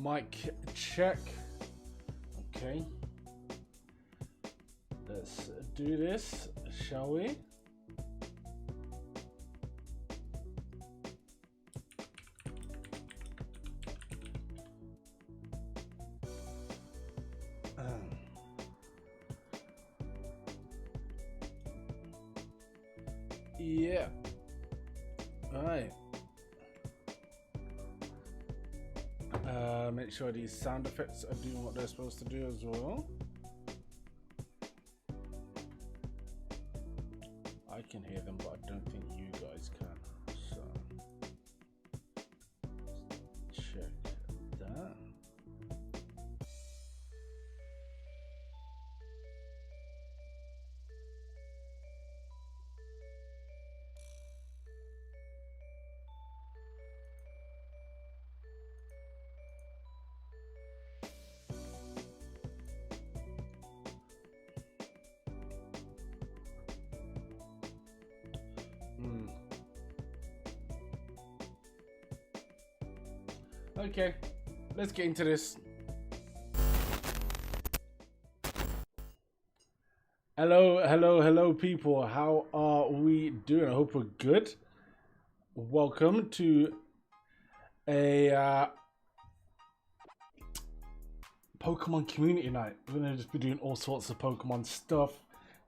Mic check. Okay. Let's do this, shall we? Yeah. All right. Make sure these sound effects are doing what they're supposed to do as well. I can hear them, but I don't think you guys can. So check that. Okay, let's get into this. Hello, people. How are we doing? I hope we're good. Welcome to a Pokemon community night. We're gonna just be doing all sorts of Pokemon stuff,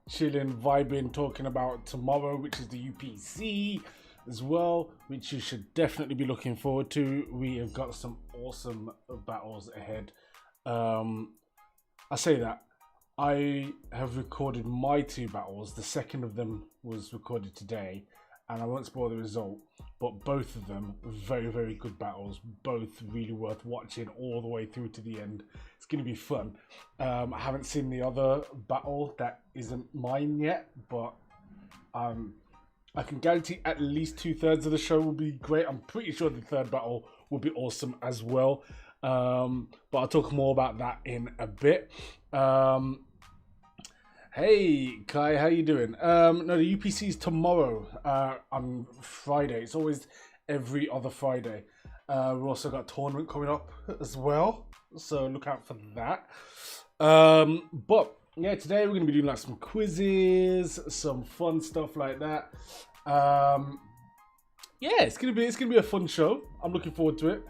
chilling, vibing, talking about tomorrow, which is the UPC as well, which you should definitely be looking forward to. We have got some awesome battles ahead. I say that I have recorded my 2 battles. The second of them was recorded today, and I won't spoil the result, but both of them very, very good battles, both really worth watching all the way through to the end. It's going to be fun. I haven't seen the other battle that isn't mine yet, but I can guarantee at least 2/3 of the show will be great. I'm pretty sure the third battle will be awesome as well. But I'll talk more about that in a bit. Hey, Kai, how you doing? No, the UPC is tomorrow on Friday. It's always every other Friday. We've also got a tournament coming up as well, so look out for that. But yeah, today we're going to be doing like some quizzes, some fun stuff like that. Yeah, it's gonna be a fun show. I'm looking forward to it.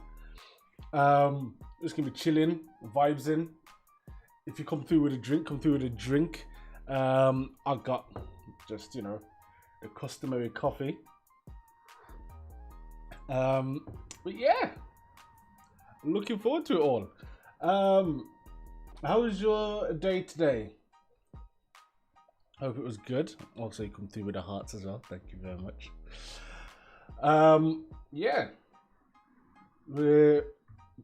Just gonna be chilling, vibes in. If you come through with a drink, come through with a drink. I've got just, you know, a customary coffee. But yeah, I'm looking forward to it all. How was your day today? Hope it was good. Also, you come through with the hearts as well. Thank you very much. Yeah, we're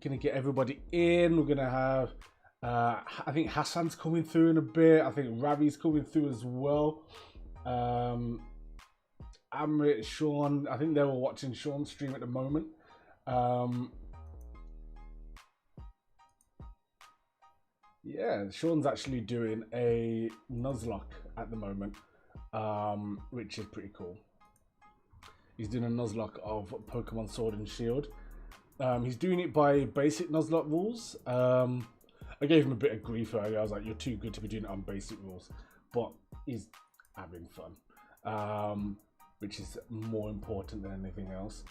gonna get everybody in. We're gonna have I think Hassan's coming through in a bit. I think Ravi's coming through as well. Amrit, Sean, I think they were watching Sean's stream at the moment. Yeah, Sean's actually doing a Nuzlocke at the moment, which is pretty cool. He's doing a Nuzlocke of Pokemon Sword and Shield. He's doing it by basic Nuzlocke rules. I gave him a bit of grief earlier. I was like, you're too good to be doing it on basic rules. But he's having fun, which is more important than anything else.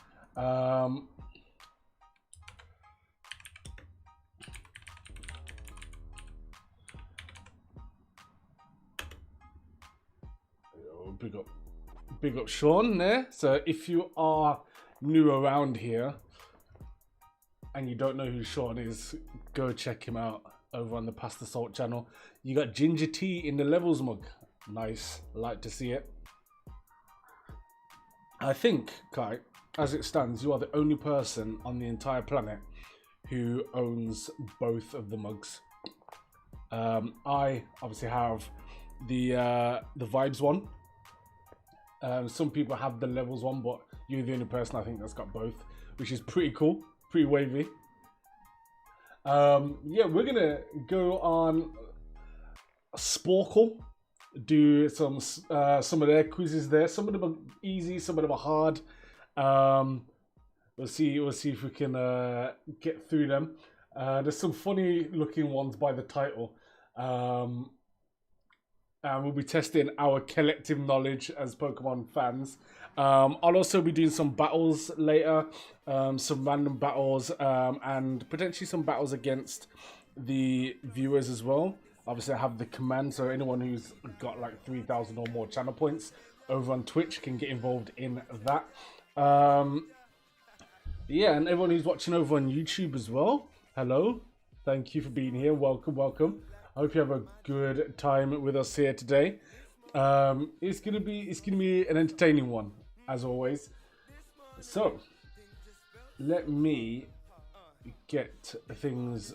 Big up Sean there. So if you are new around here and you don't know who Sean is, go check him out over on the Past the Salt channel. You got ginger tea in the levels mug. Nice, like to see it. I think, Kai, as it stands, you are the only person on the entire planet who owns both of the mugs. I obviously have the vibes one. Some people have the levels one, but you're the only person I think that's got both, which is pretty cool, pretty wavy. Yeah, we're gonna go on Sporkle, do some of their quizzes there. Some of them are easy, some of them are hard. We'll see if we can get through them. There's some funny looking ones by the title. Um, and we'll be testing our collective knowledge as Pokemon fans. I'll also be doing some battles later, some random battles, and potentially some battles against the viewers as well. Obviously, I have the command, so anyone who's got like 3,000 or more channel points over on Twitch can get involved in that. Yeah, and everyone who's watching over on YouTube as well, hello. Thank you for being here. Welcome, welcome. I hope you have a good time with us here today. It's gonna be an entertaining one, as always. So let me get things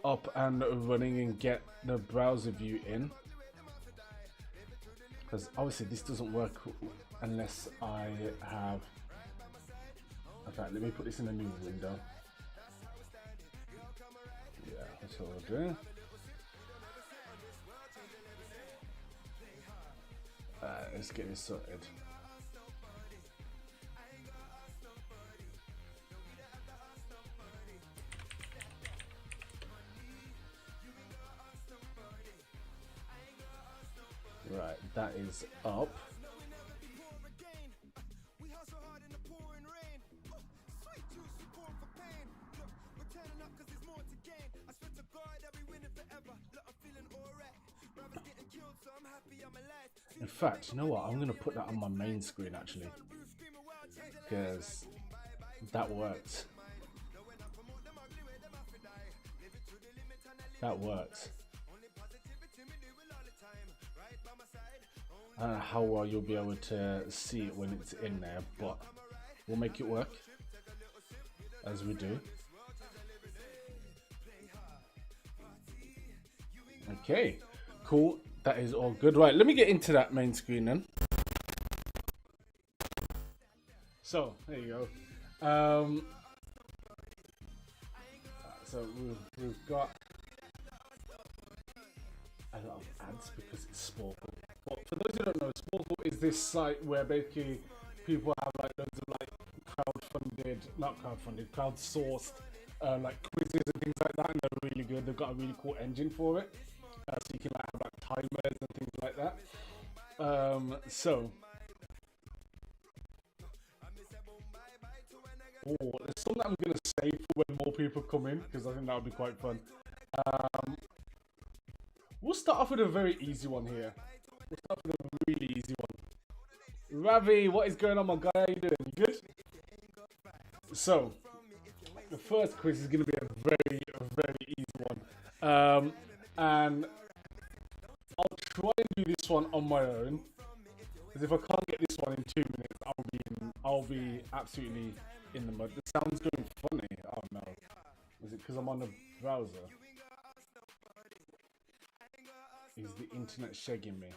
up and running and get the browser view in, because obviously this doesn't work unless I have. In fact, let me put this in a new window. Yeah, that's what we'll do. Let's get this sorted. Right, that is up. In fact, you know what? I'm going to put that on my main screen actually, because that works. That works. I don't know how well you'll be able to see it when it's in there, but we'll make it work as we do. Okay, cool. That is all good. Right, let me get into that main screen then. So there you go. So we've got a lot of ads because it's Sporkle. But for those who don't know, Sporkle is this site where basically people have like loads of like crowdsourced like quizzes and things like that, and they're really good. They've got a really cool engine for it, so you can like have like timers and things like that. There's something I'm gonna say for when more people come in, because I think that would be quite fun. We'll start off with a very easy one here. We'll start with a really easy one. Ravi, what is going on, my guy? How you doing? You good? So, the first quiz is going to be a very easy one. And I'll try and do this one on my own, because if I can't get this one in 2 minutes, I'll be absolutely in the mud. The sound's going funny. Oh no. Is it because I'm on the browser? Is the internet shagging me?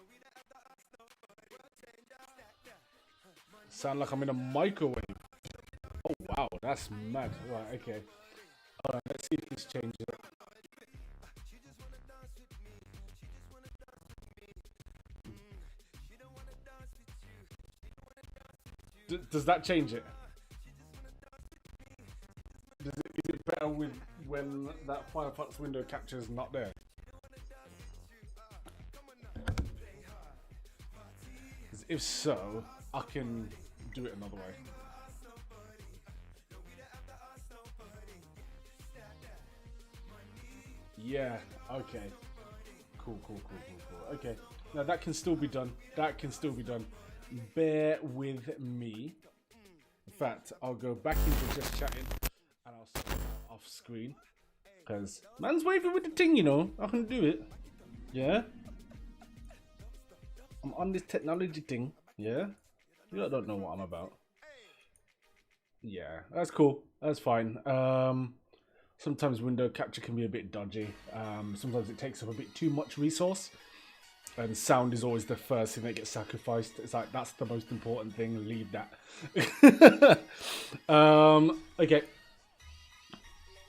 Sound like I'm in a microwave. Oh wow, that's mad. Right, okay. Alright, let's see if this changes it. Does that change it? Is it better with when that Firefox window capture is not there? If so, I can do it another way. Yeah, okay. Cool. Okay, now that can still be done. Bear with me. In fact, I'll go back into just chatting and I'll start off screen, because man's waving with the thing, you know. I can do it. Yeah. I'm on this technology thing, yeah? You don't know what I'm about. Yeah, that's cool. That's fine. Sometimes window capture can be a bit dodgy. Sometimes it takes up a bit too much resource. And sound is always the first thing that gets sacrificed. It's like, that's the most important thing. Leave that. Okay.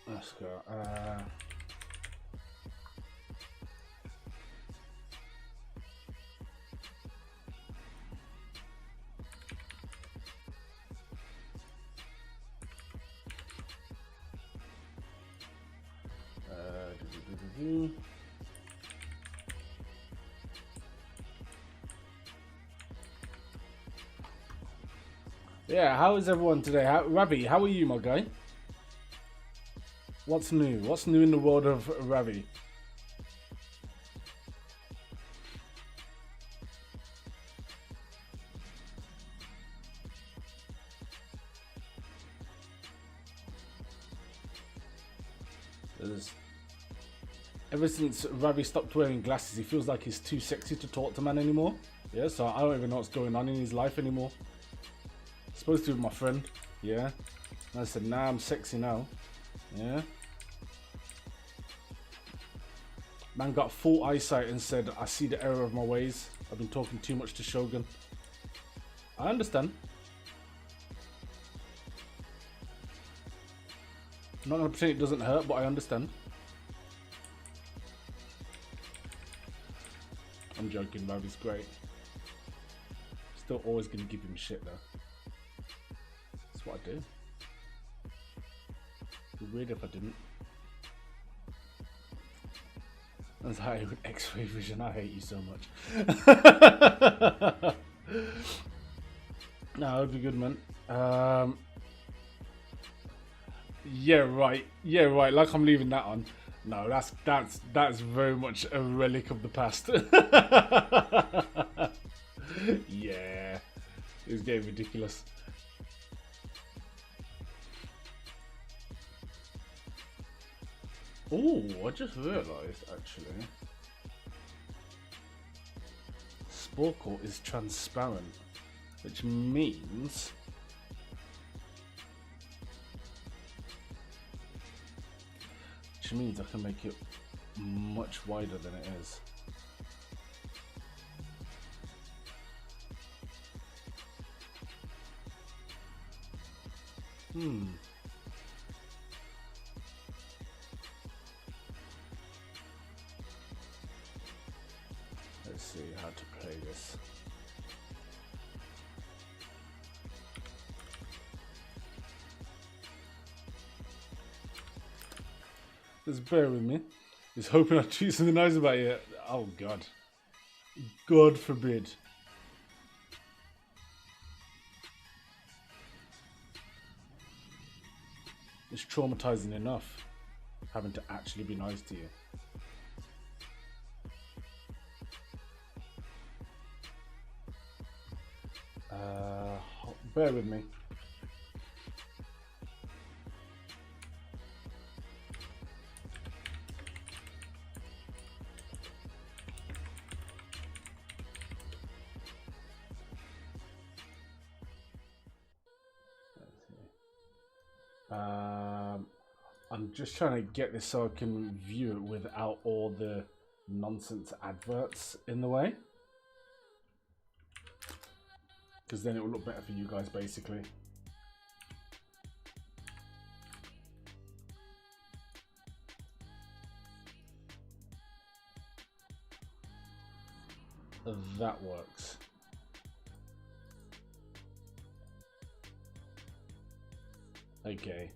Let's go. Yeah, how is everyone today? Ravi, how are you, my guy? What's new? What's new in the world of Ravi? Ever since Ravi stopped wearing glasses, he feels like he's too sexy to talk to man anymore. Yeah, so I don't even know what's going on in his life anymore. Supposed to be my friend, yeah. And I said, nah, I'm sexy now. Yeah. Man got full eyesight and said, I see the error of my ways. I've been talking too much to Shogun. I understand. I'm not gonna pretend it doesn't hurt, but I understand. I'm joking, Ravi's great. Still always gonna give him shit though. That's what I do. It'd be weird if I didn't. That's how with X-ray vision. I hate you so much. No, it'd be good, man. Yeah, right. Yeah, right. Like I'm leaving that on. No, that's very much a relic of the past. Yeah, it was getting ridiculous. Oh, I just realised actually, Sporcle is transparent, which means I can make it much wider than it is. Let's see how to play this. Just bear with me. He's hoping I tweet something nice about you. Oh God. God forbid. It's traumatizing enough having to actually be nice to you. Bear with me. I'm just trying to get this so I can view it without all the nonsense adverts in the way. Because then it will look better for you guys, basically. That works. Okay.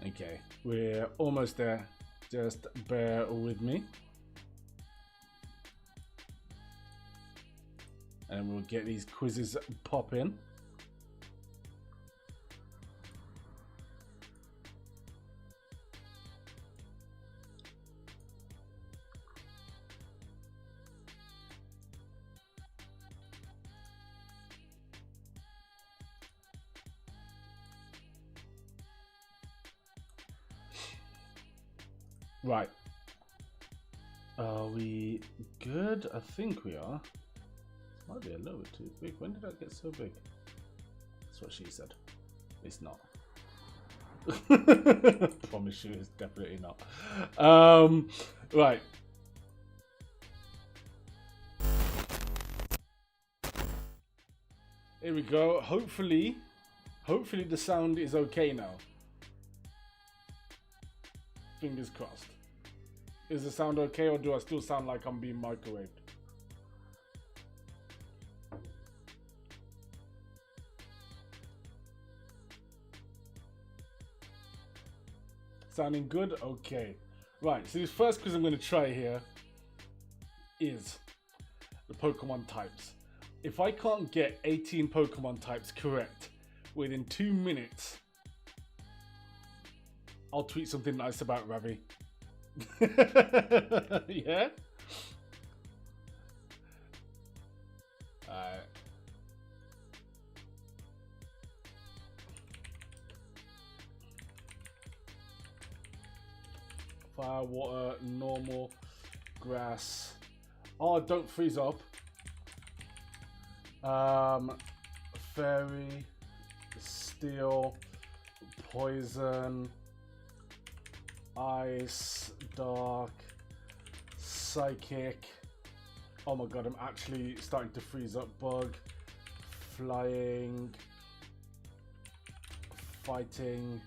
Okay, we're almost there. Just bear with me. And we'll get these quizzes pop in. Right. Are we good? I think we are. Might be a little bit too big. When did that get so big? That's what she said. It's not. Promise you, it's definitely not. Right. Here we go. Hopefully the sound is okay now. Fingers crossed. Is the sound okay, or do I still sound like I'm being microwaved? Sounding good? Okay. Right, so this first quiz I'm going to try here is the Pokemon types. If I can't get 18 Pokemon types correct within 2 minutes, I'll tweet something nice about Ravi. Yeah? Fire, water, normal, grass. Oh, don't freeze up. Fairy, steel, poison, ice, dark, psychic. Oh my god, I'm actually starting to freeze up. Bug, flying, fighting.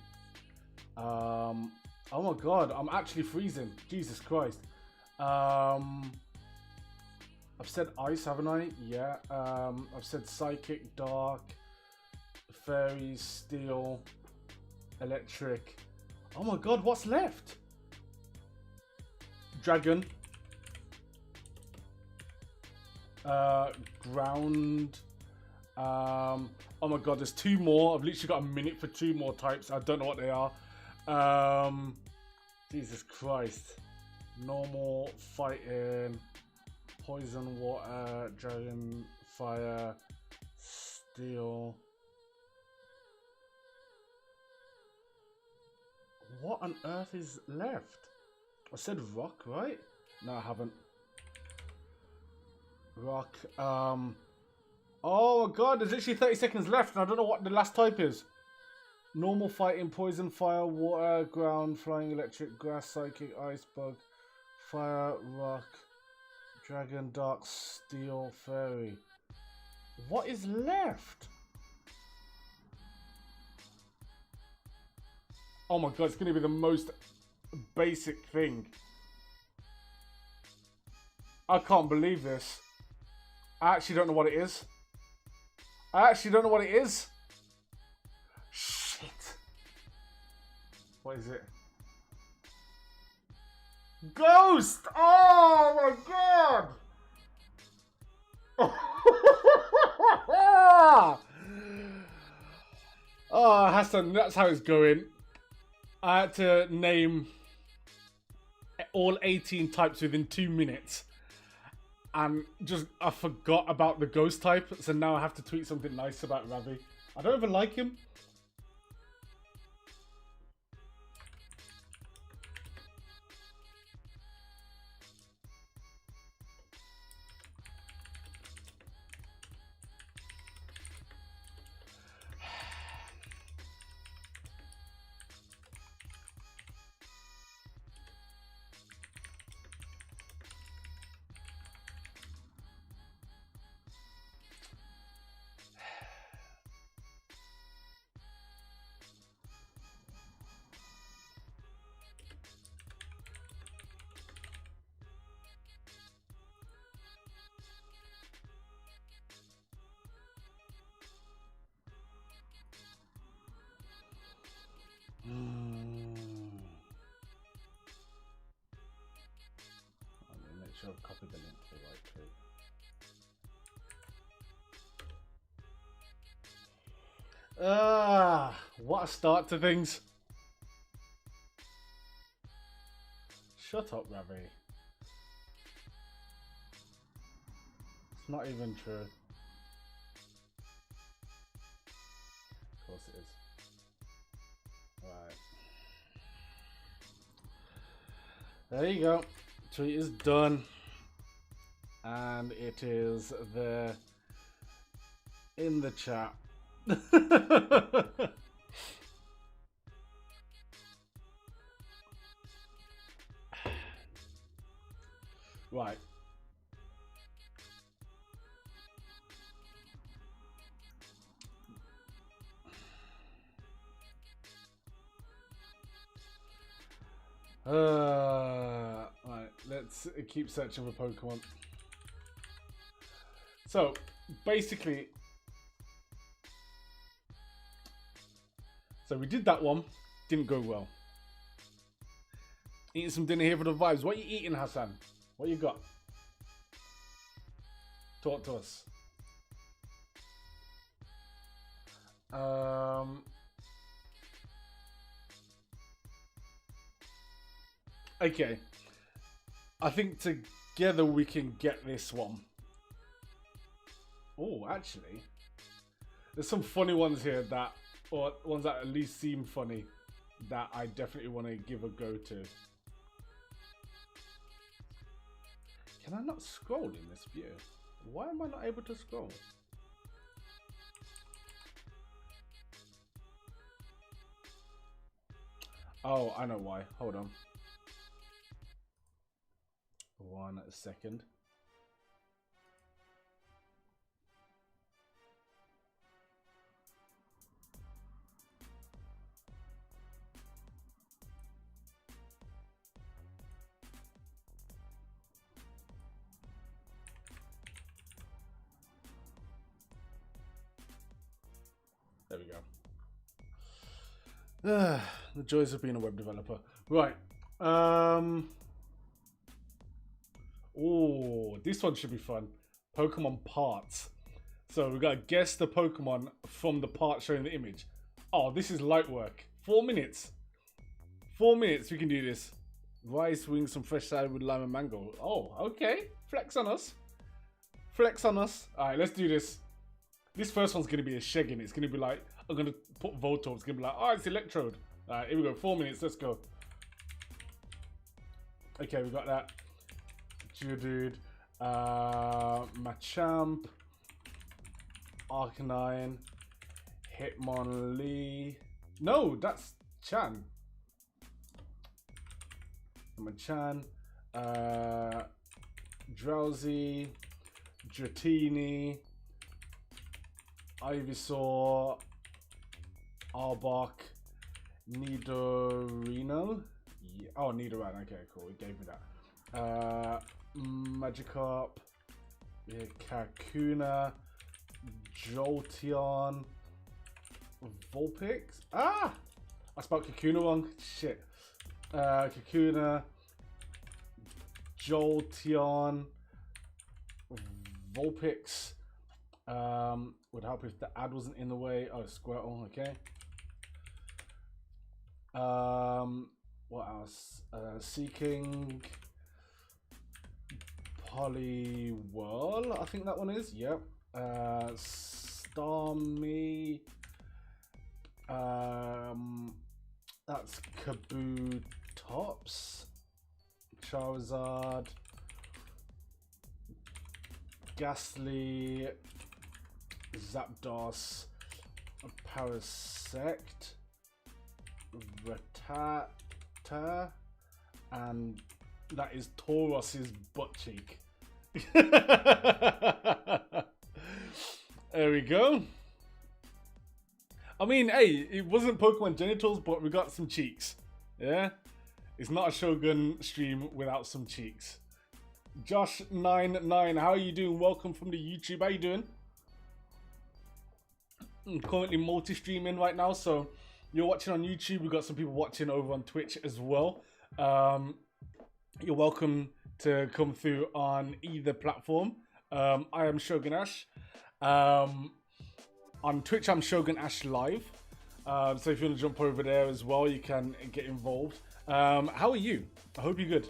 Oh my god, I'm actually freezing. Jesus Christ. I've said ice, haven't I? Yeah. I've said psychic, dark, fairy, steel, electric. Oh my god, what's left? Dragon. Ground. Oh my god, there's 2 more. I've literally got a minute for 2 more types. I don't know what they are. Jesus Christ. Normal, fighting, poison, water, dragon, fire, steel. What on earth is left? I said rock, right? No, I haven't. Rock. Oh my god, there's literally 30 seconds left and I don't know what the last type is. Normal, fighting, poison, fire, water, ground, flying, electric, grass, psychic, ice, bug, fire, rock, dragon, dark, steel, fairy. What is left? Oh my god, it's going to be the most basic thing. I can't believe this. I actually don't know what it is. Shit. What is it? Ghost! Oh my god! Oh, Hassan, that's how it's going. I had to name all 18 types within 2 minutes. And I forgot about the ghost type, so now I have to tweet something nice about Ravi. I don't even like him. Sure, I've copied the link to the right tweet. What a start to things. Shut up, Ravi. It's not even true. Of course it is. Right. There you go. Tweet is done. And it is there in the chat. Right. Right, let's keep searching for Pokemon. So, basically, we did that one, didn't go well. Eating some dinner here for the vibes. What are you eating, Hassan? What you got? Talk to us. Okay. I think together we can get this one. Oh, actually. There's some funny ones here that, or ones that at least seem funny, that I definitely want to give a go to. Can I not scroll in this view? Why am I not able to scroll? Oh, I know why. Hold on. 1 second. There we go. The joys of being a web developer. Right. Oh, this one should be fun. Pokemon parts. So we got to guess the Pokemon from the part showing the image. Oh, this is light work. 4 minutes. 4 minutes, we can do this. Rice, wings, some fresh salad with lime and mango. Oh, okay. Flex on us. Flex on us. All right, let's do this. This first one's going to be a shagging. It's going to be like, I'm going to put Voltorb. It's going to be like, oh, it's Electrode. All right, here we go. 4 minutes. Let's go. Okay, we got that. Geodude. Machamp. Arcanine. Hitmonlee. No, that's Chan. Machan. Drowsy. Dratini. Ivysaur, Arbok, Nidorino. Yeah. Oh, Nidoran. Okay, cool. It gave me that. Magikarp, yeah, Kakuna, Jolteon, Vulpix. Ah! I spelled Kakuna wrong. Shit. Kakuna, Jolteon, Vulpix. Would help if the ad wasn't in the way. Oh, Squirtle, okay. What else? Seeking Poliwhirl, I think that one is. Yep. Starmie. That's Kabutops. Charizard. Ghastly. Zapdos, Parasect, Rattata, and that is Taurus's butt cheek. There we go. I mean, hey, it wasn't Pokemon genitals, but we got some cheeks. Yeah? It's not a Shogun stream without some cheeks. Josh99, how are you doing? Welcome from the YouTube. How you doing? I'm currently multi-streaming right now, so you're watching on YouTube. We've got some people watching over on Twitch as well. You're welcome to come through on either platform. I am Shogun Ash. On Twitch, I'm Shogun Ash Live. So if you want to jump over there as well, you can get involved. How are you? I hope you're good.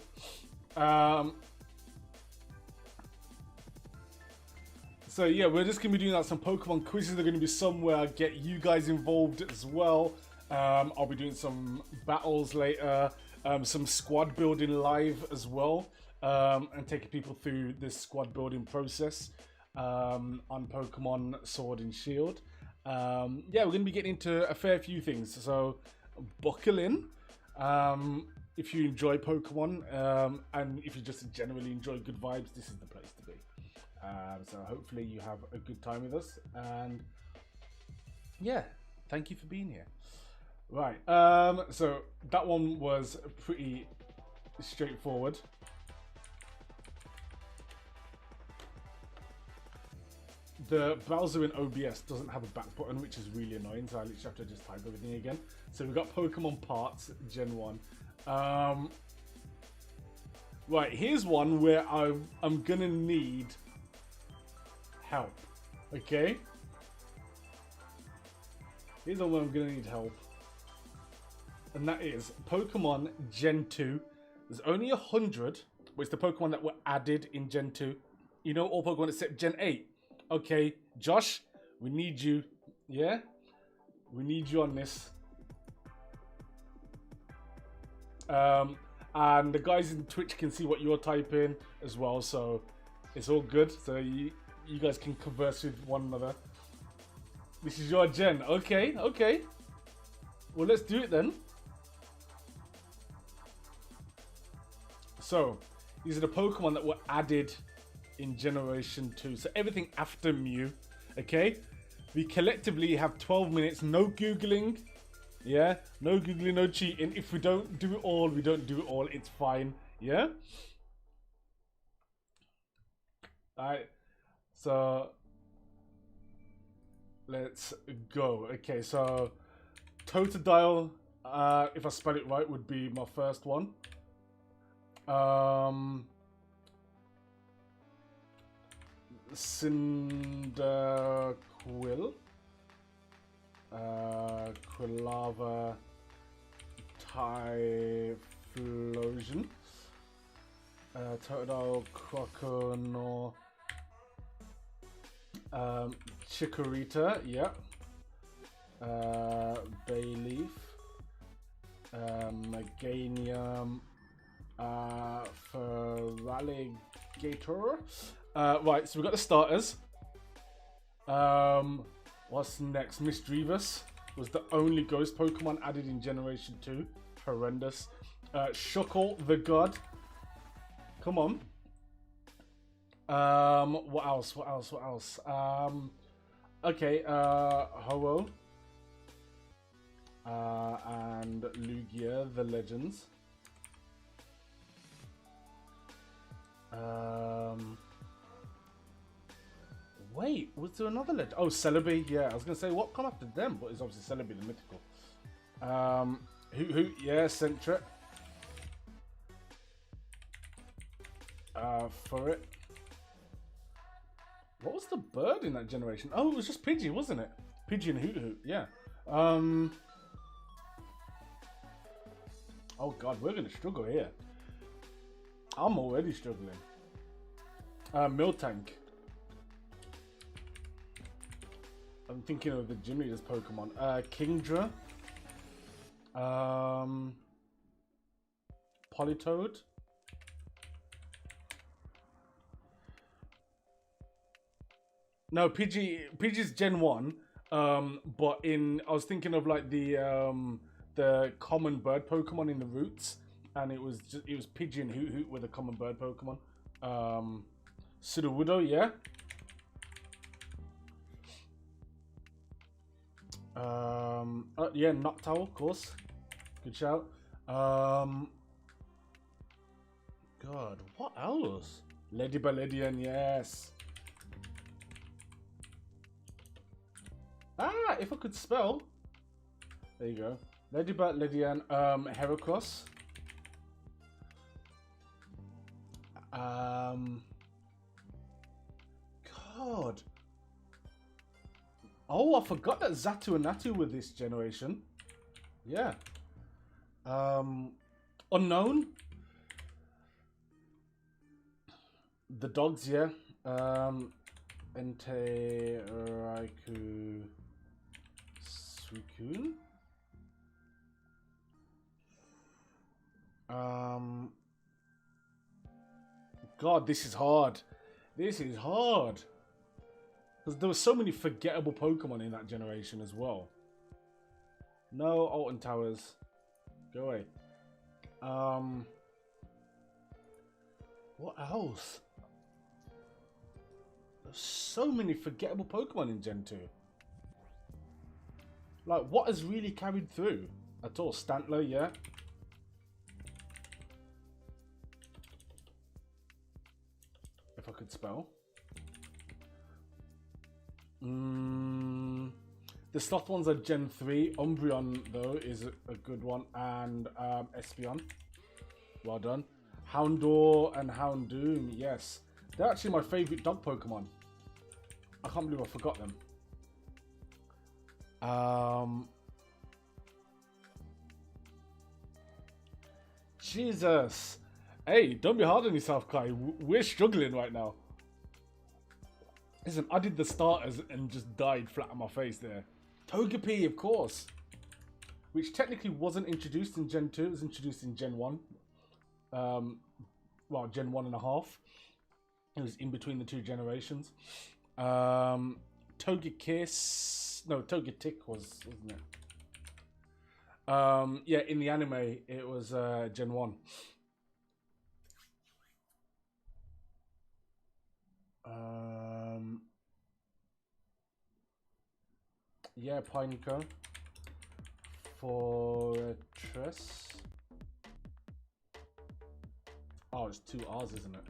So yeah, we're just going to be doing some Pokemon quizzes. They're going to be somewhere. Get you guys involved as well. I'll be doing some battles later. Some squad building live as well. And taking people through this squad building process on Pokemon Sword and Shield. Yeah, we're going to be getting into a fair few things. So buckle in. If you enjoy Pokemon and if you just generally enjoy good vibes, this is the place to be. So hopefully you have a good time with us, and yeah, thank you for being here. Right, so that one was pretty straightforward. The browser in OBS doesn't have a back button, which is really annoying, so I literally have to just type everything again. So we've got Pokemon Parts Gen 1. Right, here's one where I'm gonna need help. Okay? Here's one where I'm gonna need help. And that is Pokemon Gen 2. There's only 100, but it's the Pokemon that were added in Gen 2. You know, all Pokemon except Gen 8. Okay, Josh, we need you. Yeah? We need you on this. And the guys in Twitch can see what you're typing as well, so it's all good. So you guys can converse with one another. This is your gen. Okay, okay. Well, let's do it then. So, these are the Pokemon that were added in Generation 2. So everything after Mew, okay? We collectively have 12 minutes, no Googling. Yeah, no Googling, no cheating. If we don't do it all, we don't do it all. It's fine, yeah? Alright, so let's go. Okay, so Totodile, if I spell it right, would be my first one. Cyndaquil, Quilava, Typhlosion, Totodile, Croconaw, Chikorita, yeah, Bayleaf, Meganium, Feraligatr. Right, so we got the starters. What's next? Misdreavus was the only ghost Pokemon added in Generation 2. Horrendous. Shuckle the God. Come on. What else? What else? What else? Okay, Ho-Oh. And Lugia, the Legends. Wait, was there another legend? Oh, Celebi. Yeah, I was gonna say what come after them, but it's obviously Celebi, the mythical. Who? Yeah, Sentret. For it. What was the bird in that generation? Oh, it was just Pidgey, wasn't it? Pidgey and Hoot, yeah. Oh god, we're gonna struggle here. I'm already struggling. Miltank. I'm thinking of the gym leader's Pokemon. Kingdra. Politoed. No, Pidgey's Gen 1. But I was thinking of like the common bird Pokemon in the roots, and it was Pidgey and Hoot with a common bird Pokemon. Sudowoodo, yeah. Yeah, Noctowl, of course. Good shout. God, what else? Ledybeledian, yes. Ah, if I could spell. There you go. Ledybeledian, Heracross. God. Oh, I forgot that Xatu and Natu were this generation. Yeah. Unknown. The dogs, yeah. Entei, Raikou, Suicune. God, this is hard. This is hard. Because there were so many forgettable Pokemon in that generation as well. No Alton Towers. Go away. What else? There's so many forgettable Pokemon in Gen 2. Like, what has really carried through at all? Stantler, yeah. If I could spell. The Sloth ones are Gen 3. Umbreon, though, is a good one. And Espeon. Well done. Houndour and Houndoom, yes. They're actually my favourite dog Pokemon. I can't believe I forgot them. Jesus. Hey, don't be hard on yourself, Kai. We're struggling right now. Listen, I did the starters and just died flat on my face there. Togepi, of course. Which technically wasn't introduced in Gen 2. It was introduced in Gen 1. Well, Gen 1.5. It was in between the two generations. Togekiss. No, Togetic wasn't it? Yeah, in the anime, it was Gen 1. Yeah, Pineco. Fortress. Oh, it's 2 R's, isn't it?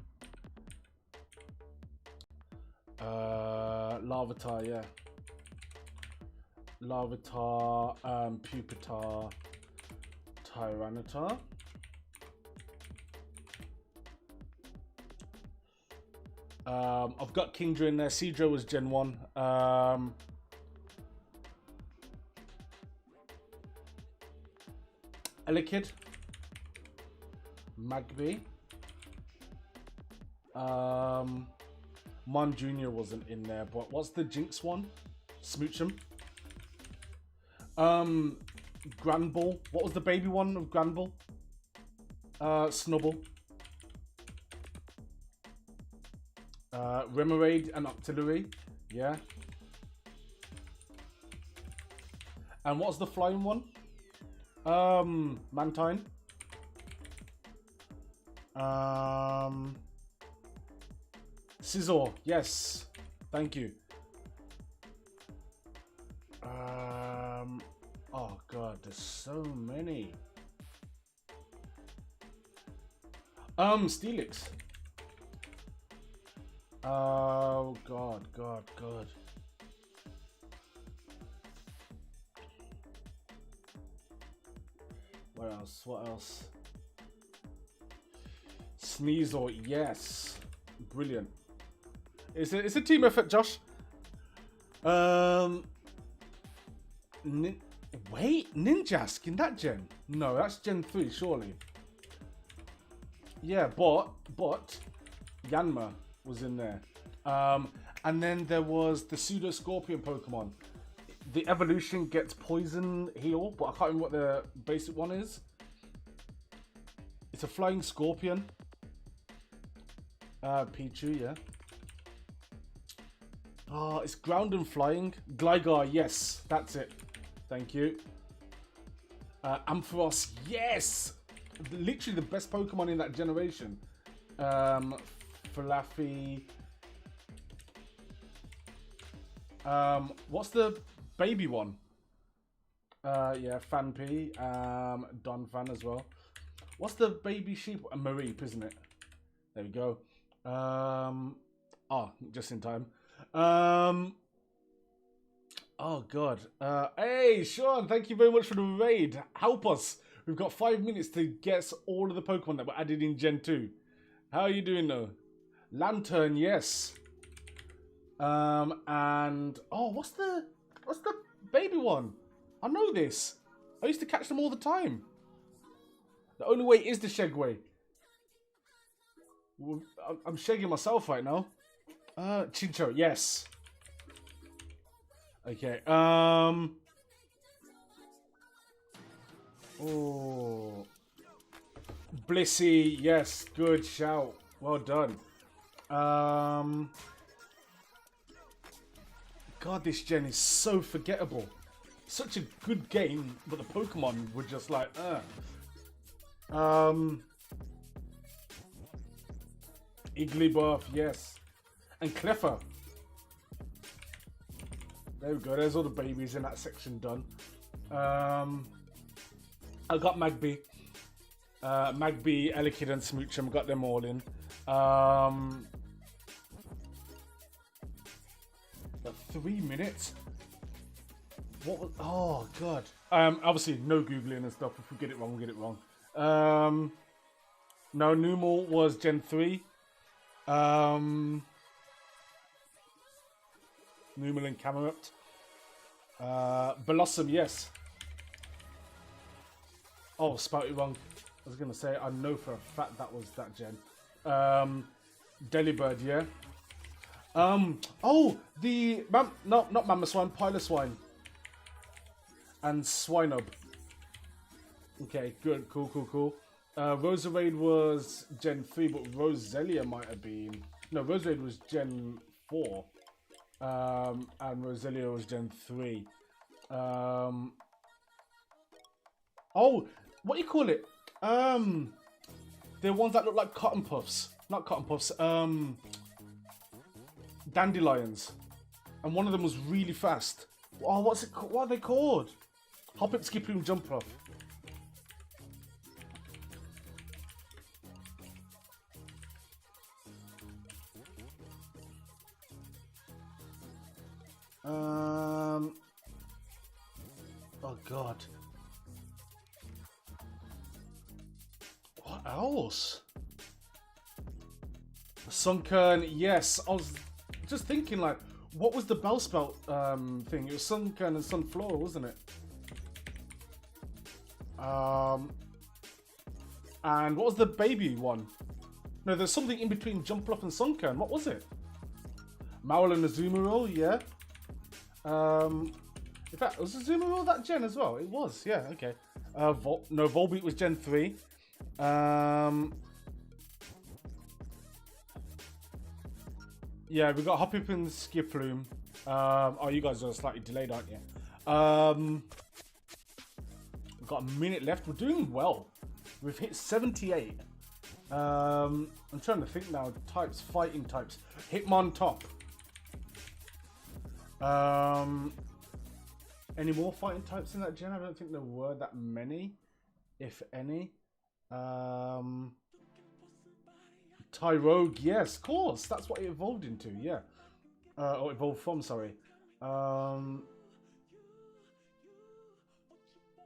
Larvitar, yeah. Larvitar, Pupitar, Tyranitar. I've got Kingdra in there. Seadra was Gen 1. Elekid. Magby. Mon Jr. wasn't in there, but what's the Jinx one? Smoochum. Granbull. What was the baby one of Granbull? Snubble. Remoraid and Octillery. Yeah. And what's the flying one? Mantine. Scizor. Yes. Thank you. Oh god, there's so many. Steelix. Oh god. What else? Sneasel, yes. Brilliant. It's a team effort, Josh. Wait, Ninjask in that gen? No, that's Gen 3, surely. Yeah, but Yanma was in there. And then there was the Pseudo Scorpion Pokemon. The evolution gets Poison Heal, but I can't remember what the basic one is. It's a Flying Scorpion. Pichu, yeah. Oh, it's Ground and Flying. Gligar, yes, that's it. Thank you. Ampharos, yes! Literally the best Pokemon in that generation. Falafi. What's the baby one? Yeah, Fanpy. Donphan as well. What's the baby sheep? Mareep, isn't it? There we go. Oh, just in time. Oh god. Hey Sean, thank you very much for the raid. Help us. We've got 5 minutes to guess all of the Pokemon that were added in Gen 2. How are you doing though? Lantern, yes. And oh, what's the baby one? I know this. I used to catch them all the time. The only way is the Shegway. I'm shagging myself right now. Chincho, yes. Okay. Oh. Blissey, yes. Good shout. Well done. God, this gen is so forgettable. Such a good game, but the Pokemon were just like, Igglybuff, yes. And Cleffa. There we go, there's all the babies in that section done. I got Magby. Magby, Elekid and Smoochum, got them all in. 3 minutes? What was, oh god. Obviously no Googling and stuff. If we get it wrong, we get it wrong. No, Numel was Gen 3. Numel and Camerupt. Blossom, yes. Oh, Spouty wrong. I was going to say, I know for a fact that was that gen. Delibird, yeah. Oh, the... No, not Mamoswine, Piloswine. And Swinub. Okay, good, cool. Roserade was Gen 3, but Roselia might have been... No, Roserade was Gen 4. And Roselia was Gen 3. Oh, what do you call it? The ones that look like cotton puffs. Not cotton puffs. Dandelions. And one of them was really fast. Oh, what's it? What are they called? Hoppip, Skiploom, Jumpluff. Oh God. What else? Sunkern, yes. I was just thinking, like, what was the Bellsprout thing? It was Sunkern and Sunflora, wasn't it? And what was the baby one? No, there's something in between Jumpluff and Sunkern. What was it? Mowel and Azumarill, yeah. In fact, was Azumarill that gen as well? It was, yeah, okay. No, Volbeat was Gen 3. Yeah, we got Hoppip and Skiploom. Oh, you guys are slightly delayed, aren't you? We've got a minute left. We're doing well. We've hit 78. I'm trying to think now. Types, fighting types. Hitmontop. Any more fighting types in that gen? I don't think there were that many, if any. Tyrogue, yes, of course. That's what it evolved into, yeah. Or evolved from, sorry.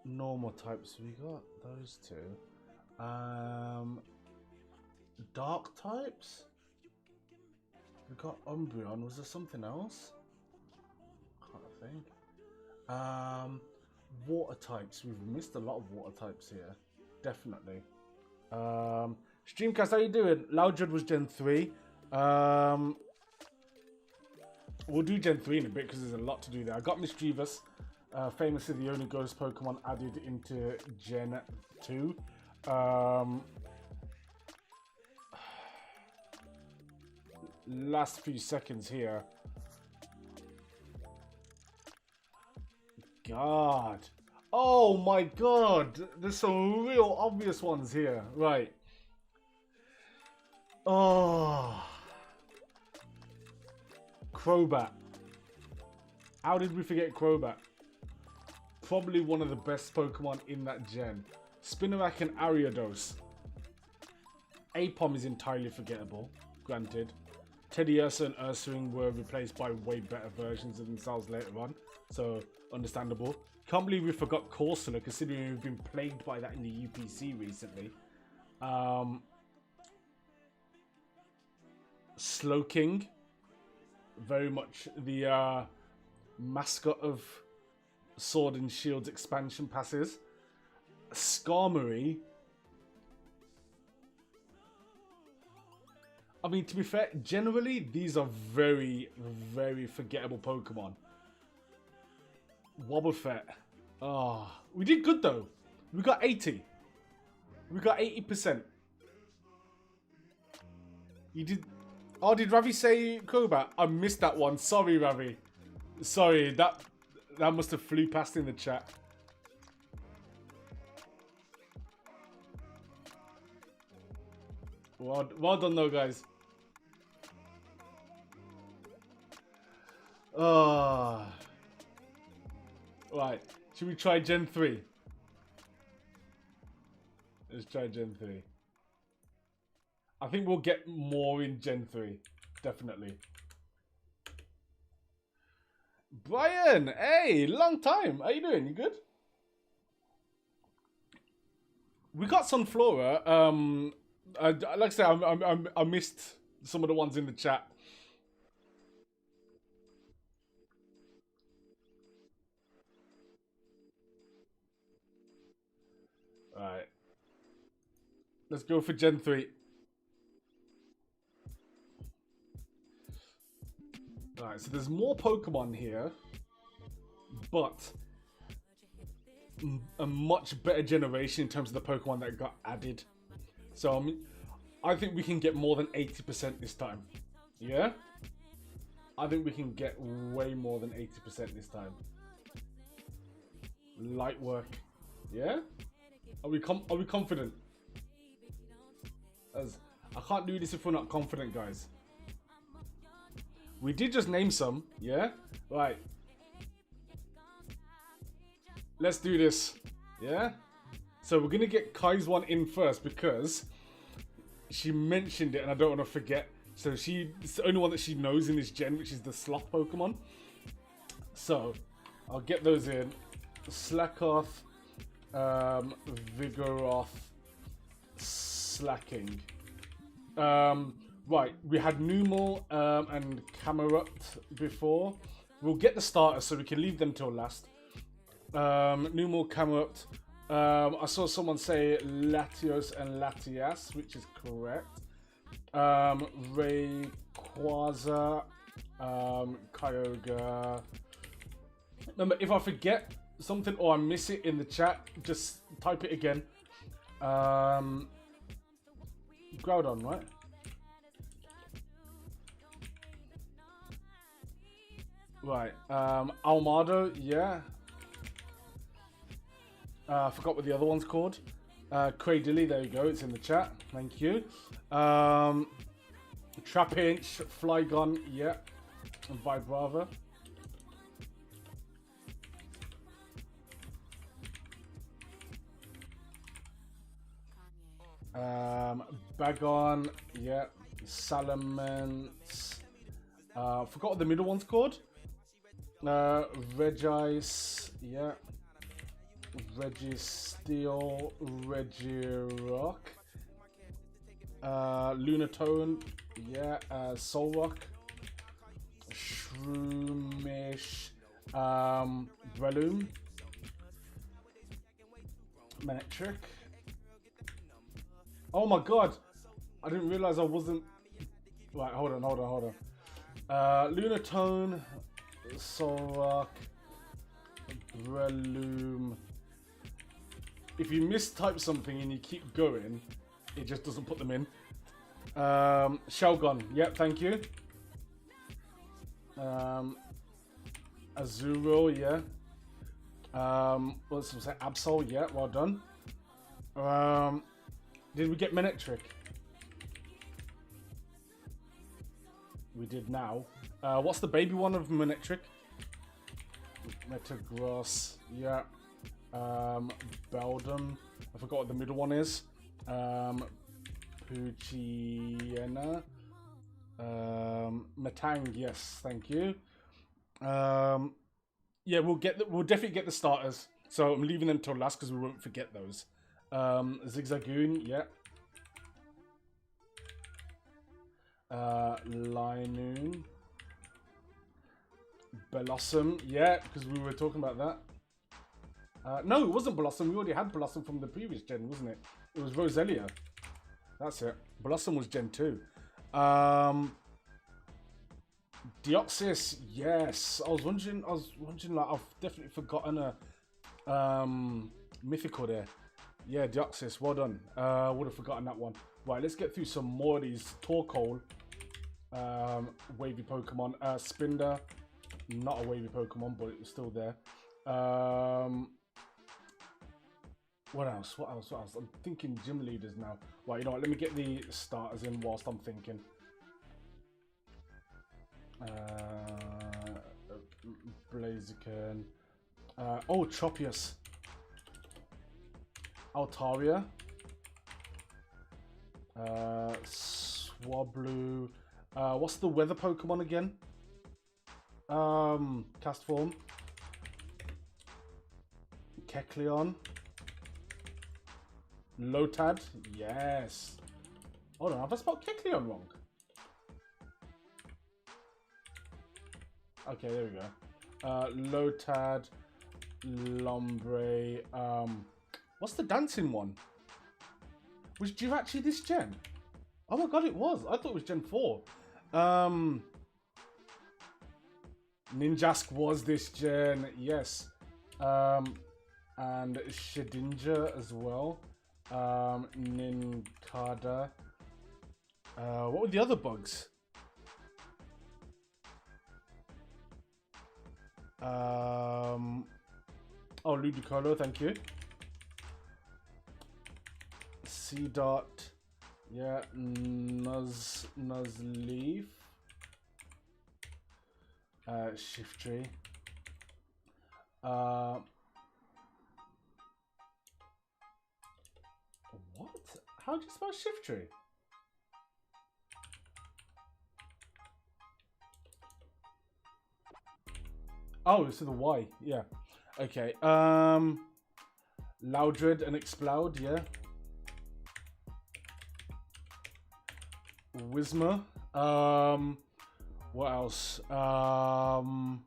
Normal types, we got those two. Dark types? We got Umbreon. Was there something else? Can't think. Water types. We've missed a lot of water types here. Definitely. Streamcast, how you doing? Loudred was Gen 3. We'll do Gen 3 in a bit because there's a lot to do there. I got Mischievous. Famously the only ghost Pokemon added into Gen 2. Last few seconds here. God. Oh my God. There's some real obvious ones here. Right. Oh. Crobat. How did we forget Crobat? Probably one of the best Pokemon in that gen. Spinarak and Ariados. Apom is entirely forgettable, granted. Teddiursa and Ursaring were replaced by way better versions of themselves later on, so understandable. Can't believe we forgot Corsola, considering we've been plagued by that in the UPC recently. Slowking, very much the mascot of Sword and Shield's expansion passes. Skarmory. I mean, to be fair, generally, these are very, very forgettable Pokemon. Wobbuffet. Oh, we did good, though. We got 80. We got 80%. You did... Oh, did Ravi say Crobat? I missed that one. Sorry, Ravi. Sorry, that must have flew past in the chat. Well done, though, guys. Oh. Right. Should we try Gen 3? Let's try Gen 3. I think we'll get more in Gen 3. Definitely. Brian! Hey! Long time! How you doing? You good? We got Sunflora. Like I said, I missed some of the ones in the chat. Alright. Let's go for Gen 3. Alright, so there's more Pokemon here, but a much better generation in terms of the Pokemon that got added. So I think we can get more than 80% this time. Yeah? I think we can get way more than 80% this time. Light work. Yeah? Are we confident? As I can't do this if we're not confident, guys. We did just name some, yeah? Right. Let's do this, yeah? So we're gonna get Kai's one in first because she mentioned it and I don't want to forget. So it's the only one that she knows in this gen, which is the Sloth Pokemon. So I'll get those in. Slakoth, Vigoroth, Slacking. Right, we had Numel and Camerupt before. We'll get the starters so we can leave them till last. Numel, Camerupt. I saw someone say Latios and Latias, which is correct. Rayquaza, Kyogre. Remember, if I forget something or I miss it in the chat, just type it again. Groudon, right? Right. Almado, yeah. I forgot what the other one's called. Cradilly, there you go. It's in the chat. Thank you. Trapinch, Flygon, yeah. And Vibrava. Bagon, yeah. Salamence. Forgot what the middle one's called. Regice, yeah. Registeel, Regirock. Lunatone, yeah. Solrock. Shroomish. Breloom. Manectric. Oh my god! I didn't realize I wasn't. Right, hold on. Lunatone, Solrock, Breloom. If you mistype something and you keep going, it just doesn't put them in. Shelgon, yep, thank you. Azuro, yeah. What's it say? Absol, yeah, well done. Did we get Manectric? We did now. What's the baby one of Manectric? Metagross, yeah. Beldum. I forgot what the middle one is. Poochyena. Matang, yes, thank you. Yeah, we'll definitely get the starters. So I'm leaving them till last because we won't forget those. Zigzagoon, yeah. Linoon. Blossom, yeah, because we were talking about that. No, it wasn't Blossom. We already had Blossom from the previous gen, wasn't it? It was Roselia. That's it. Blossom was Gen 2. Deoxys, yes. I was wondering, like, I've definitely forgotten a mythical there. Yeah, Deoxys, well done. Would have forgotten that one. Right, let's get through some more of these Torkoal wavy Pokemon. Spinder, not a wavy Pokemon, but it was still there. What else? I'm thinking gym leaders now. Right, you know what? Let me get the starters in whilst I'm thinking. Blaziken. Oh, Tropius. Altaria. Swablu. What's the weather Pokemon again? Cast form. Kecleon. Lotad, yes. Hold on, have I spelled Kecleon wrong? Okay, there we go. Lotad, Lombre. What's the dancing one? Was Jirachi this gen? Oh my god, it was. I thought it was Gen 4. Ninjask was this gen, yes. And Shedinja as well. Ninkada. What were the other bugs? Oh, Ludicolo, thank you. C dot, yeah, Nuzleaf, Shiftry, what? How do you spell Shiftry? Oh, it's to the Y, yeah. Okay, Loudred and Explode, yeah. Whismer. What else? Volbeat.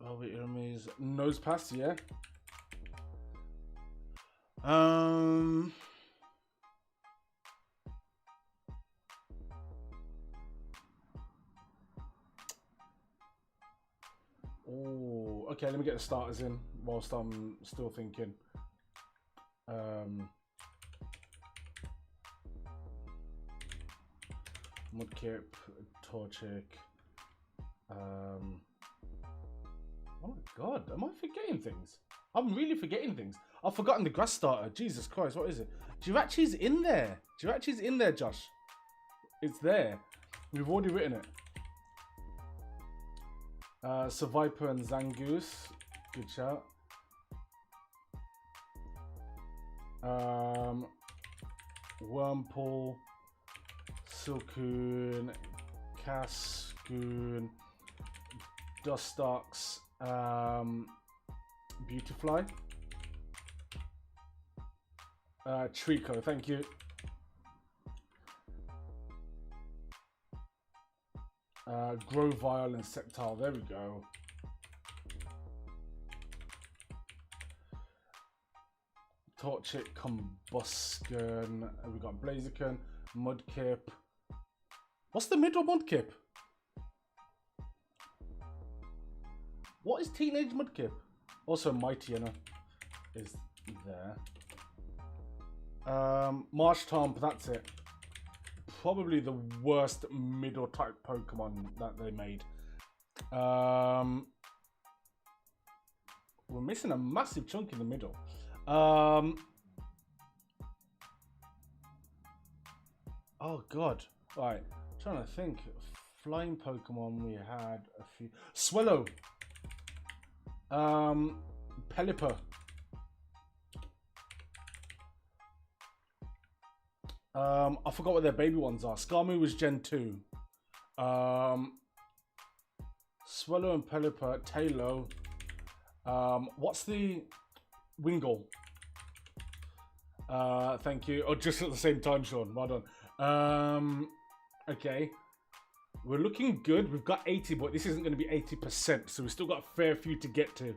Volbeat enemies. Nosepass, yeah. Oh, okay, let me get the starters in whilst I'm still thinking. Mudkip, Torchic. Oh my god, am I forgetting things? I'm really forgetting things. I've forgotten the grass starter. Jesus Christ, what is it? Jirachi's in there. Jirachi's in there, Josh. It's there. We've already written it. Surviper and Zangoose. Good shout. Wormpool. Silcoon. Cascoon. Dustox. Beautifly. Trico, thank you. Grovile and Sceptile, there we go. Torchic, Combusken, we got Blaziken, Mudkip. What's the middle Mudkip? What is Teenage Mudkip? Also Mightyena is there. Marshtomp, that's it. Probably the worst middle type Pokemon that they made. We're missing a massive chunk in the middle. Oh god. Right, trying to think. Flying Pokemon, we had a few. Swellow. Pelipper. I forgot what their baby ones are. Skarmory was Gen 2. Swellow and Pelipper. Tailo. What's the Wingull? Thank you. Oh, just at the same time, Sean. Well done. Okay. We're looking good. We've got 80, but this isn't going to be 80%, so we've still got a fair few to get to.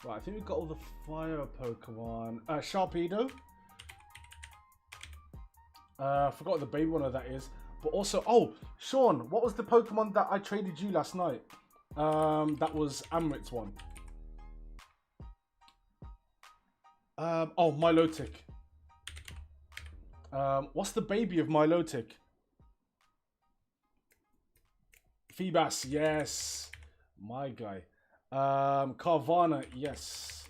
Right, I think we've got all the fire Pokemon. Sharpedo. I forgot what the baby one of that is. But also, oh, Sean, what was the Pokemon that I traded you last night? That was Amrit's one. Oh, Milotic. What's the baby of Milotic? Feebas, yes. My guy. Carvana, yes.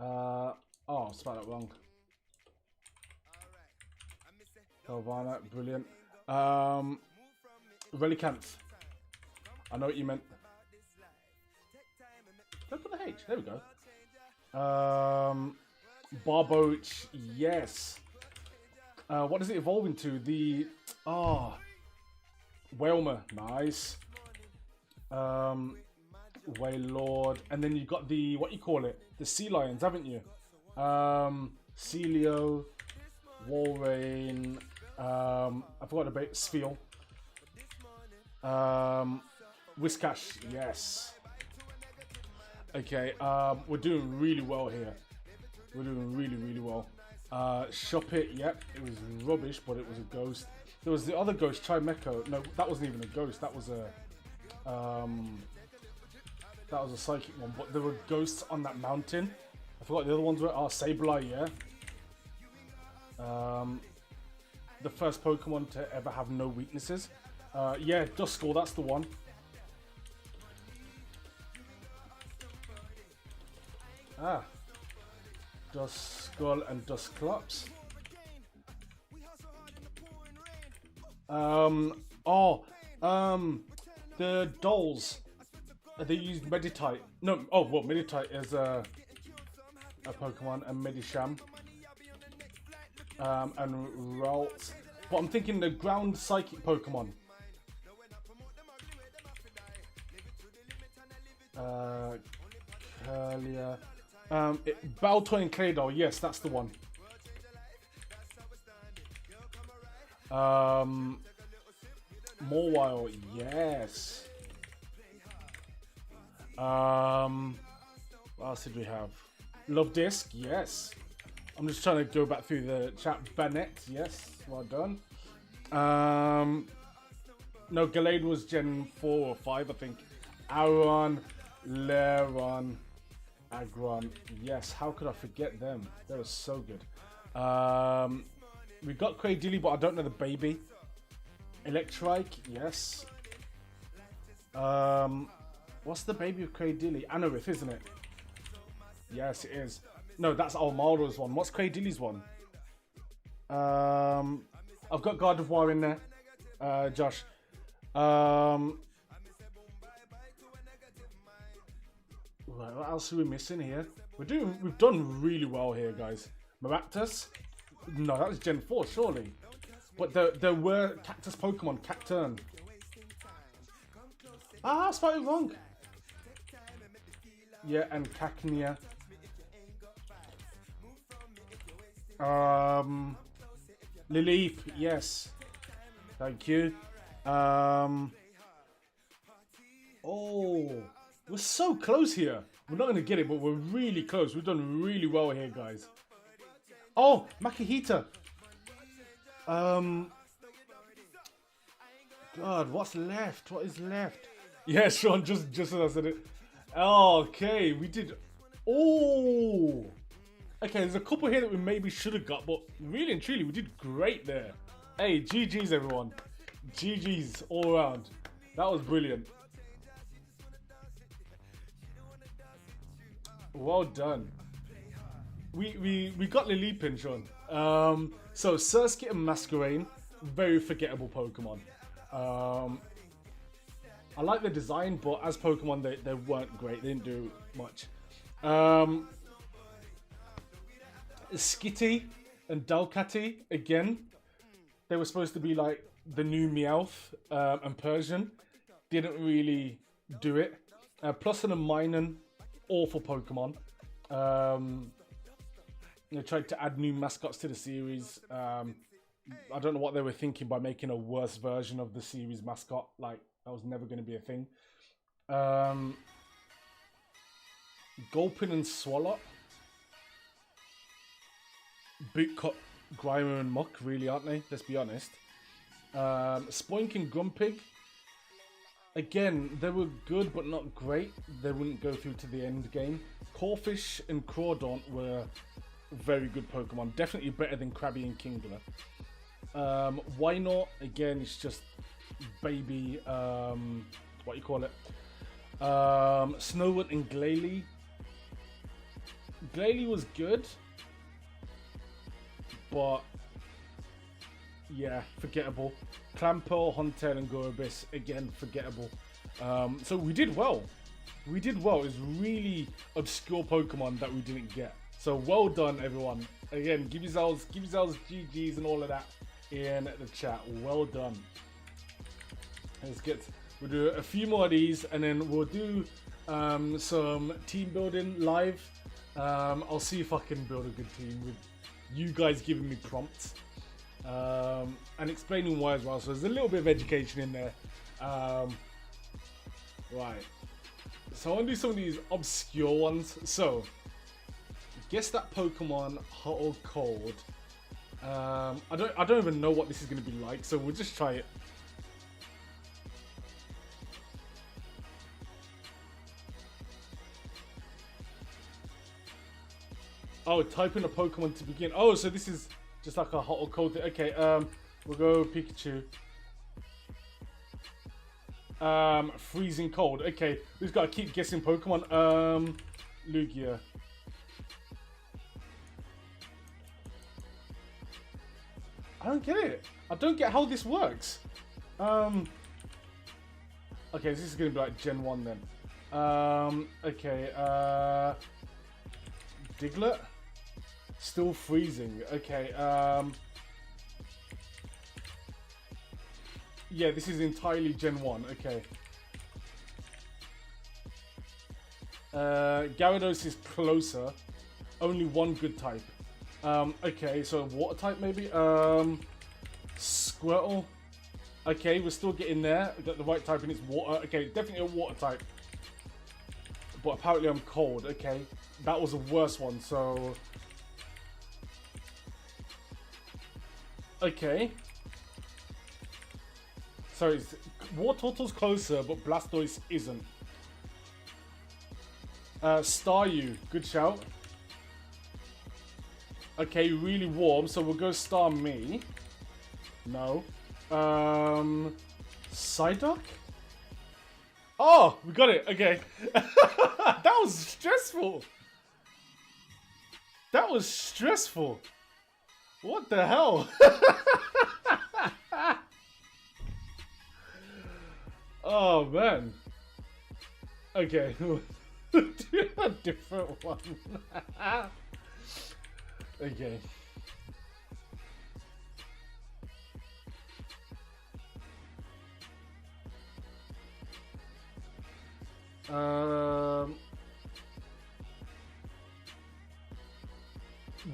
Oh, I spelled that wrong. Carvana, brilliant. Relicanth. I know what you meant. Look at the H. There we go. Barboach, yes. What does it evolve into? The Whalmer, nice. Wailord, and then you got the what you call it, the Sea Lions, haven't you? Celio, Walrein. I forgot about Spheal. Whiscash, yes. Okay, we're doing really well here. We're doing really well. Shuppet, yep, it was rubbish, but it was a ghost. There was the other ghost, Chimecho. No, that wasn't even a ghost. That was a psychic one. But there were ghosts on that mountain. I forgot the other ones were. Sableye, yeah. The first Pokemon to ever have no weaknesses. Yeah, Duskull, that's the one. Duskull and Dusclops. The dolls. They used Meditite. No, well, Meditite is a Pokemon, and Medicham. And Ralts. But I'm thinking the ground psychic Pokemon. Curlia. Baltoy and Claydol, yes, that's the one. Mawile, yes. What else did we have? Love Disc, yes. I'm just trying to go back through the chat. Banette, yes, well done. No, Gallade was Gen 4 or 5, I think. Aron, Leron, Agron, yes. How could I forget them? They were so good. We got Cradily, but I don't know the baby. Electrike, yes. What's the baby of Cradily? Anorith, isn't it? Yes, it is. No, that's Almaro's one. What's Cradily's one? I've got God of War in there, Josh. Right, what else are we missing here? We've done really well here, guys. Maractus? No, that was Gen 4, surely. But there were Cactus Pokemon, Cacturne. I spelled it wrong. Yeah, and Cacnea. Lileep, yes. Thank you. Oh, we're so close here. We're not going to get it, but we're really close. We've done really well here, guys. Oh, Makihita. God, what's left? What is left? Yeah, Sean, just as I said it. Okay, we did. Oh. Okay, there's a couple here that we maybe should have got, but really and truly, we did great there. Hey, GG's, everyone. GG's all around. That was brilliant. Well done. We got Lileep in, Sean. So Surskit and Masquerain, very forgettable Pokemon. I like the design, but as Pokemon, they weren't great. They didn't do much. Skitty and Delcatty, again, they were supposed to be like the new Meowth and Persian. Didn't really do it. Plus and Minun, awful Pokemon. They tried to add new mascots to the series. I don't know what they were thinking by making a worse version of the series mascot. Like, that was never going to be a thing. Gulpin and Swalot. Bootcut, Grimer and Muck, really, aren't they? Let's be honest. Spoink and Grumpig. Again, they were good, but not great. They wouldn't go through to the end game. Corphish and Crawdaunt were very good Pokemon. Definitely better than Krabby and Kingler. Wynot, again, it's just baby, what you call it? Snorunt and Glalie. Glalie was good, but yeah, forgettable. Clamperl, Hontail and Gorobis, again, forgettable. So we did well. We did well. It's really obscure Pokemon that we didn't get. So well done, everyone. Again, give yourselves GGs and all of that in the chat. Well done. We'll do a few more of these, and then we'll do some team building live. I'll see if I can build a good team with you guys giving me prompts and explaining why as well. So there's a little bit of education in there. Right. So I want to do some of these obscure ones. So guess that Pokemon hot or cold. I don't even know what this is going to be like, so we'll just try it. Oh, type in a Pokemon to begin. Oh, so this is just like a hot or cold thing. Okay, we'll go Pikachu. Freezing cold. Okay, we've got to keep guessing Pokemon. Lugia. I don't get it. I don't get how this works. Okay, this is gonna be like Gen 1 then. Okay, Diglett. Still freezing. Okay, yeah, this is entirely Gen 1. Okay. Gyarados is closer. Only one good type. Okay, so water type maybe? Squirtle. Okay, we're still getting there. Got the right type and it's water. Okay, definitely a water type. But apparently I'm cold. Okay, that was a worse one, so... Okay. So it's Wartortle's closer, but Blastoise isn't. Staryu, good shout. Okay, really warm, so we'll go Starmie. No. Psyduck? Oh, we got it. Okay. That was stressful. That was stressful. What the hell? Oh man. Okay. Do a different one. Okay.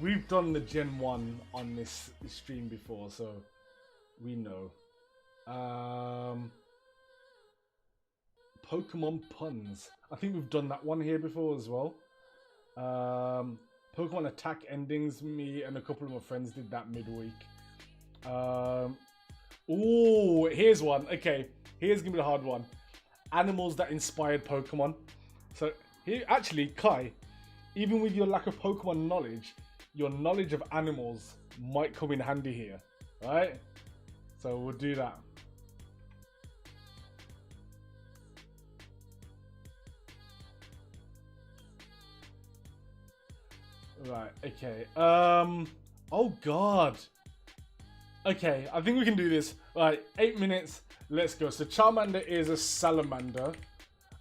We've done the Gen 1 on this stream before, so we know. Pokemon puns. I think we've done that one here before as well. Pokemon attack endings. Me and a couple of my friends did that midweek. Ooh, here's one. Okay, here's gonna be the hard one. Animals that inspired Pokemon. So here, actually, Kai, even with your lack of Pokemon knowledge, your knowledge of animals might come in handy here, right? So we'll do that. Right, okay. Oh god. Okay, I think we can do this. Right, 8 minutes. Let's go. So Charmander is a salamander.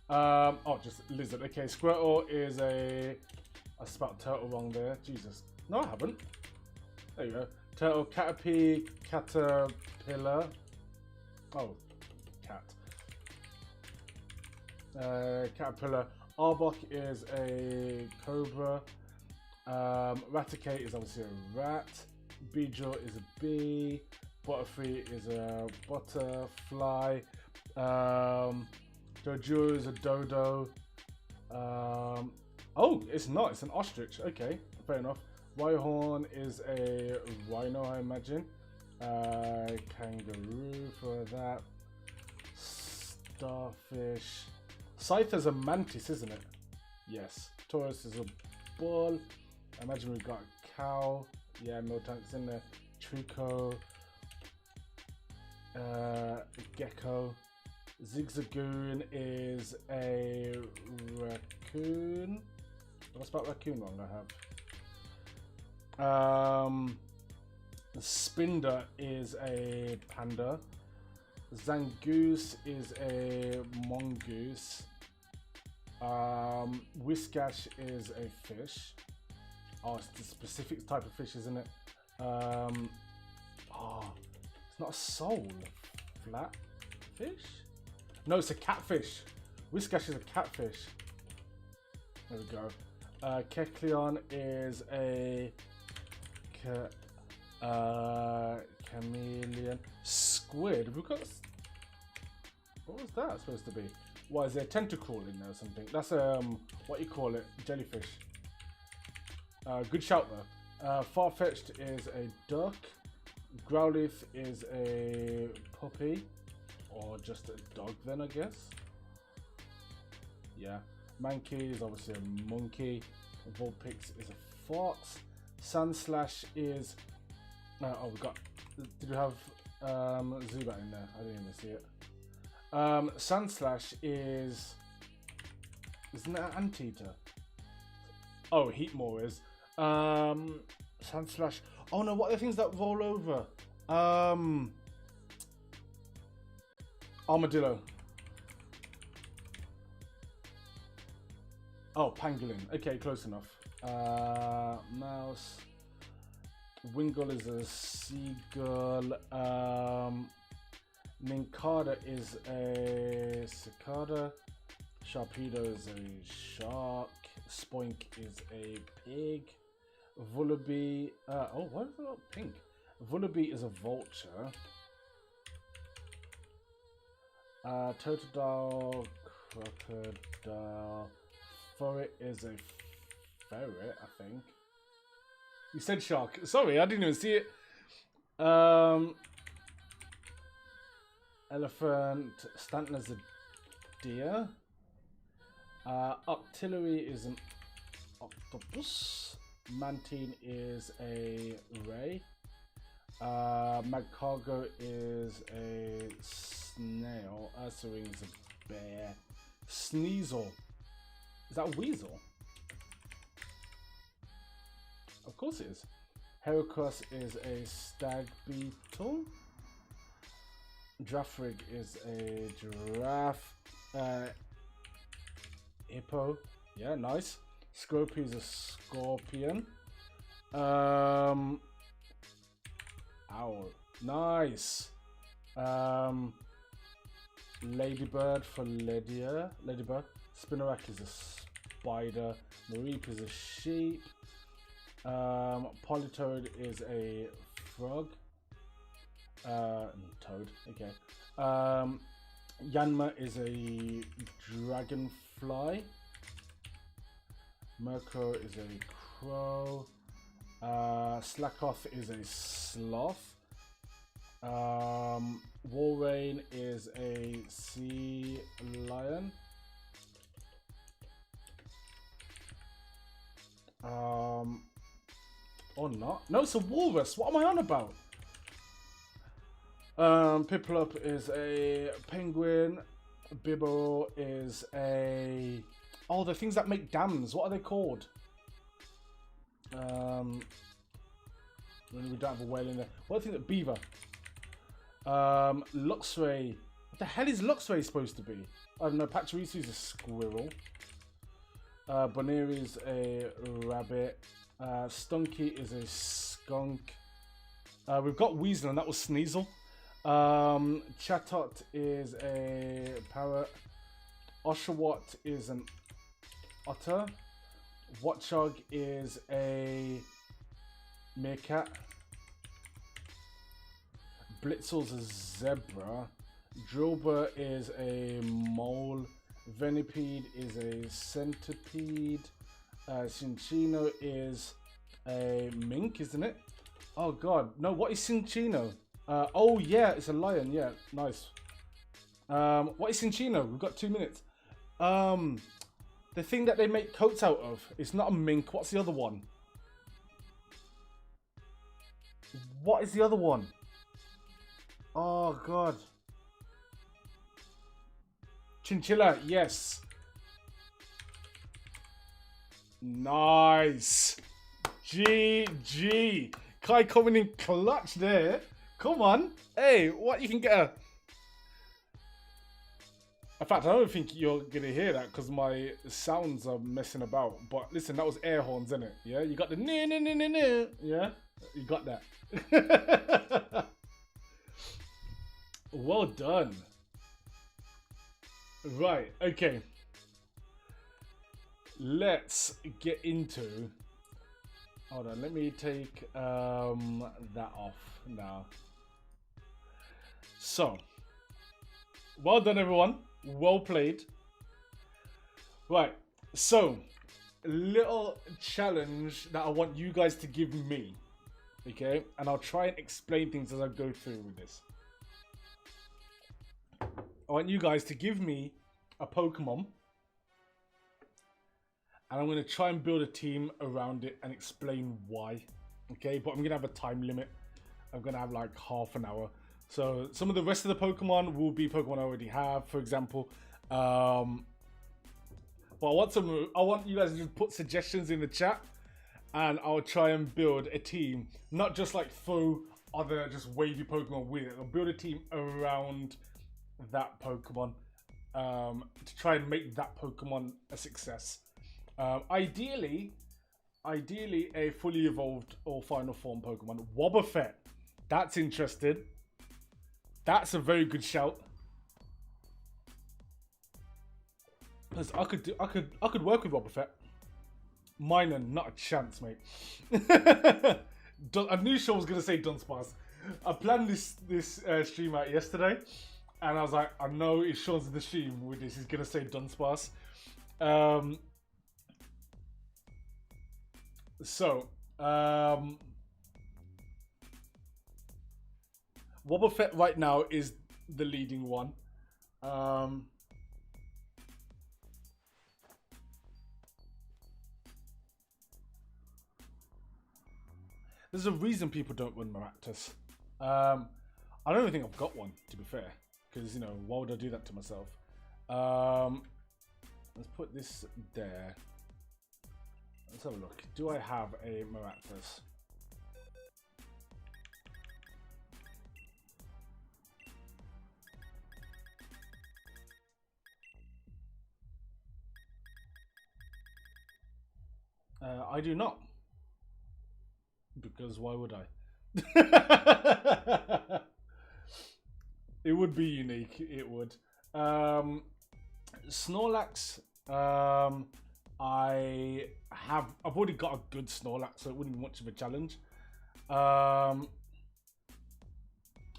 Oh, just lizard. Okay, Squirtle is a... I spelled turtle wrong there. Jesus. No, I haven't. There you go. Turtle, Caterpie, Caterpillar. Oh, cat. Caterpillar. Arbok is a cobra. Raticate is obviously a rat. Beedrill is a bee. Butterfree is a butterfly. Doduo is a dodo. Oh, it's not. It's an ostrich. Okay, fair enough. Rhyhorn is a rhino, I imagine. Kangaroo for that. Starfish. Scyther's a mantis, isn't it? Yes. Taurus is a bull. I imagine we've got a cow. Yeah, Miltank's in there. Truco. Gecko. Zigzagoon is a raccoon. Did I spell raccoon wrong? I have. Spinder is a panda. Zangoose is a mongoose. Whiscash is a fish. Oh, it's the specific type of fish, isn't it? Oh, it's not a sole. Flat fish? No, it's a catfish. Whiscash is a catfish. There we go. Kecleon is a chameleon. Squid. We've got. What was that supposed to be? What is there a tentacle in there or something? That's what you call it? Jellyfish. Good shout though. Farfetch'd is a duck. Growlithe is a puppy, or just a dog then, I guess. Yeah. Mankey is obviously a monkey. Vulpix is a fox. Sandslash is. Oh, we got. Did we have Zubat in there? I didn't even see it. Sandslash is. Isn't that an anteater? Oh, Heatmore is. Sandslash. Oh no, what are the things that roll over? Armadillo. Oh, pangolin. Okay, close enough. Mouse. Wingull is a seagull. Nincada is a cicada. Sharpedo is a shark. Spoink is a pig. Vullaby. Oh, why is it not pink? Vullaby is a vulture. Totodile. Crocodile. Ferret is a ferret, I think. You said shark. Sorry, I didn't even see it. Elephant. Stanton is a deer. Octillery is an octopus. Mantine is a ray. Magcargo is a snail. Ursaring is a bear. Sneasel. Is that a weasel? Of course it is. Heracross is a stag beetle. Draffrig is a giraffe. Hippo. Yeah, nice. Scropy is a scorpion. Owl. Nice. Ladybird for Ladybird. Spinarak is a spider. Mareep is a sheep. Politoed is a frog. Toad. Okay. Yanma is a dragonfly. Murkrow is a crow. Slakoth is a sloth. Walrein is a sea lion. Or not? No, it's a walrus. What am I on about? Piplup is a penguin. Bibbo is a. Oh, the things that make dams. What are they called? When we don't have a whale in there. What do you think that beaver? Luxray. What the hell is Luxray supposed to be? I don't know. Pachirisu is a squirrel. Boneri is a rabbit. Stunky is a skunk. We've got Weasel, and that was Sneasel. Chatot is a parrot. Oshawott is an otter. Watchog is a meerkat. Blitzel's a zebra. Drillbur is a mole. Venipede is a centipede. Cinccino is a mink, isn't it? Oh god, no, what is Cinccino? Oh yeah, it's a lion, yeah, nice. What is Cinccino? We've got 2 minutes. The thing that they make coats out of, it's not a mink, what's the other one? What is the other one? Oh god. Chinchilla, yes. Nice. GG. Kai coming in clutch there. Come on. Hey, what you can get a... In fact, I don't think you're gonna hear that because my sounds are messing about. But listen, that was air horns, isn't it? Yeah, you got the no no no no no. Yeah, you got that. Well done. Right. Okay. Let's get into. Hold on. Let me take that off now. So, well done, everyone. Well played. Right, so little challenge that I want you guys to give me, okay? And I'll try and explain things as I go through with this. I want you guys to give me a Pokemon, and I'm going to try and build a team around it and explain why, okay? But I'm going to have a time limit. I'm going to have like half an hour. So some of the rest of the Pokemon will be Pokemon I already have, for example. But I want you guys to just put suggestions in the chat, and I'll try and build a team, not just like throw other just wavy Pokemon with it. I'll build a team around that Pokemon to try and make that Pokemon a success. Ideally, a fully evolved or final form Pokemon. Wobbuffet, that's interesting. That's a very good shout. Because I could work with Wobbuffet. Minor, not a chance, mate. I knew Sean was gonna say Dunsparce. I planned this stream out yesterday, and I was like, I know if Sean's in the stream with this, he's gonna say Dunsparce. Wobbuffet right now is the leading one. There's a reason people don't run Maractus. I don't even think I've got one, to be fair. Because, you know, why would I do that to myself? Let's put this there. Let's have a look. Do I have a Maractus? I do not. Because why would I? It would be unique. It would. Snorlax. I've already got a good Snorlax, so it wouldn't be much of a challenge. I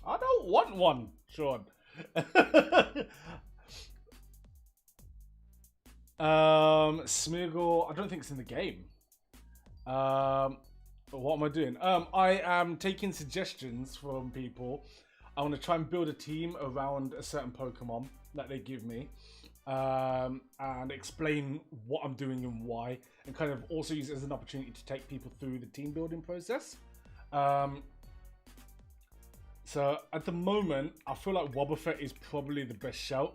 don't want one, Sean. Smeargle. I don't think it's in the game. What am I doing? I am taking suggestions from people. I want to try and build a team around a certain Pokemon that they give me, and explain what I'm doing and why, and kind of also use it as an opportunity to take people through the team building process. So at the moment, I feel like Wobbuffet is probably the best shout.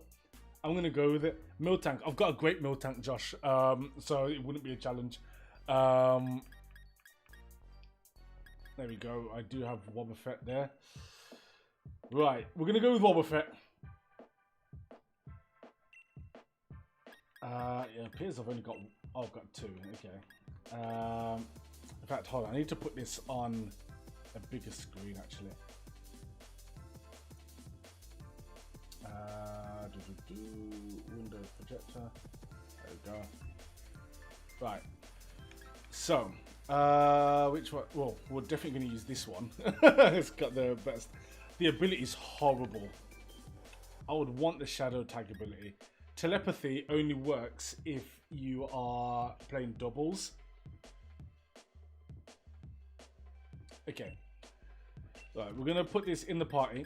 I'm going to go with it. Miltank. I've got a great Miltank, Josh, so it wouldn't be a challenge. There we go. I do have Wobbuffet there. Right, we're going to go with Wobbuffet. Yeah, it appears I've only got... Oh, I've got two. Okay. In fact, hold on. I need to put this on a bigger screen, actually. Windows projector. There we go. Right. So, which one? Well, we're definitely going to use this one. It's got the best. The ability is horrible. I would want the Shadow Tag ability. Telepathy only works if you are playing doubles. Okay. Right, we're going to put this in the party.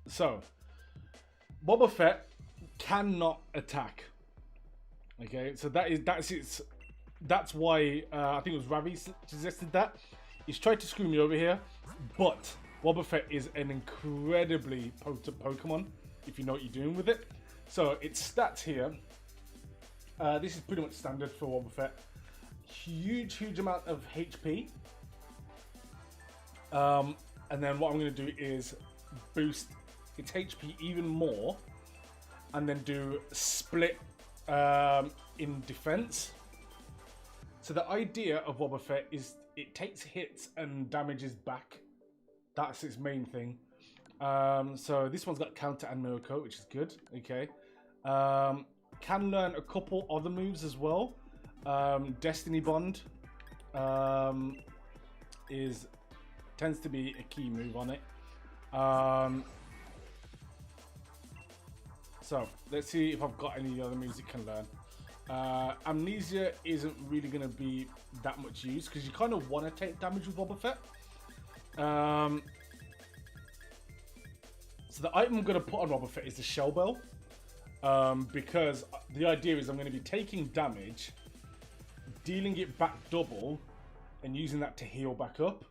So, Wobbuffet cannot attack. Okay, so that's why I think it was Ravi suggested that. He's tried to screw me over here, but Wobbuffet is an incredibly potent Pokemon if you know what you're doing with it. So its stats here. This is pretty much standard for Wobbuffet. Huge amount of HP. And then what I'm going to do is boost its HP even more, and then do split in defense. So the idea of Boba Fett is it takes hits and damages back. That's its main thing. So this one's got counter and Mirko, which is good. Okay. Can learn a couple other moves as well. Destiny Bond tends to be a key move on it. So let's see if I've got any other moves it can learn. Amnesia isn't really going to be that much use because you kind of want to take damage with Boba Fett. So the item I'm going to put on Boba Fett is the Shell Bell, because the idea is I'm going to be taking damage, dealing it back double, and using that to heal back up.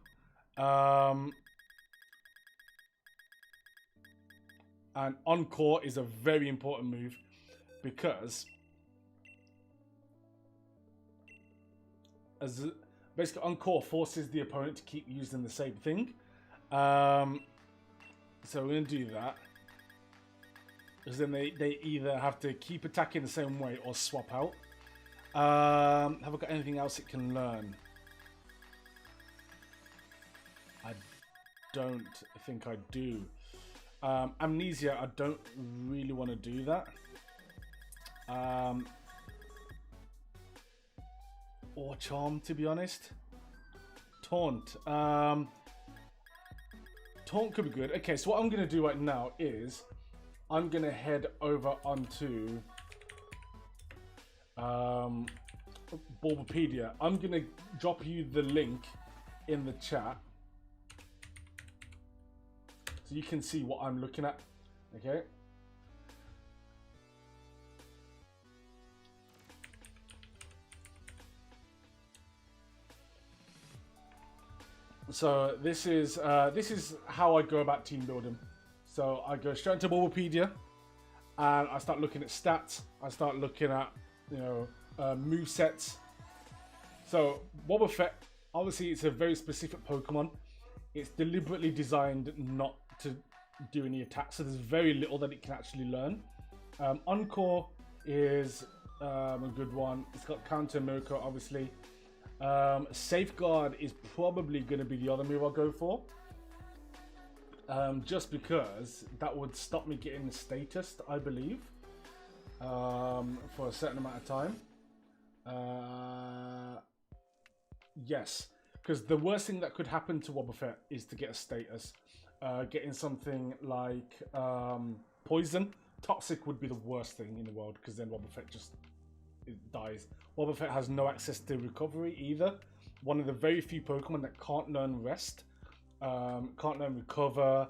And Encore is a very important move because basically Encore forces the opponent to keep using the same thing. So we're going to do that. Because then they either have to keep attacking the same way or swap out. Have I got anything else it can learn? I don't think I do. Amnesia, I don't really want to do that. Or Charm, to be honest. Taunt. Taunt could be good. Okay, so what I'm going to do right now is I'm going to head over onto Bulbapedia. I'm going to drop you the link in the chat so you can see what I'm looking at. Okay. So this is how I go about team building. So I go straight into Bulbapedia, and I start looking at stats. I start looking at move sets. So Boba Fett, obviously, it's a very specific Pokemon. It's deliberately designed not to do any attacks, so there's very little that it can actually learn. Encore is a good one. It's got counter Mirko, obviously. Safeguard is probably going to be the other move I'll go for. Just because that would stop me getting the status, I believe, for a certain amount of time. Yes, because the worst thing that could happen to Boba Fett is to get a status. Getting something like poison. Toxic would be the worst thing in the world because then Boba Fett just dies. Boba Fett has no access to recovery either. One of the very few Pokemon that can't learn rest, can't learn recover,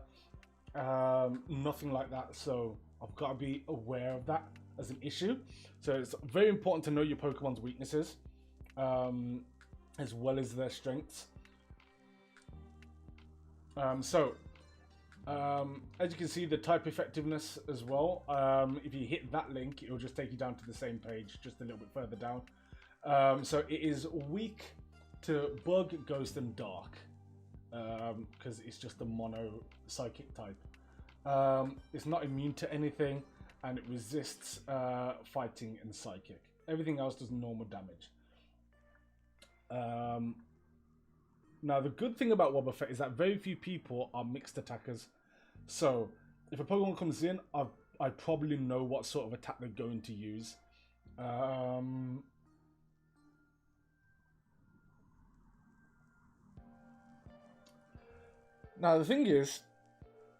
nothing like that. So I've got to be aware of that as an issue. So it's very important to know your Pokemon's weaknesses, as well as their strengths. As you can see, the type effectiveness as well. If you hit that link, it will just take you down to the same page, just a little bit further down. So it is weak to Bug, Ghost, and Dark, because it's just a mono psychic type. It's not immune to anything, and it resists fighting and psychic. Everything else does normal damage. Now, the good thing about Boba Fett is that very few people are mixed attackers. So, if a Pokemon comes in, I probably know what sort of attack they're going to use. Now, the thing is,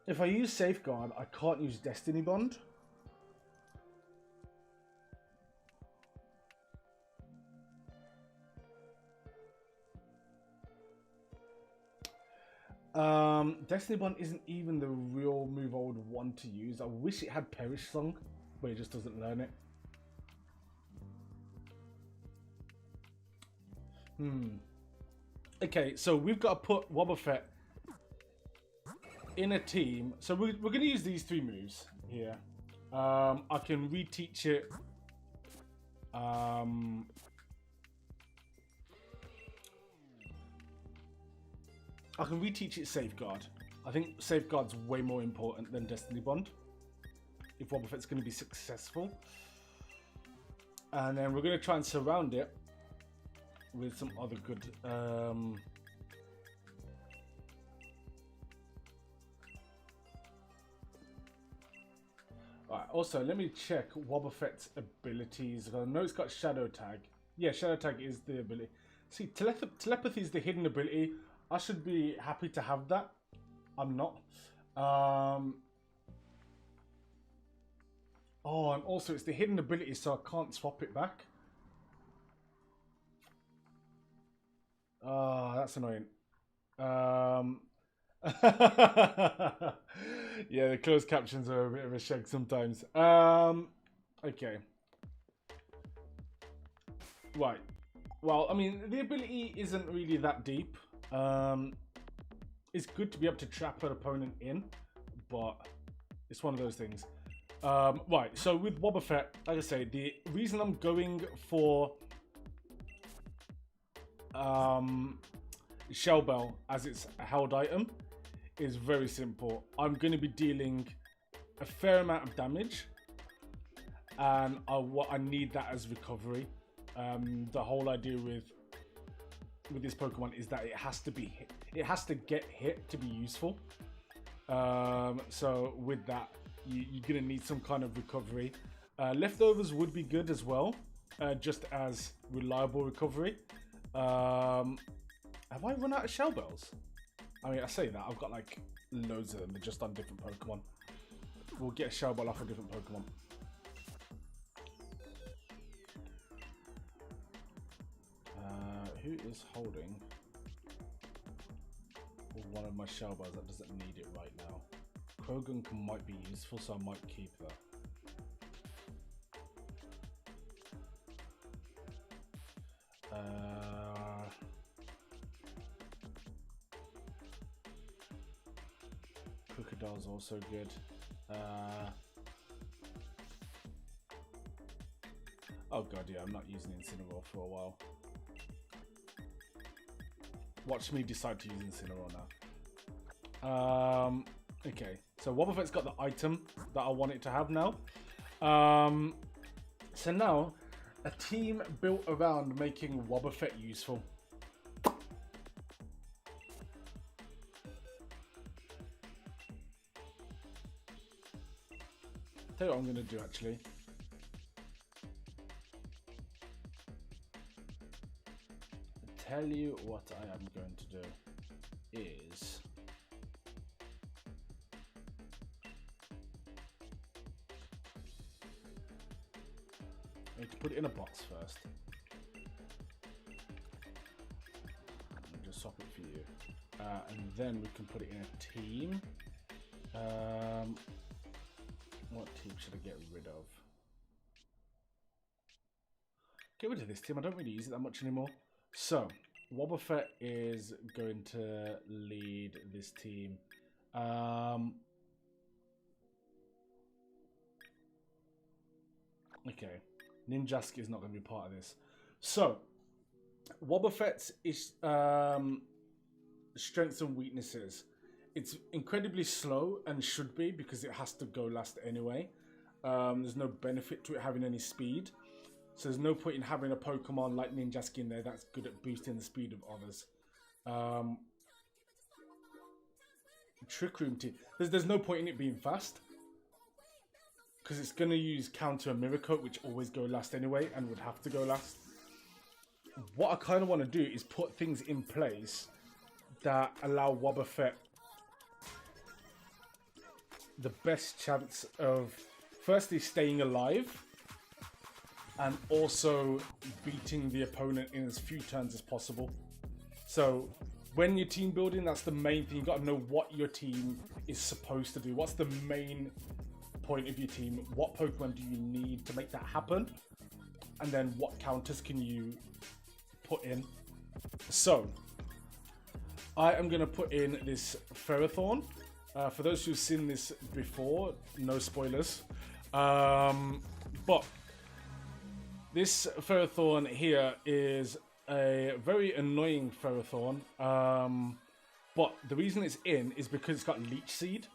if I use Safeguard, I can't use Destiny Bond. Destiny Bond isn't even the real move I would want to use. I wish it had Perish Song, but it just doesn't learn it. Okay, so we've got to put Boba Fett in a team. So we're going to use these three moves here. I can reteach it. I can reteach it Safeguard. I think Safeguard's way more important than Destiny Bond if Wobbuffet's going to be successful. And then we're going to try and surround it with some other good Alright, also let me check Wobbuffet's abilities. I know it's got Shadow Tag. Yeah, Shadow Tag is the ability. See, telepathy is the hidden ability. I should be happy to have that. I'm not. Oh, and also it's the hidden ability, so I can't swap it back. That's annoying. Yeah, the closed captions are a bit of a shag sometimes. Okay. Right. Well, I mean, the ability isn't really that deep. It's good to be able to trap an opponent in, but it's one of those things. Right, so with Wobbuffet, like I say, the reason I'm going for Shell Bell as its held item is very simple. I'm going to be dealing a fair amount of damage, and what I need that as recovery. The whole idea with this Pokemon is that it has to be hit. It has to get hit to be useful. So with that, you're going to need some kind of recovery. Leftovers would be good as well, just as reliable recovery. Have I run out of Shell Bells? I mean, I say that, I've got like loads of them. They're just on different Pokemon. We'll get a Shell Bell off a different Pokemon. Who is holding one of my Shell Bells that doesn't need it right now? Krogan might be useful, so I might keep that. Crocodile's also good. Oh god, yeah, I'm not using Incineroar for a while. Watch me decide to use Incineroar now. Okay, so Wobbuffet's got the item that I want it to have now. So now, a team built around making Wobbuffet useful. Tell you what I'm going to do actually. Tell you what I am going to do is I need to put it in a box first. I'll just swap it for you, and then we can put it in a team. What team should I get rid of? Get rid of this team. I don't really use it that much anymore. So, Wobbuffet is going to lead this team. Okay, Ninjask is not going to be part of this. So, Wobbuffet's is strengths and weaknesses. It's incredibly slow and should be because it has to go last anyway. There's no benefit to it having any speed. So there's no point in having a Pokemon like Ninjask in there that's good at boosting the speed of others. Trick Room team. There's no point in it being fast. Because it's going to use Counter and Mirror Coat, which always go last anyway and would have to go last. What I kind of want to do is put things in place that allow Wobbuffet the best chance of firstly staying alive and also beating the opponent in as few turns as possible. So when you're team building, that's the main thing. You've got to know what your team is supposed to do. What's the main point of your team? What Pokemon do you need to make that happen? And then what counters can you put in? So I am going to put in this Ferrothorn. For those who've seen this before, no spoilers. But this Ferrothorn here is a very annoying Ferrothorn. But the reason it's in is because it's got Leech Seed.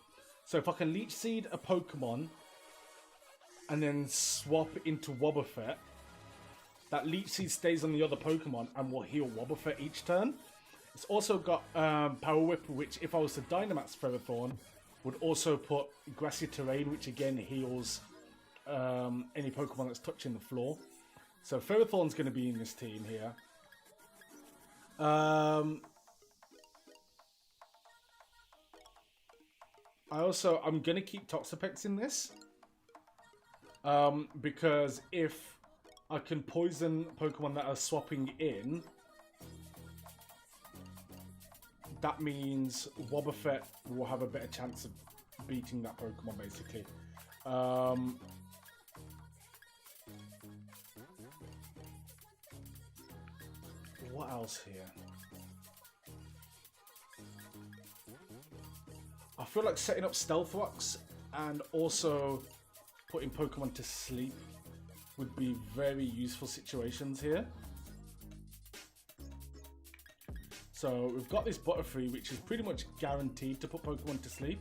So if I can Leech Seed a Pokemon and then swap into Wobbuffet, that Leech Seed stays on the other Pokemon and will heal Wobbuffet each turn. It's also got Power Whip, which if I was to Dynamax Ferrothorn, would also put Grassy Terrain, which again heals any Pokemon that's touching the floor. So Ferrothorn's going to be in this team here. I'm going to keep Toxapex in this. Because if I can poison Pokemon that are swapping in, that means Wobbuffet will have a better chance of beating that Pokemon, basically. What else here? I feel like setting up Stealth Rocks and also putting Pokemon to sleep would be very useful situations here. So we've got this Butterfree, which is pretty much guaranteed to put Pokemon to sleep.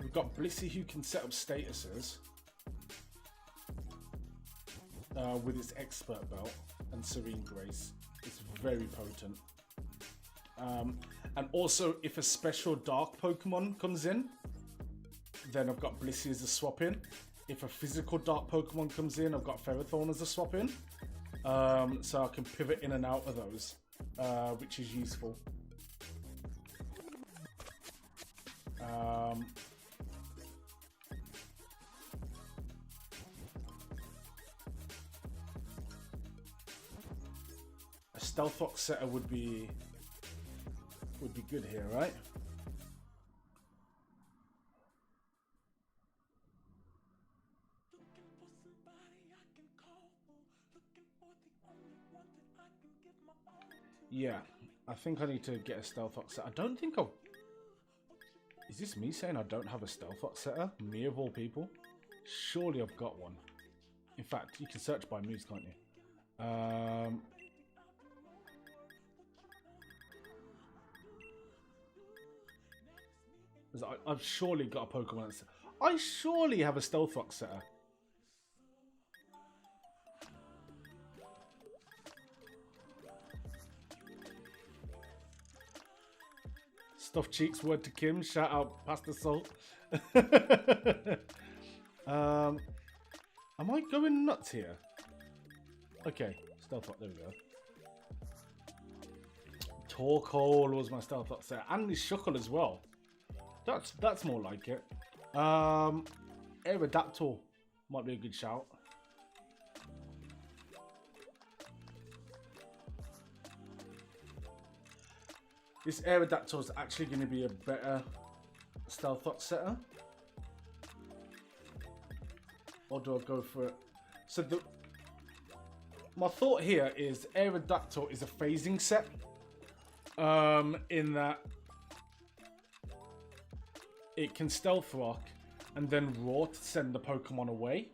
We've got Blissey, who can set up statuses with its Expert Belt, and Serene Grace. It's very potent. And also, if a special Dark Pokemon comes in, then I've got Blissey as a swap in. If a physical Dark Pokemon comes in, I've got Ferrothorn as a swap in. So I can pivot in and out of those, which is useful. A Stealth Fox setter would be good here, right? Yeah, I think I need to get a Stealth Fox setter. I don't think I've... Is this me saying I don't have a Stealth Fox setter? Me of all people? Surely I've got one. In fact, you can search by moves, can't you? I've surely got a Pokemon that's... I surely have a Stealth Fox setter. Stuffed Cheeks, word to Kim. Shout out Pasta Salt. Am I going nuts here? Okay, Stealth Fox, there we go. Torkoal was my Stealth Fox setter. And this Shuckle as well. That's more like it. Aerodactyl might be a good shout. This Aerodactyl is actually going to be a better Stealth Fox setter. Or do I go for it? So my thought here is Aerodactyl is a phasing set. In that it can Stealth Rock and then Roar to send the Pokemon away.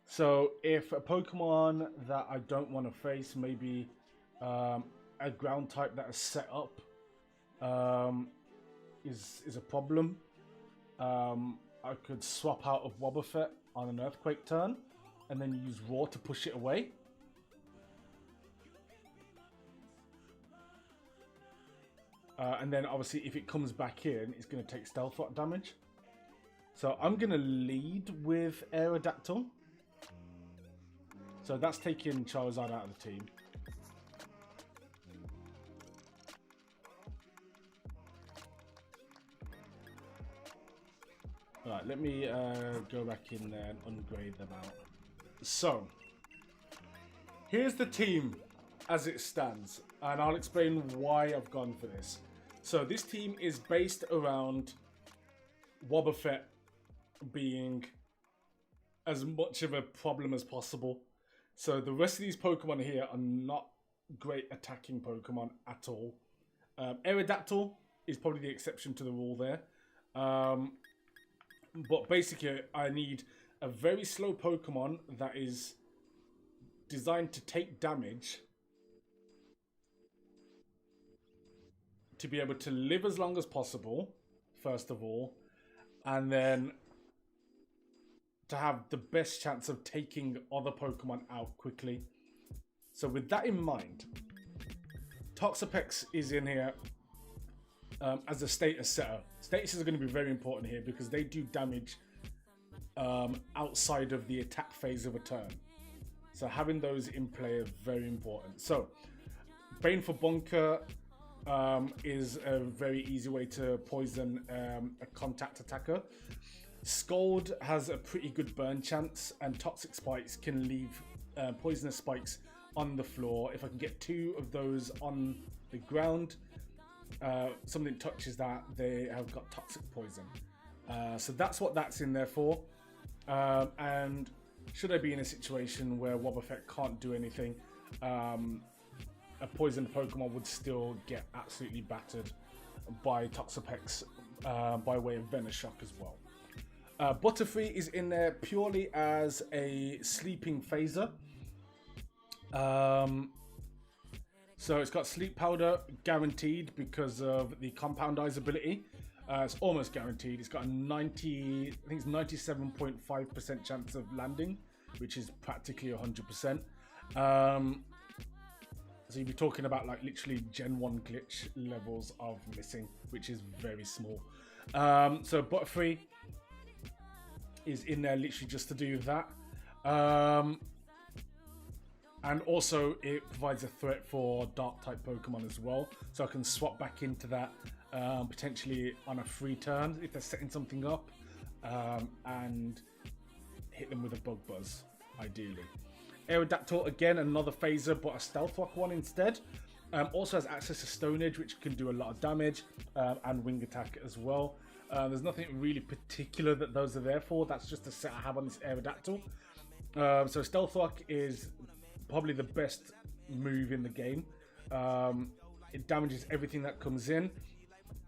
So if a Pokemon that I don't want to face, maybe a ground type that is set up is a problem, I could swap out of Wobbuffet on an Earthquake turn and then use Roar to push it away. And then obviously if it comes back in, it's going to take Stealth Rock damage. So I'm going to lead with Aerodactyl. So that's taking Charizard out of the team. Alright, let me go back in there and upgrade them out. So, here's the team as it stands. And I'll explain why I've gone for this. So this team is based around Wobbuffet being as much of a problem as possible. So the rest of these Pokemon here are not great attacking Pokemon at all. Aerodactyl is probably the exception to the rule there. But basically I need a very slow Pokemon that is designed to take damage to be able to live as long as possible, first of all, and then to have the best chance of taking other Pokemon out quickly. So with that in mind, Toxapex is in here as a status setter. Statuses are going to be very important here because they do damage outside of the attack phase of a turn. So having those in play is very important. So Baneful Bunker is a very easy way to poison a contact attacker. Scald has a pretty good burn chance, and Toxic Spikes can leave poisonous spikes on the floor. If I can get 2 of those on the ground, something touches that, they have got toxic poison. So that's what that's in there for. And should I be in a situation where Wobbuffet can't do anything, a poisoned Pokemon would still get absolutely battered by Toxapex by way of Venoshock as well. Butterfree is in there purely as a sleeping phaser. So it's got Sleep Powder guaranteed because of the Compoundize ability. It's almost guaranteed. It's got a 97.5% chance of landing, which is practically 100%. So you'd be talking about like literally Gen 1 glitch levels of missing, which is very small. So Butterfree is in there literally just to do that. And also it provides a threat for dark type Pokemon as well. So I can swap back into that potentially on a free turn if they're setting something up and hit them with a Bug Buzz, ideally. Aerodactyl, again, another phaser, but a Stealth Rock one instead. Also has access to Stone Edge, which can do a lot of damage, and Wing Attack as well. There's nothing really particular that those are there for. That's just the set I have on this Aerodactyl. So Stealth Rock is probably the best move in the game. It damages everything that comes in,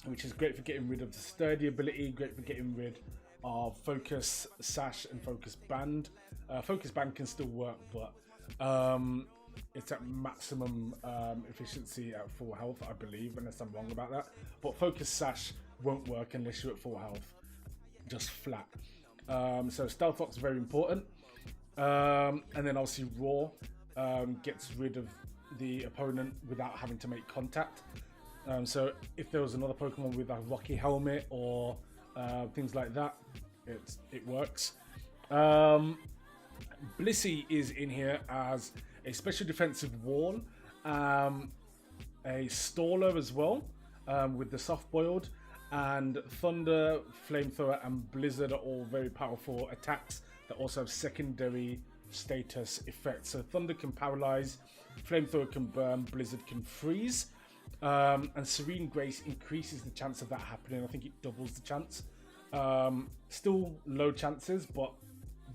which is great for getting rid of the Sturdy ability, great for getting rid of Focus Sash and Focus Band. Focus Band can still work, but it's at maximum efficiency at full health, I believe, unless I'm wrong about that. But Focus Sash won't work unless you're at full health, just flat. So Stealth Rock's very important. And then obviously Roar gets rid of the opponent without having to make contact. So if there was another Pokemon with a Rocky Helmet or things like that, it works. Blissey is in here as a special defensive wall, a Staller as well, with the soft boiled, and Thunder, Flamethrower, and Blizzard are all very powerful attacks that also have secondary status effects. So Thunder can paralyze, Flamethrower can burn, Blizzard can freeze, and Serene Grace increases the chance of that happening. I think it doubles the chance. Still low chances, but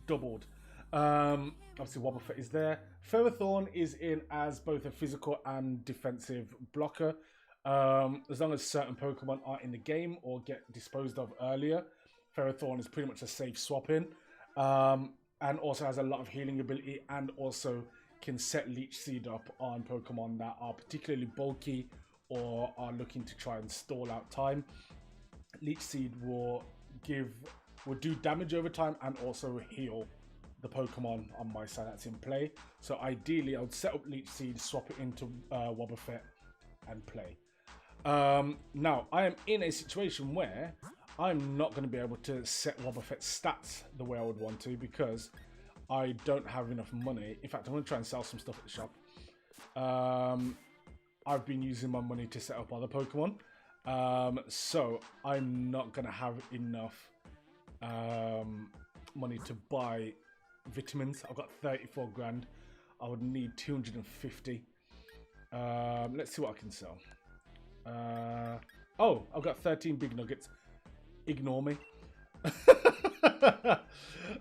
doubled. Obviously Wobbuffet is there. Ferrothorn is in as both a physical and defensive blocker. As long as certain Pokemon are in the game or get disposed of earlier, Ferrothorn is pretty much a safe swap in. And also has a lot of healing ability, and also can set Leech Seed up on Pokemon that are particularly bulky or are looking to try and stall out time. Leech Seed will do damage over time and also heal the Pokemon on my side that's in play. So ideally I would set up Leech Seed, swap it into Wobbuffet and play. Now I am in a situation where I'm not going to be able to set Wobbuffet's stats the way I would want to because I don't have enough money. In fact, I'm going to try and sell some stuff at the shop. I've been using my money to set up other Pokemon. So I'm not going to have enough money to buy vitamins. I've got 34 grand. I would need 250. Let's see what I can sell. Oh, I've got 13 big nuggets. Ignore me.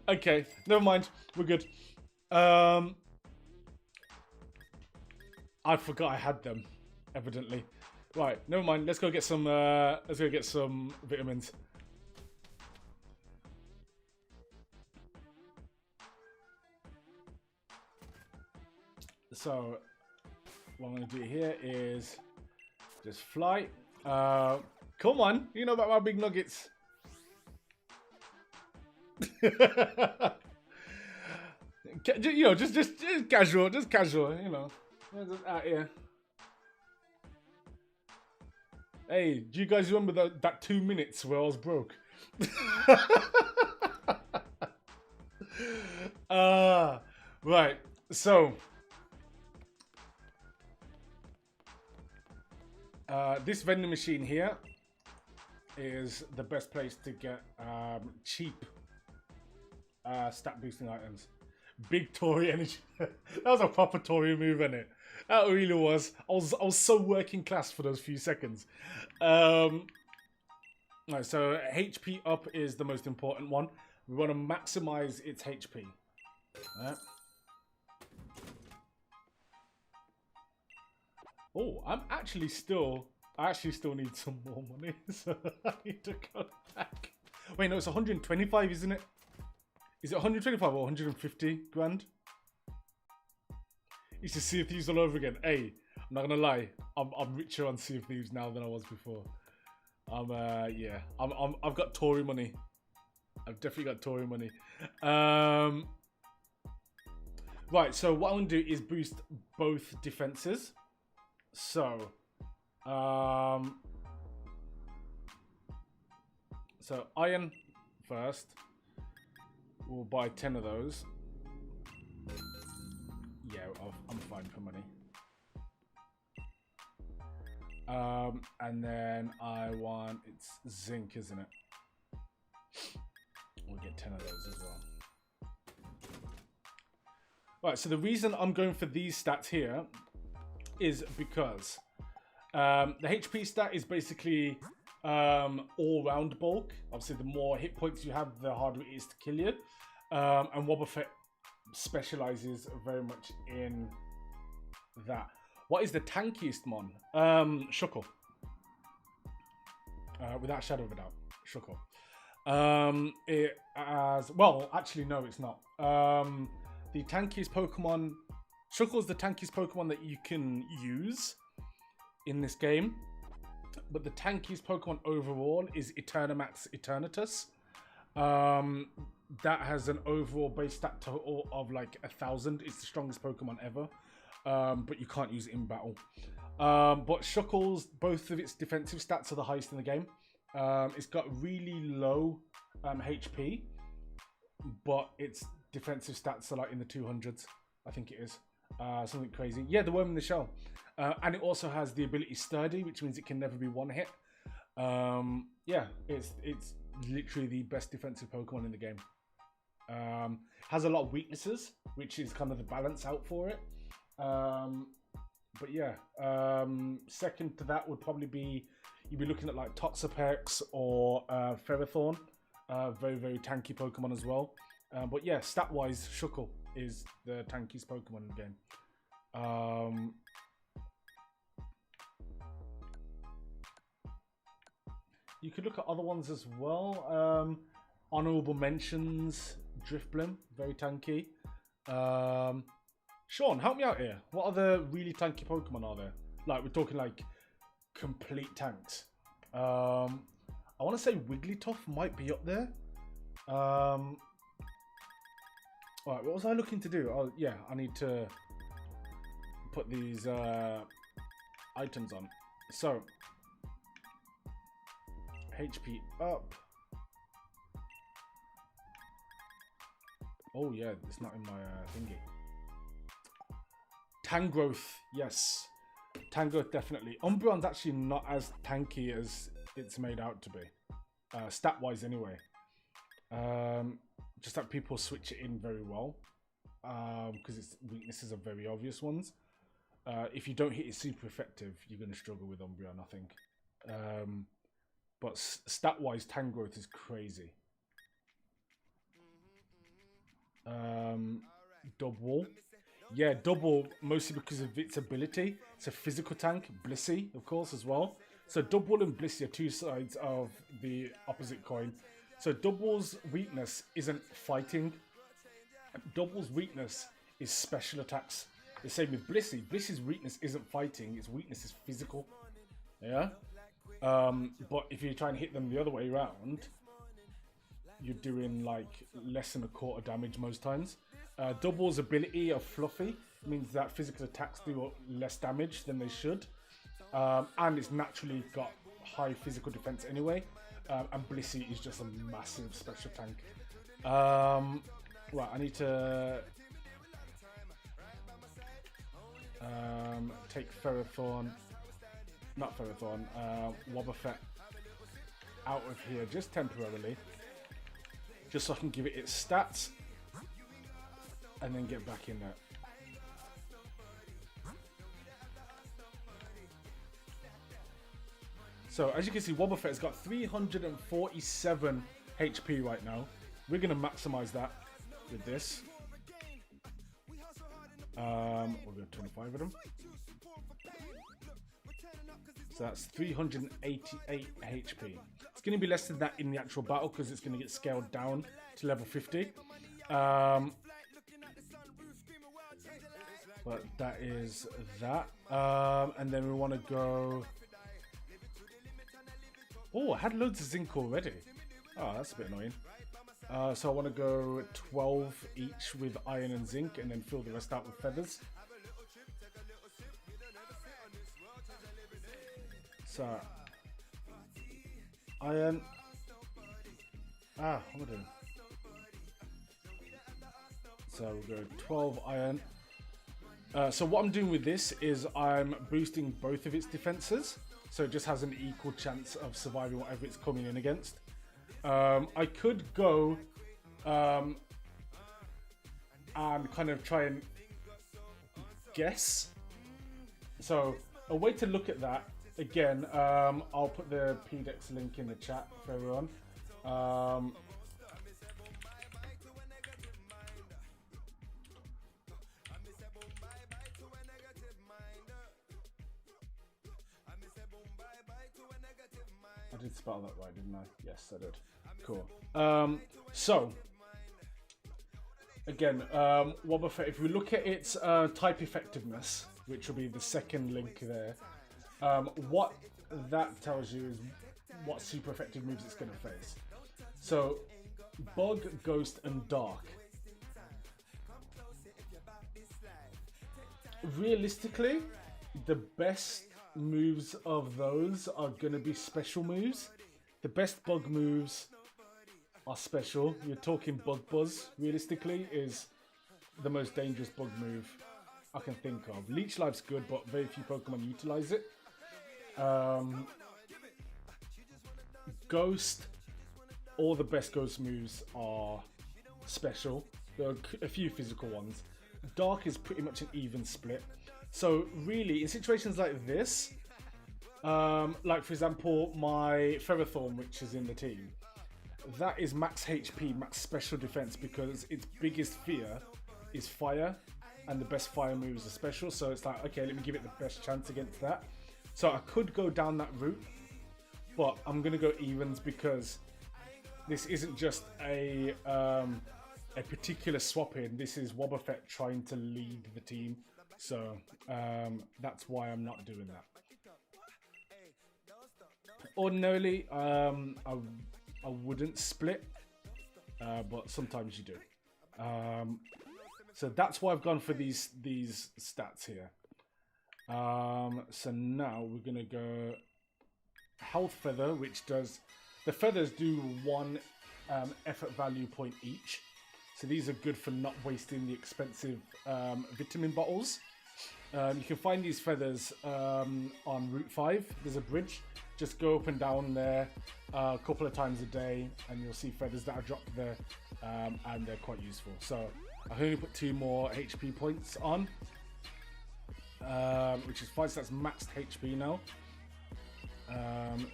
Okay, never mind. We're good. I forgot I had them, evidently. Right, never mind. Let's go get some. Let's go get some vitamins. So what I'm going to do here is just fly. Come on, you know about my big nuggets. You know, just casual, you know, just out here. Hey, do you guys remember that 2 minutes where I was broke? Right, so this vending machine here is the best place to get cheap stat boosting items. Big Tory energy. That was a proper Tory move, isn't it? That really was. I was so working class for those few seconds. Right, so HP up is the most important one. We want to maximize its HP. Right. Oh, I actually still need some more money, so I need to go back. Wait, no, it's 125, isn't it? Is it 125 or 150 grand? It's just Sea of Thieves all over again. Hey, I'm not gonna lie, I'm richer on Sea of Thieves now than I was before. Yeah, I've got Tory money. I've definitely got Tory money. Right, so what I want to do is boost both defenses. So, iron first. We'll buy 10 of those. Yeah, I'm fine for money. And then I want, it's zinc, isn't it? We'll get 10 of those as well. Right, so the reason I'm going for these stats here is because the HP stat is basically all-round bulk. Obviously, the more hit points you have, the harder it is to kill you. And Wobbuffet specializes very much in that. What is the tankiest mon? Shuckle. Without a shadow of a doubt, Shuckle. It as well. Actually, no, it's not. The tankiest Pokemon. Shuckle's the tankiest Pokemon that you can use in this game. But the tankiest Pokemon overall is Eternamax Eternatus. That has an overall base stat total of like 1,000. It's the strongest Pokemon ever. But you can't use it in battle. But Shuckle's, both of its defensive stats are the highest in the game. It's got really low HP, but its defensive stats are like in the 200s. I think it is. Something crazy. Yeah, the worm in the shell. And it also has the ability Sturdy, which means it can never be one hit. Yeah, it's literally the best defensive Pokemon in the game. Has a lot of weaknesses, which is kind of the balance out for it. But yeah, second to that would probably be, you'd be looking at like Toxapex or Ferrothorn. Very, very tanky Pokemon as well. But yeah, stat-wise, Shuckle is the tankiest Pokemon in the game. You could look at other ones as well. Honorable mentions, Drifblim, very tanky. Sean, help me out here. What other really tanky Pokemon are there? Like, we're talking like complete tanks. I want to say Wigglytuff might be up there. Alright, what was I looking to do? Oh, yeah, I need to put these items on. So, HP up. Oh, yeah, it's not in my thingy. Tangrowth, yes. Tangrowth, definitely. Umbreon's actually not as tanky as it's made out to be. Stat-wise, anyway. Just that people switch it in very well. Because its weaknesses are very obvious ones. If you don't hit it super effective, you're going to struggle with Umbreon, I think. But stat-wise, Tangrowth is crazy. Dubwool. Yeah, Dubwool, mostly because of its ability. It's a physical tank. Blissey, of course, as well. So Dubwool and Blissey are two sides of the opposite coin. So Dubwool's weakness isn't fighting. Dubwool's weakness is special attacks. The same with Blissey. Blissey's weakness isn't fighting, its weakness is physical. Yeah? But if you try and hit them the other way around, you're doing like less than a quarter damage most times. Double's ability of Fluffy means that physical attacks do less damage than they should. And it's naturally got high physical defense anyway. And Blissey is just a massive special tank. Right, I need to take Ferrothorn, not Ferrothorn, Wobbuffet out of here just temporarily, just so I can give it its stats and then get back in there. So as you can see, Wobbuffet has got 347 HP right now. We're going to maximize that with this. We've got 25 of them. So that's 388 HP. It's going to be less than that in the actual battle because it's going to get scaled down to level 50. But that is that. And then we want to go... Oh, I had loads of zinc already. Oh, that's a bit annoying. So I want to go 12 each with iron and zinc and then fill the rest out with feathers. So, iron. What am I doing? So we'll go 12 iron. So what I'm doing with this is I'm boosting both of its defenses. So it just has an equal chance of surviving whatever it's coming in against. I could go and kind of try and guess. So a way to look at that, again, I'll put the PDEX link in the chat for everyone. I did spell that right, didn't I? Yes, I did. Cool. So, again, Wobbuffet, if we look at its type effectiveness, which will be the second link there, what that tells you is what super effective moves it's going to face. So, Bug, Ghost, and Dark. Realistically, the best moves of those are going to be special moves. The best bug moves are special. You're talking Bug Buzz, realistically, is the most dangerous bug move I can think of. Leech Life's good, but very few Pokemon utilize it. Ghost, all the best Ghost moves are special. There are a few physical ones. Dark is pretty much an even split. So really, in situations like this, like for example, my Ferrothorn, which is in the team, that is max HP, max special defense, because its biggest fear is fire, and the best fire moves are special. So it's like, okay, let me give it the best chance against that. So I could go down that route, but I'm gonna go evens because this isn't just a particular swap in. This is Wobbuffet trying to lead the team. So that's why I'm not doing that. Ordinarily, I wouldn't split, but sometimes you do. So that's why I've gone for these stats here. So now we're gonna go Health Feather, which does, the feathers do 1 effort value point each. So these are good for not wasting the expensive vitamin bottles. You can find these feathers on Route 5. There's a bridge. Just go up and down there a couple of times a day and you'll see feathers that are dropped there, and they're quite useful. So I only put 2 more HP points on, which is 5, so that's maxed HP now.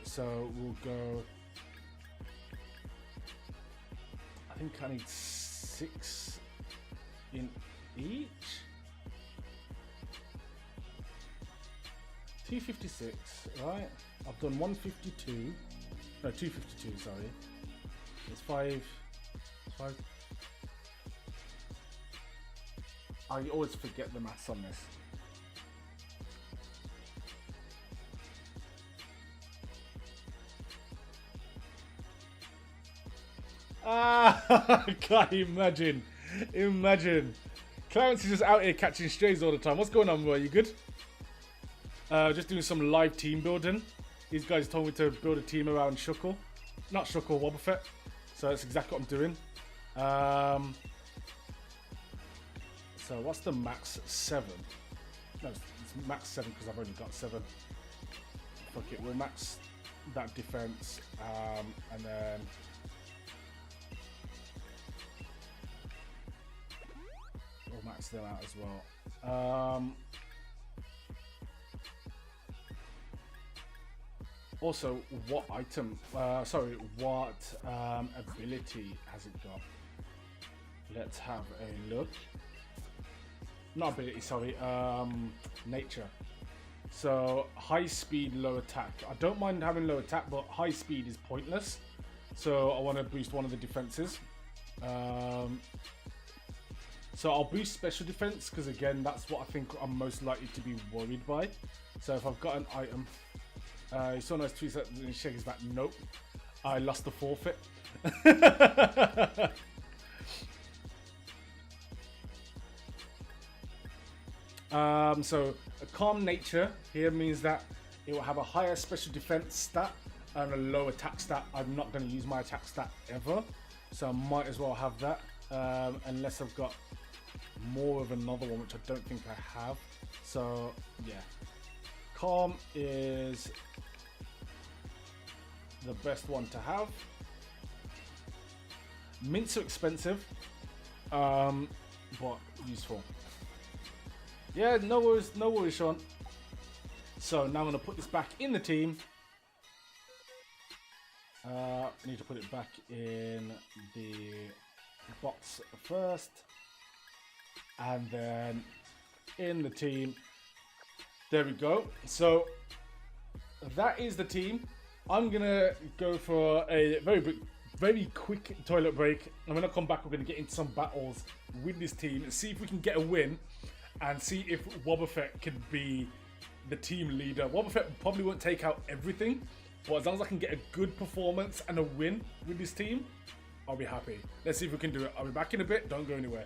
So we'll go, I think I need 6 in each. 256, right? I've done 152. No, 252, sorry. It's 5. I always forget the maths on this. Ah, can't imagine. Imagine. Clarence is just out here catching strays all the time. What's going on, bro? You good? Just doing some live team building. These guys told me to build a team around Shuckle. Not Shuckle, Wobbuffet. So that's exactly what I'm doing. So what's the max 7? No, it's max 7 because I've only got 7. Fuck it, we'll max that defense. And then... we'll max them out as well. Also, what item, what ability has it got? Let's have a look. Not ability, sorry, nature. So, high speed, low attack. I don't mind having low attack, but high speed is pointless. So, I want to boost one of the defenses. So, I'll boost special defense, because again, that's what I think I'm most likely to be worried by. So, if I've got an item... you saw nice tweets and he shakes his back. Nope. I lost the forfeit. So a calm nature here means that it will have a higher special defense stat and a low attack stat. I'm not going to use my attack stat ever, so I might as well have that, unless I've got more of another one, which I don't think I have. So yeah. Calm is the best one to have. Mints are expensive, but useful. Yeah, no worries, Sean. So now I'm going to put this back in the team. I need to put it back in the box first, and then in the team. There we go. So that is the team. I'm gonna go for a very quick toilet break. I'm gonna come back. We're gonna get into some battles with this team and see if we can get a win, and see if Wobbuffet can be the team leader. Wobbuffet probably won't take out everything, but as long as I can get a good performance and a win with this team, I'll be happy. Let's see if we can do it. I'll be back in a bit. Don't go anywhere.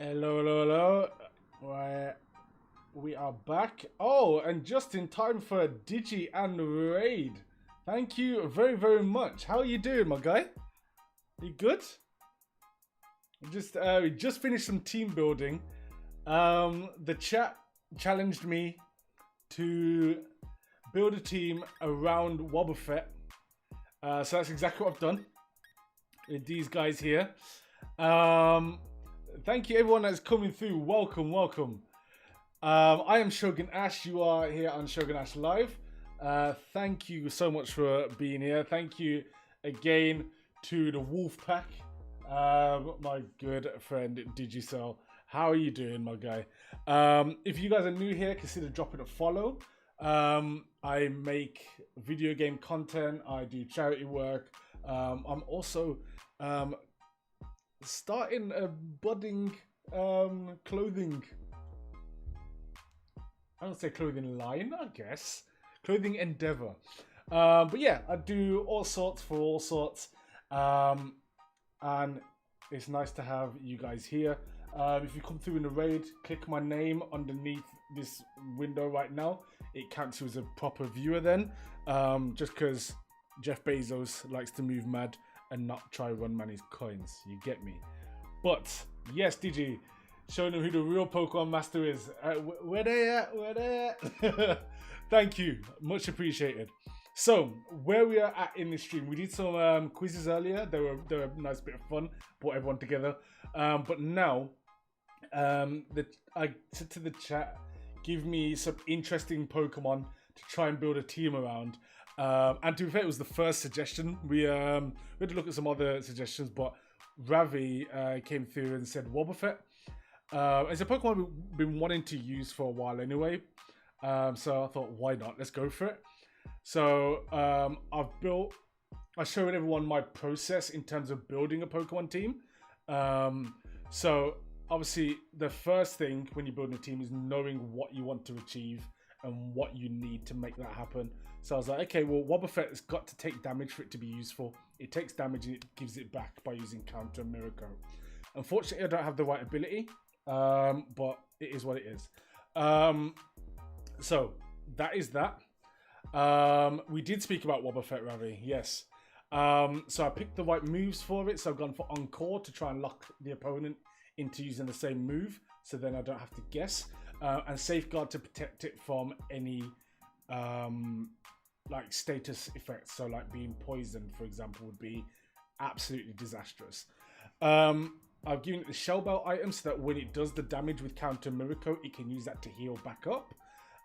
Hello, hello, hello. Right, we are back. Oh, and just in time for Digi and Raid. Thank you very, very much. How are you doing, my guy? You good? We just finished some team building. The chat challenged me to build a team around Wobbuffet. So that's exactly what I've done with these guys here. Thank you everyone that's coming through. Welcome, welcome. I am Shogun Ash. You are here on Shogun Ash Live. Thank you so much for being here. Thank you again to the Wolf Pack. My good friend Digicel. How are you doing, my guy? If you guys are new here, consider dropping a follow. I make video game content. I do charity work. I'm also starting a budding clothing. I don't say clothing line, I guess. Clothing endeavor. But yeah, I do all sorts for all sorts. And it's nice to have you guys here. If you come through in the raid, click my name underneath this window right now. It counts you as a proper viewer then. Just because Jeff Bezos likes to move mad and not try run money's coins. You get me? But yes, Digi, showing them who the real Pokemon Master is. Where they at? Where they at? Thank you. Much appreciated. So, where we are at in the stream, we did some quizzes earlier. They were a nice bit of fun. Brought everyone together. But now, I said to the chat, give me some interesting Pokemon to try and build a team around. And to be fair, it was the first suggestion. We had to look at some other suggestions, but Ravi came through and said Wobbuffet. It's a Pokemon we've been wanting to use for a while anyway. So I thought, why not? Let's go for it. So I showed everyone my process in terms of building a Pokemon team. So obviously the first thing when you're building a team is knowing what you want to achieve and what you need to make that happen. So I was like, okay, well, Wobbuffet has got to take damage for it to be useful. It takes damage and it gives it back by using Counter and Mirror Coat. Unfortunately, I don't have the right ability, but it is what it is. So that is that. We did speak about Wobbuffet, Ravi, yes. So I picked the right moves for it. So I've gone for Encore to try and lock the opponent into using the same move. So then I don't have to guess. And Safeguard to protect it from any like status effects. So like being poisoned, for example, would be absolutely disastrous. I've given it the Shell Belt item so that when it does the damage with Counter Mirror Coat, it can use that to heal back up.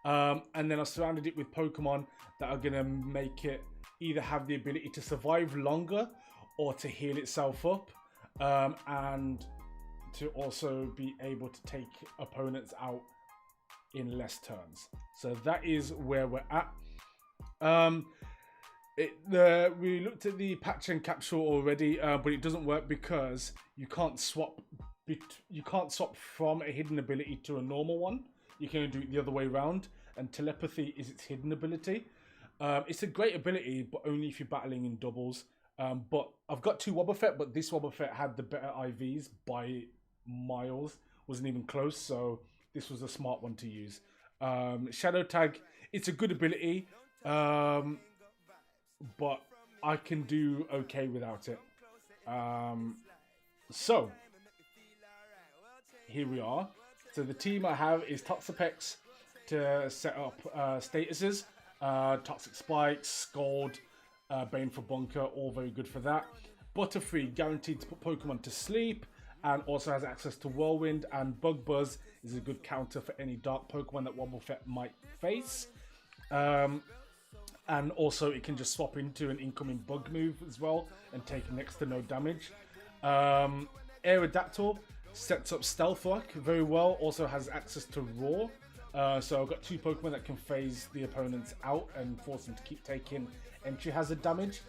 And then I surrounded it with Pokemon that are going to make it either have the ability to survive longer or to heal itself up. And to also be able to take opponents out in less turns. So that is where we're at. We looked at the patch and capsule already, but it doesn't work because you can't swap. You can't swap from a hidden ability to a normal one. You can do it the other way around. And Telepathy is its hidden ability. It's a great ability, but only if you're battling in doubles. But I've got two Wobbuffet, but this Wobbuffet had the better IVs by miles. Wasn't even close, so this was a smart one to use. Shadow Tag, it's a good ability, but I can do okay without it. So, here we are. So the team I have is Toxapex to set up statuses. Toxic Spikes, Scald, Bane for Bunker, all very good for that. Butterfree, guaranteed to put Pokemon to sleep, and also has access to Whirlwind, and Bug Buzz is a good counter for any dark Pokemon that Wobbuffet might face. And also it can just swap into an incoming bug move as well and take next to no damage. Aerodactyl sets up Stealth Rock very well, also has access to Roar. So I've got two Pokemon that can phase the opponents out and force them to keep taking entry hazard damage.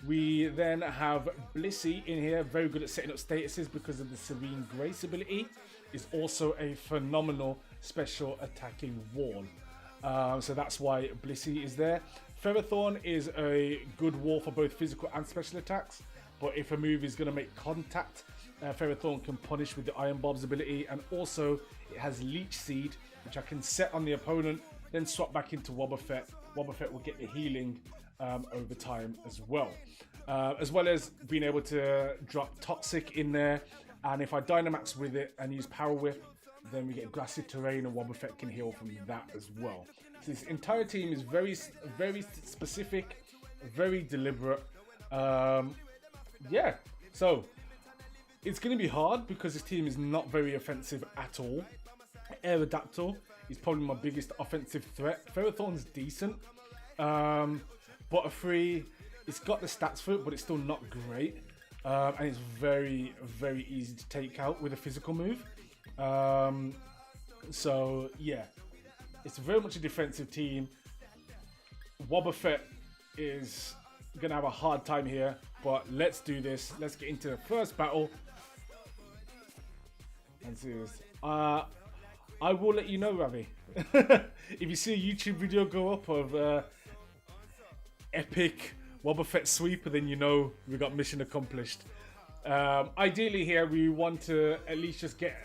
We then have Blissey in here, very good at setting up statuses because of the Serene Grace ability. Is also a phenomenal special attacking wall. So that's why Blissey is there. Ferrothorn is a good wall for both physical and special attacks. but if a move is going to make contact, Ferrothorn can punish with the Iron Barb's ability, and also it has Leech Seed, which I can set on the opponent, then swap back into Wobbuffet. Wobbuffet will get the healing over time as well as being able to drop Toxic in there, and if I Dynamax with it and use Power Whip, then we get Grassy Terrain, and Wobbuffet can heal from that as well. So this entire team is very specific, very deliberate. Yeah, so it's going to be hard because this team is not very offensive at all. Aerodactyl is probably my biggest offensive threat. Ferrothorn's decent. Butterfree, it's got the stats for it, but it's still not great. And it's very, very easy to take out with a physical move. So, yeah. It's very much a defensive team. Wobbuffet is going to have a hard time here, but let's do this. Let's get into the first battle. Let's do this. I will let you know, Ravi. If you see a YouTube video go up of epic Wobbuffet sweep, then you know we got mission accomplished. Ideally here, we want to at least just get...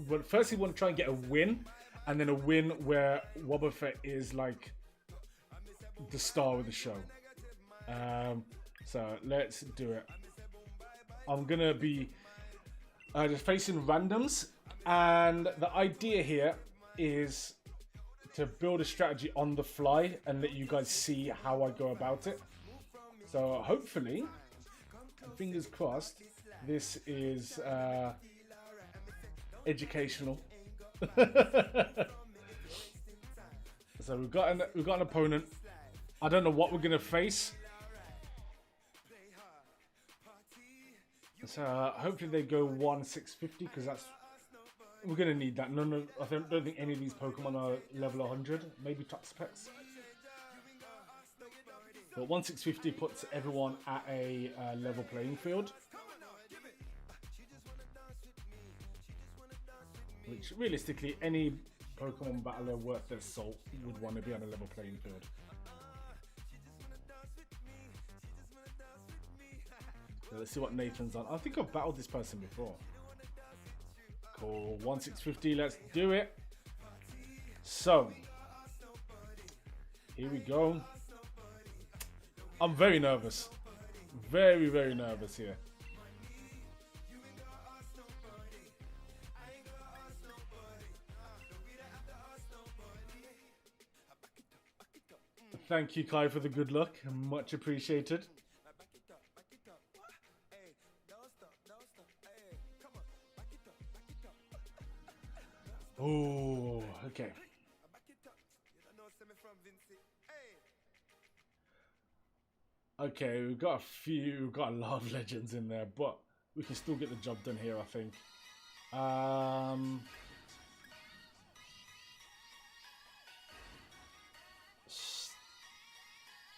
Well, first we want to try and get a win, and then a win where Wobbuffet is like the star of the show. So let's do it. I'm going to be just facing randoms, and the idea here is to build a strategy on the fly and let you guys see how I go about it. So hopefully, fingers crossed, this is educational. So we've got an opponent. I don't know what we're gonna face. So hopefully they go 1-650, because we're gonna need that. No, I don't think any of these Pokemon are level 100. Maybe Toxapex. But 1-650 puts everyone at a level playing field, which realistically any Pokemon battler worth their salt would want to be on a level playing field. So let's see what Nathan's on. I think I've battled this person before. Cool, 1-650, let's do it. So, here we go. I'm very nervous. Very, very nervous here. Thank you, Kai, for the good luck. Much appreciated. Oh, okay. Okay, we've got a lot of legends in there, but we can still get the job done here, I think.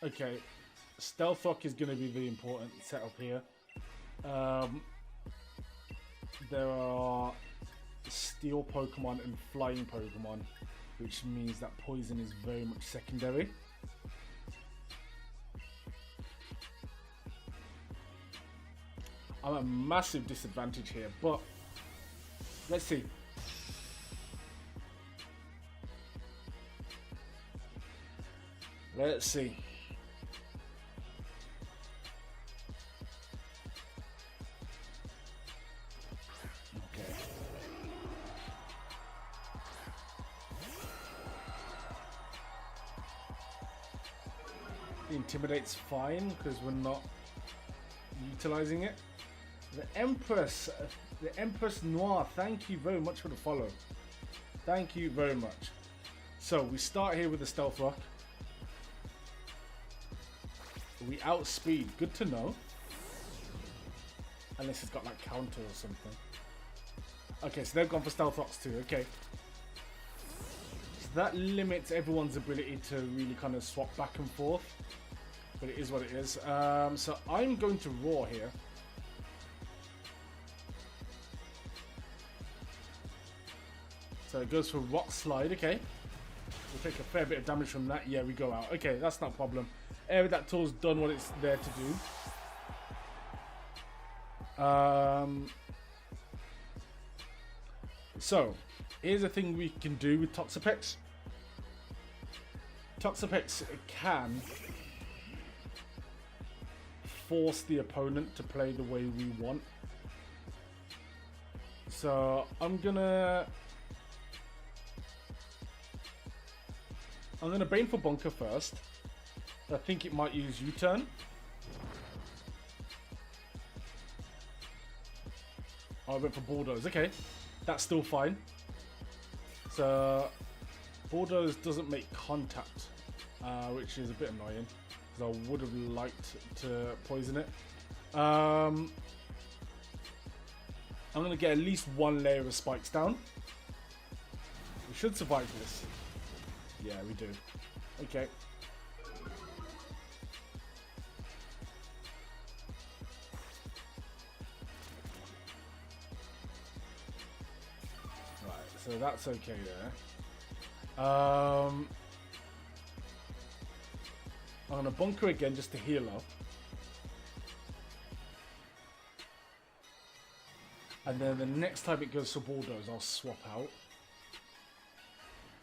Okay, Stealth Rock is going to be the important setup here. There are Steel Pokemon and Flying Pokemon, which means that Poison is very much secondary. I'm at a massive disadvantage here, but let's see. Let's see. Okay. Intimidate's fine because we're not utilizing it. The Empress Noir, thank you very much for the follow. Thank you very much. So we start here with the Stealth Rock. We outspeed, good to know. Unless it's got like counter or something. Okay, so they've gone for Stealth Rocks too, okay. So that limits everyone's ability to really kind of swap back and forth. But it is what it is. So I'm going to Roar here. So it goes for Rock Slide, okay. We'll take a fair bit of damage from that. Yeah, we go out. Okay, that's not a problem. Aerodactyl's done what it's there to do. So, here's a thing we can do with Toxapex. Toxapex can force the opponent to play the way we want. So, I'm gonna Baneful Bunker first. I think it might use U-turn. Oh, I went for Bulldoze. Okay, that's still fine. So Bulldoze doesn't make contact, which is a bit annoying because I would have liked to poison it. I'm gonna get at least one layer of spikes down. We should survive this. Yeah, we do. Okay. So that's okay there. I'm gonna bunker again just to heal up. And then the next time it goes to Bulldoze, I'll swap out.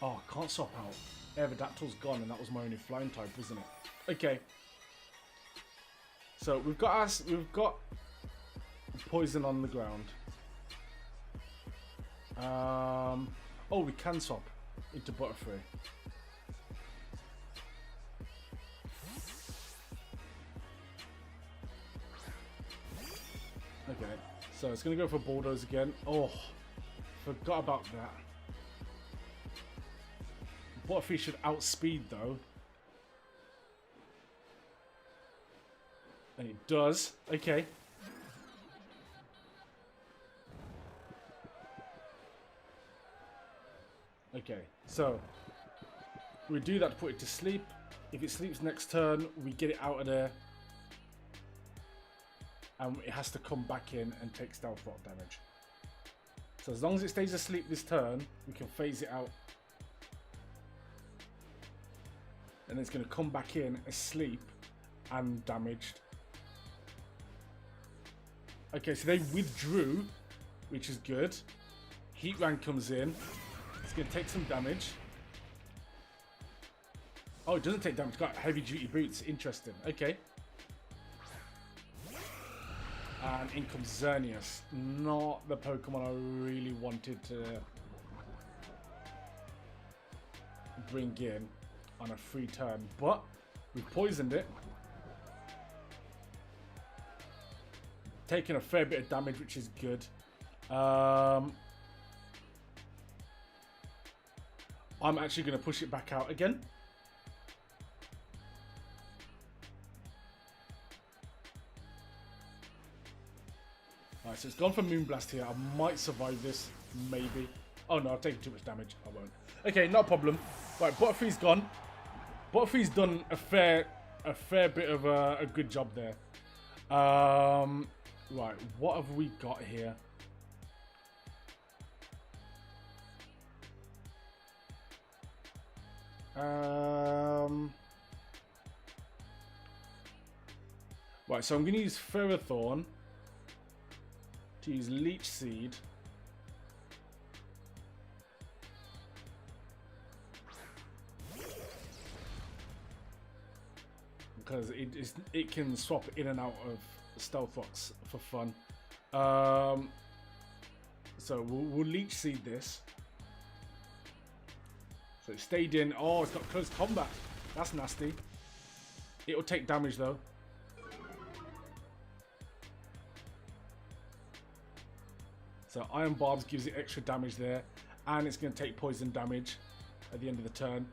Oh, I can't swap out. Aerodactyl's gone, and that was my only flying type, wasn't it? Okay. So we've got poison on the ground. Oh, we can swap into Butterfree. Okay, so it's gonna go for Bulldoze again. Oh, forgot about that. Butterfree should outspeed though. And it does. Okay. Okay, so we do that to put it to sleep. If it sleeps next turn, we get it out of there. And it has to come back in and take Stealth Rock damage. So as long as it stays asleep this turn, we can phase it out. And it's going to come back in asleep and damaged. Okay, so they withdrew, which is good. Heatran comes in. It's going to take some damage. Oh, it doesn't take damage. It's got heavy duty boots. Interesting. Okay. And in comes Xerneas. Not the Pokemon I really wanted to bring in on a free turn. But we've poisoned it. Taking a fair bit of damage, which is good. I'm actually going to push it back out again. Alright, so it's gone for Moonblast here. I might survive this, maybe. Oh no, I've taken too much damage. I won't. Okay, not a problem. Right, Butterfree's gone. Butterfree's done a fair bit of a good job there. Right, what have we got here? Right, so I'm going to use Ferrothorn to use Leech Seed. Because it can swap in and out of Stealth Rocks for fun. So we'll Leech Seed this. So it stayed in. Oh, it's got close combat. That's nasty. It'll take damage though. So Iron Barbs gives it extra damage there. And it's going to take poison damage at the end of the turn.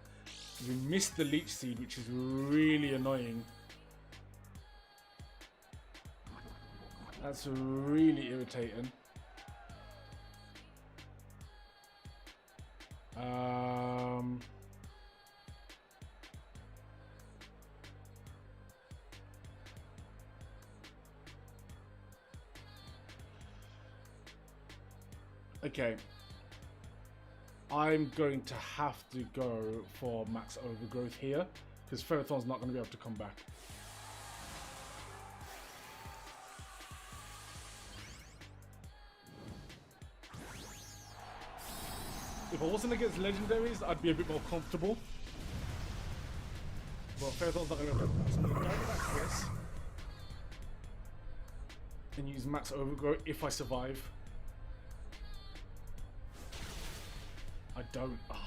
We missed the Leech Seed, which is really annoying. That's really irritating. Okay. I'm going to have to go for Max Overgrowth here, because Ferrothorn's not going to be able to come back. If I wasn't against legendaries, I'd be a bit more comfortable. But Ferrothorn's not going to affect that. So I'm going to Dynamax this. And use Max Overgrow if I survive. I don't. Oh.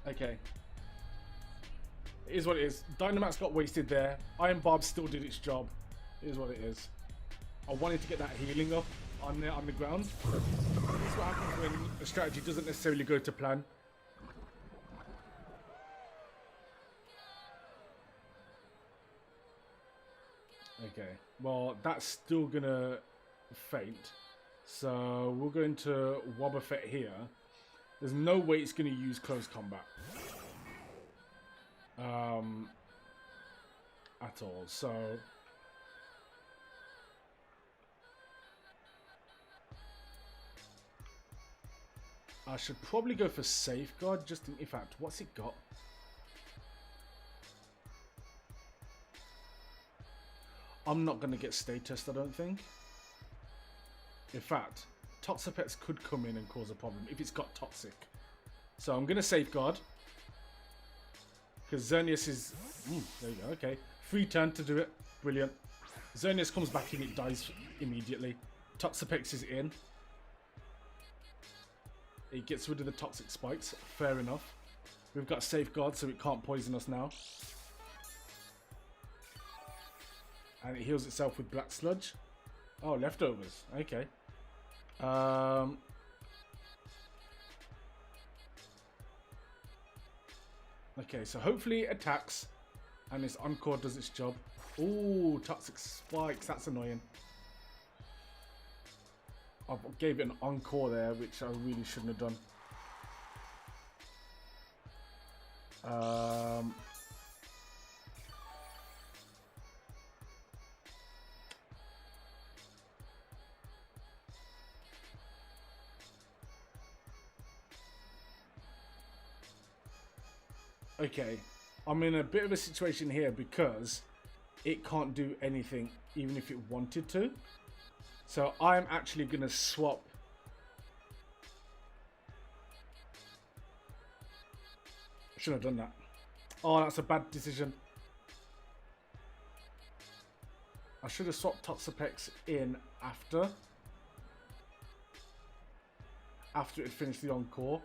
Okay. It is what it is. Dynamax got wasted there. Iron Barb still did its job. It is what it is. I wanted to get that healing up on the ground. This is what happens when a strategy doesn't necessarily go to plan. Okay, well that's still gonna faint. So we're going to Wobbuffet here. There's no way it's gonna use close combat. At all. So I should probably go for Safeguard, just in fact, what's it got? I'm not going to get Stay Test, I don't think. In fact, Toxapex could come in and cause a problem if it's got Toxic. So I'm going to Safeguard. Because Xerneas is... there you go, okay. Free turn to do it. Brilliant. Xerneas comes back in, it dies immediately. Toxapex is in. It gets rid of the toxic spikes. Fair enough. We've got Safeguard, so it can't poison us now. And it heals itself with Black Sludge. Oh, leftovers. Okay. Okay, so hopefully it attacks. And this Encore does its job. Ooh, toxic spikes. That's annoying. I gave it an Encore there, which I really shouldn't have done. Okay, I'm in a bit of a situation here because it can't do anything even if it wanted to. So I'm actually going to swap. Shouldn't have done that. Oh, that's a bad decision. I should have swapped Toxapex in after it finished the Encore.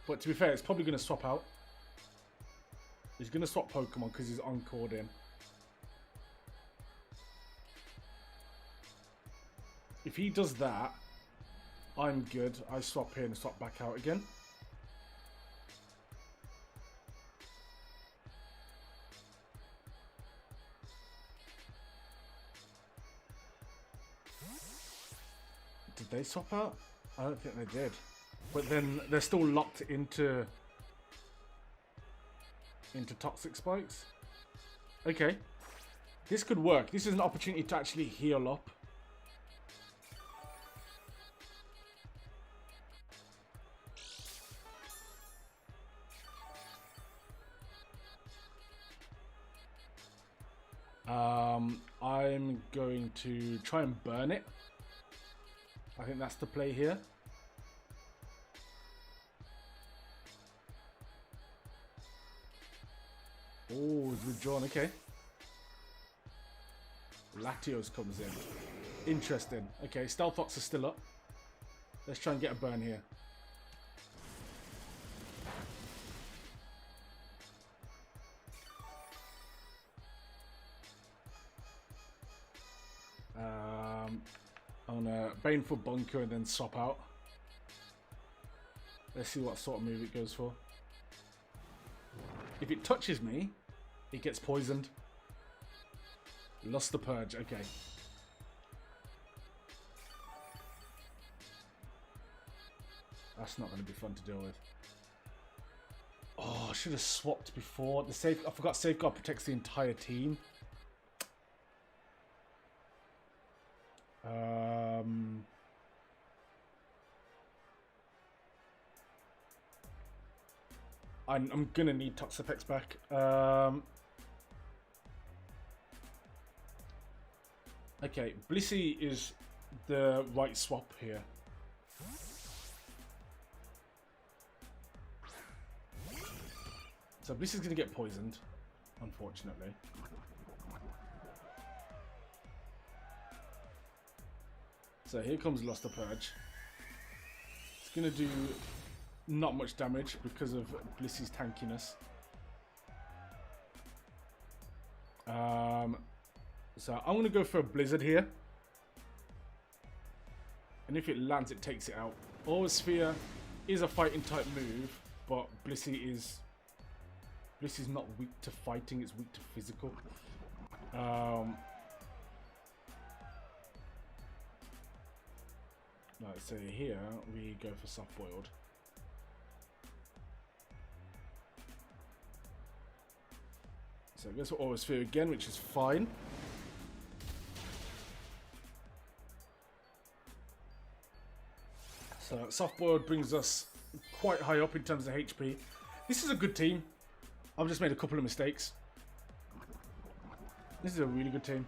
But to be fair, it's probably going to swap out. He's going to swap Pokemon because he's Encored in. If he does that, I'm good. I swap in and swap back out again. Did they swap out? I don't think they did. But then they're still locked into toxic spikes. Okay. This could work. This is an opportunity to actually heal up. I'm going to try and burn it. I think that's the play here. Oh, it's withdrawn. Okay. Latios comes in. Interesting. Okay, Stealthox is still up. Let's try and get a burn here. On a Baneful Bunker and then swap out. Let's see what sort of move it goes for. If it touches me, it gets poisoned. Lost the Purge, okay. That's not going to be fun to deal with. Oh, I should have swapped before. I forgot Safeguard protects the entire team. I'm gonna need Toxapex back. Okay, Blissey is the right swap here. So Bliss is going to get poisoned, unfortunately. So here comes Luster Purge. It's going to do not much damage because of Blissey's tankiness. So I'm going to go for a Blizzard here. And if it lands, it takes it out. Aura Sphere is a fighting type move, but Blissey is not weak to fighting, it's weak to physical. Right, so here we go for soft boiled. So it goes for Aura Sphere again, which is fine. So soft boiled brings us quite high up in terms of HP. This is a good team. I've just made a couple of mistakes. This is a really good team.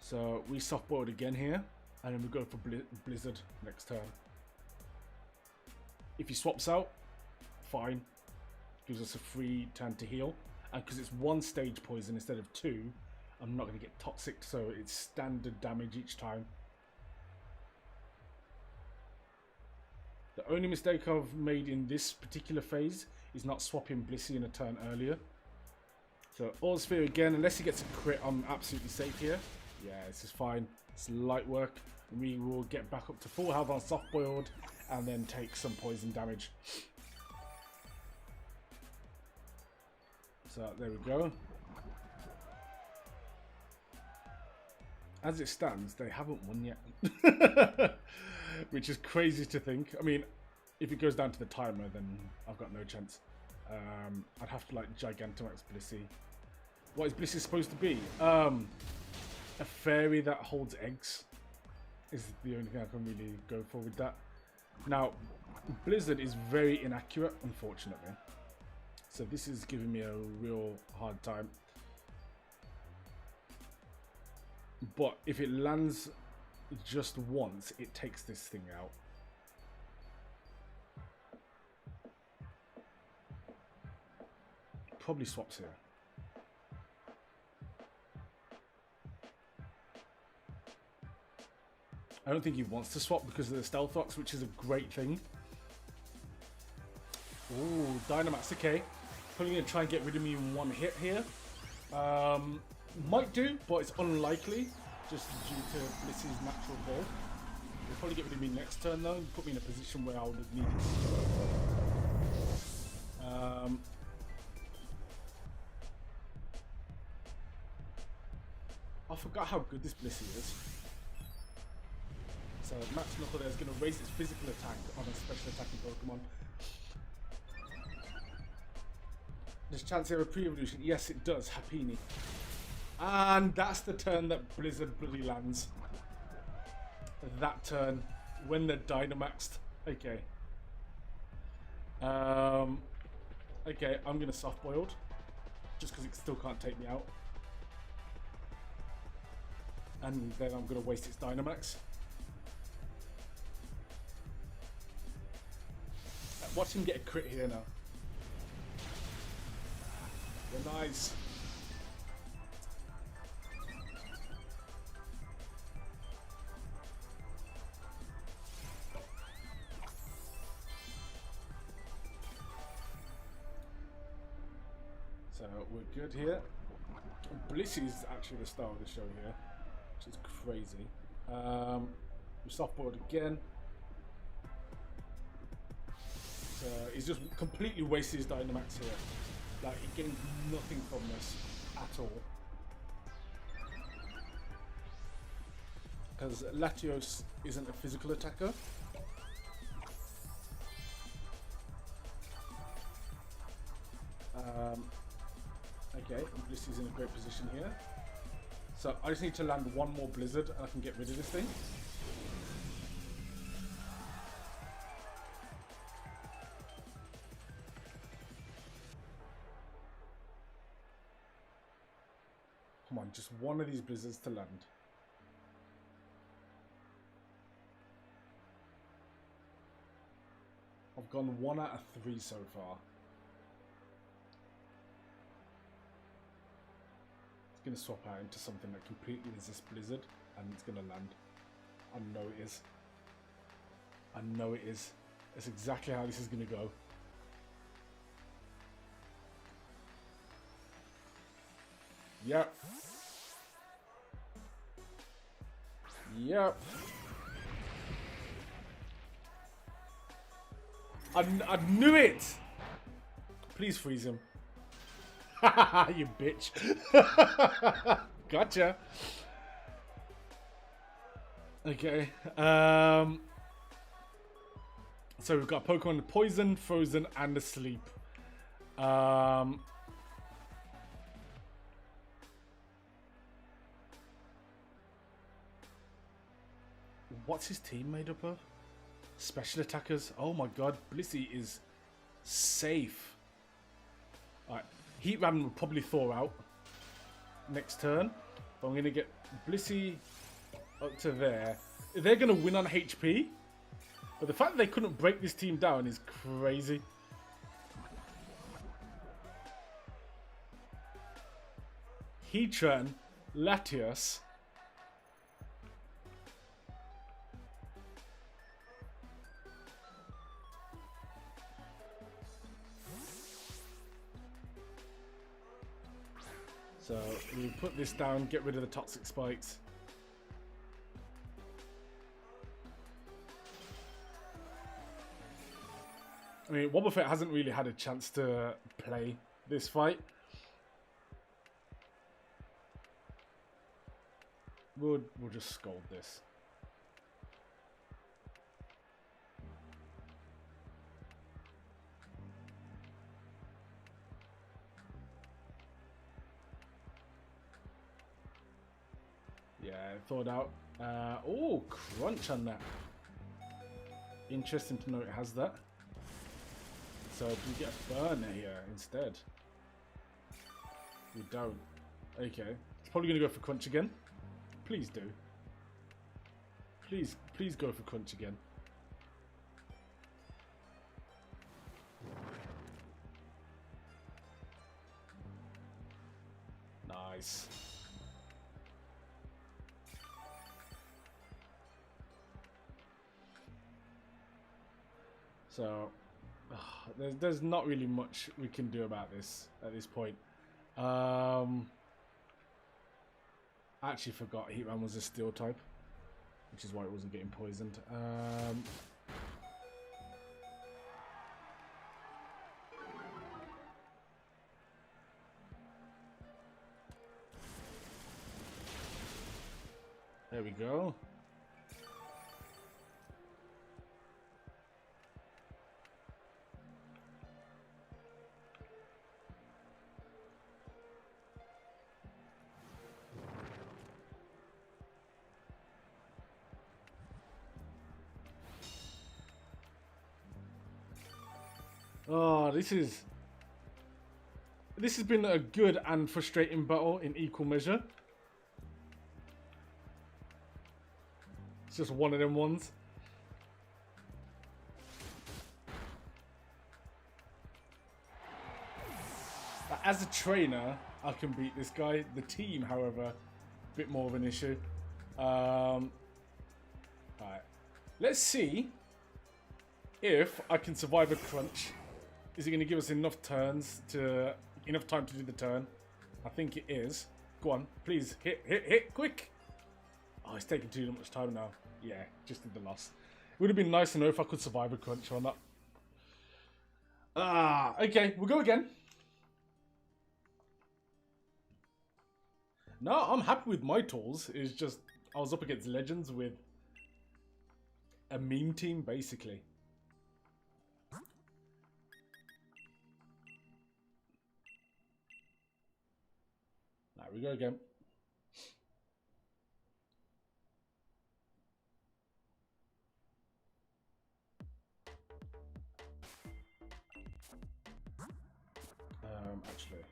So we soft boiled again here, and then we go for Blizzard next turn. If he swaps out, fine. Gives us a free turn to heal. And because it's one stage poison instead of two, I'm not going to get toxic, so it's standard damage each time. The only mistake I've made in this particular phase is not swapping Blissey in a turn earlier. So Aura Sphere again, unless he gets a crit, I'm absolutely safe here. Yeah, this is fine. It's light work. We will get back up to full health on soft boiled and then take some poison damage. So there we go. As it stands, they haven't won yet. Which is crazy to think. I mean, if it goes down to the timer, then I've got no chance. I'd have to like Gigantamax Blissey. What is Blissey supposed to be? A fairy that holds eggs is the only thing I can really go for with that. Now, Blizzard is very inaccurate, unfortunately. So this is giving me a real hard time. But if it lands just once, it takes this thing out. Probably swaps here. I don't think he wants to swap because of the Stealth Rocks, which is a great thing. Ooh, Dynamax, okay. Probably going to try and get rid of me in one hit here. Might do, but it's unlikely, just due to Blissey's natural build. He'll probably get rid of me next turn though, and put me in a position where I would have needed to. I forgot how good this Blissey is. So Max Knuckle there is going to raise its physical attack on a special attacking Pokemon. Does chance have a pre-evolution? Yes, it does. Happiny. And that's the turn that Blizzard bloody lands. That turn, when they're Dynamaxed. Okay. Okay, I'm going to soft boiled. Just because it still can't take me out. And then I'm going to waste its Dynamax. Watch him get a crit here now. Yeah, nice. So we're good here. Blissey is actually the star of the show here, which is crazy. We soft boiled again. So he's just completely wasted his Dynamax here. Like, he gains nothing from this at all. Because Latios isn't a physical attacker. Okay, Blissey's in a great position here. So I just need to land one more Blizzard and I can get rid of this thing. Come on, just one of these Blizzards to land. I've gone 1 out of 3 so far. It's going to swap out into something that completely resists Blizzard, and it's going to land. I know it is. I know it is. That's exactly how this is going to go. Yep. Yep. I knew it! Please freeze him. You bitch. Gotcha. Okay. So we've got Pokemon Poison, Frozen, and Asleep. What's his team made up of? Special attackers. Oh my god, Blissey is safe. Alright, Heatran will probably thaw out next turn. But I'm going to get Blissey up to there. They're going to win on HP. But the fact that they couldn't break this team down is crazy. Heatran, Latios. So we put this down, get rid of the toxic spikes. I mean, Wobbuffet hasn't really had a chance to play this fight. We'll just scold this. Yeah, thought out. Oh, crunch on that. Interesting to know it has that. So do we get a burner here instead? We don't. Okay. It's probably going to go for crunch again. Please do. Please go for crunch again. Nice. So there's not really much we can do about this at this point. I actually forgot Heatran was a steel type, which is why it wasn't getting poisoned. There we go. Oh, this has been a good and frustrating battle in equal measure. It's just one of them ones. As a trainer, I can beat this guy. The team, however, a bit more of an issue. Alright. Let's see if I can survive a crunch. Is it going to give us enough time to do the turn? I think it is. Go on, please hit, quick! Oh, it's taking too much time now. Yeah, just did the loss. It would have been nice to know if I could survive a crunch or not. Okay, we'll go again. No, I'm happy with my tools. It's just I was up against legends with a meme team, basically. There we go again. Actually,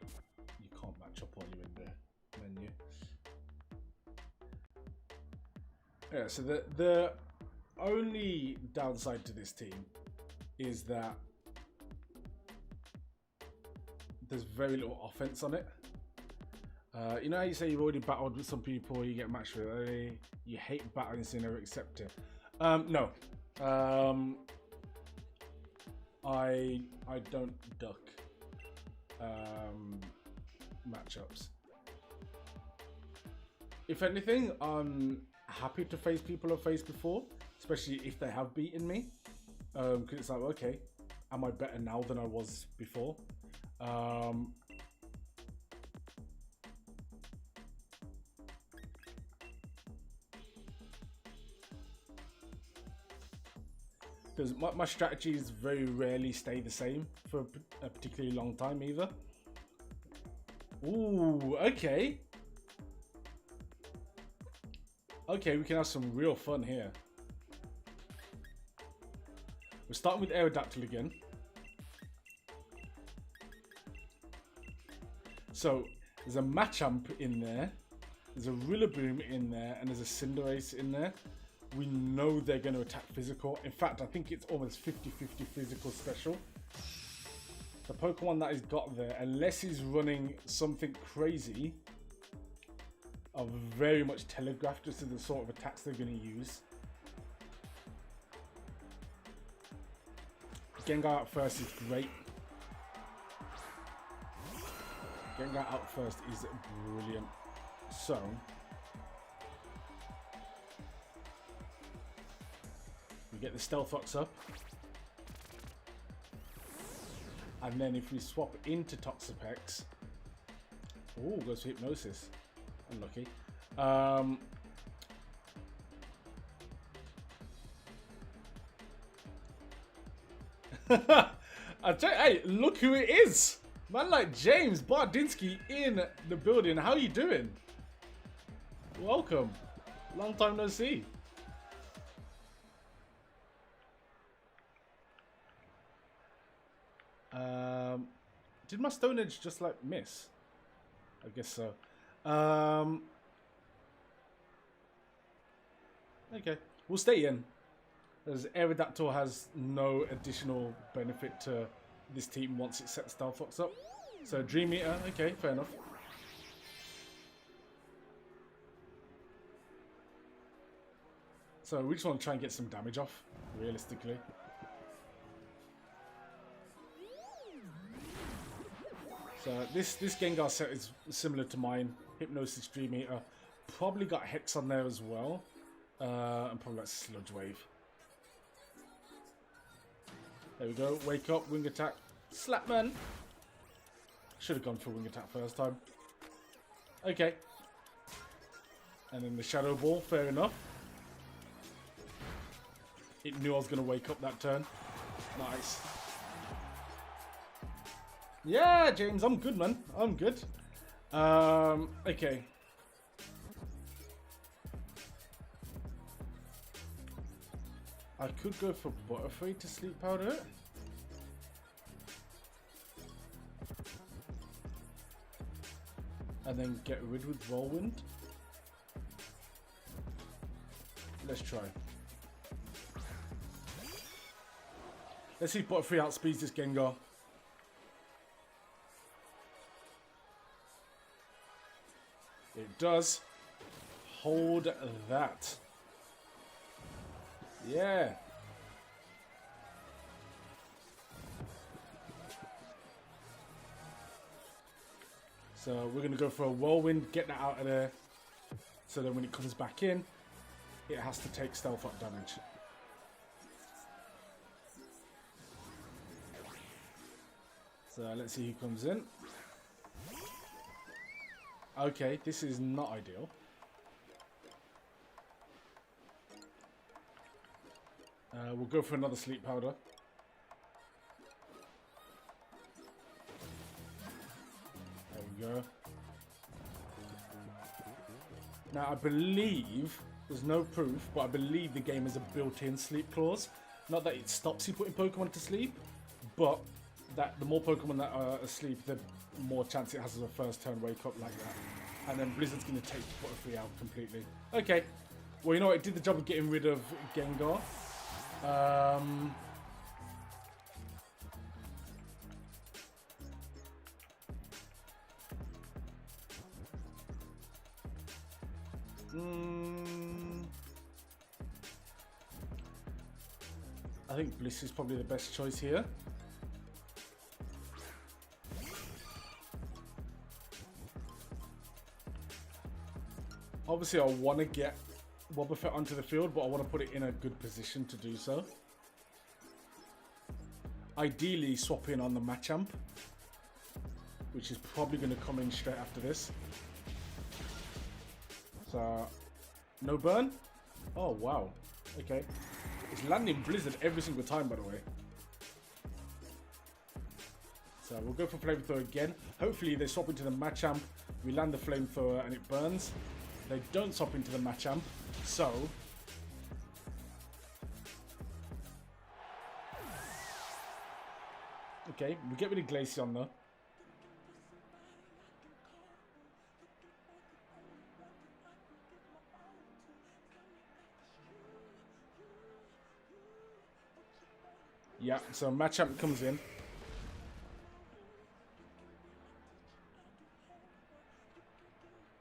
you can't match up while you're in the menu. Yeah, so the only downside to this team is that there's very little offense on it. You know how you say you've already battled with some people, you get matched with, you hate battling so you never accept it. No. I don't duck matchups. If anything, I'm happy to face people I've faced before, especially if they have beaten me. Because it's like, okay, am I better now than I was before? Because my strategies very rarely stay the same for a particularly long time either. Ooh, okay. Okay, we can have some real fun here. We're starting with Aerodactyl again. So, there's a Machamp in there, there's a Rillaboom in there, and there's a Cinderace in there. We know they're going to attack physical. In fact, I think it's almost 50-50 physical special. The Pokemon that he's got there, unless he's running something crazy, are very much telegraphed as to the sort of attacks they're going to use. Gengar out first is great. Gengar out first is brilliant. So, we get the Stealth Rocks up. And then if we swap into Toxapex, oh, goes for Hypnosis. Unlucky. Hey, look who it is! Man like James Bardinsky in the building. How you doing? Welcome. Long time no see. Did my Stone Edge just like miss? I guess so. Okay, we'll stay in. As Aerodactyl has no additional benefit to this team once it sets Stealth Rocks up. So Dream Eater, okay, fair enough. So we just want to try and get some damage off, realistically. So this Gengar set is similar to mine. Hypnosis, Dream Eater. Probably got Hex on there as well. And probably like Sludge Wave. There we go. Wake up, Wing Attack. Slapman. Should have gone for Wing Attack first time. Okay. And then the Shadow Ball, fair enough. It knew I was going to wake up that turn. Nice. Yeah, James, I'm good, man. I'm good. Okay. I could go for Butterfree to Sleep Powder it. And then get rid with Whirlwind. Let's try. Let's see if Butterfree outspeeds this Gengar. It does. Hold that. Yeah. So we're going to go for a Whirlwind, get that out of there. So then when it comes back in, it has to take Stealth Rock damage. So let's see who comes in. Okay, this is not ideal. We'll go for another Sleep Powder. There we go. Now I believe, there's no proof, but I believe the game has a built-in sleep clause. Not that it stops you putting Pokemon to sleep, but that the more Pokemon that are asleep, the more chance it has of a first turn wake up like that. And then Blizzard's going to take Butterfree out completely. Okay. Well, you know what? It did the job of getting rid of Gengar. I think Bliss is probably the best choice here. Obviously, I want to get Wobbuffet onto the field, but I want to put it in a good position to do so. Ideally, swap in on the Machamp, which is probably going to come in straight after this. So, no burn? Oh, wow. Okay. It's landing Blizzard every single time, by the way. So, we'll go for Flamethrower again. Hopefully, they swap into the Machamp. We land the Flamethrower and it burns. They don't swap into the Machamp. So, okay, we get rid of Glaceon though. Yeah, so Machamp comes in.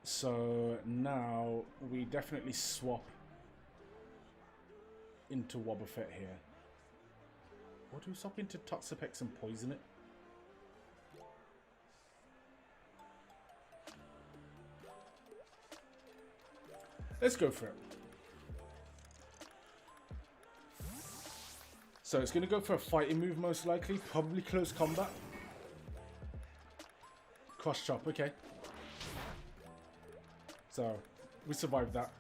So now we definitely swap into Wobbuffet here. Or do we swap into Toxapex and poison it? Let's go for it. So it's going to go for a fighting move most likely. Probably close combat. Cross chop, okay. So we survived that.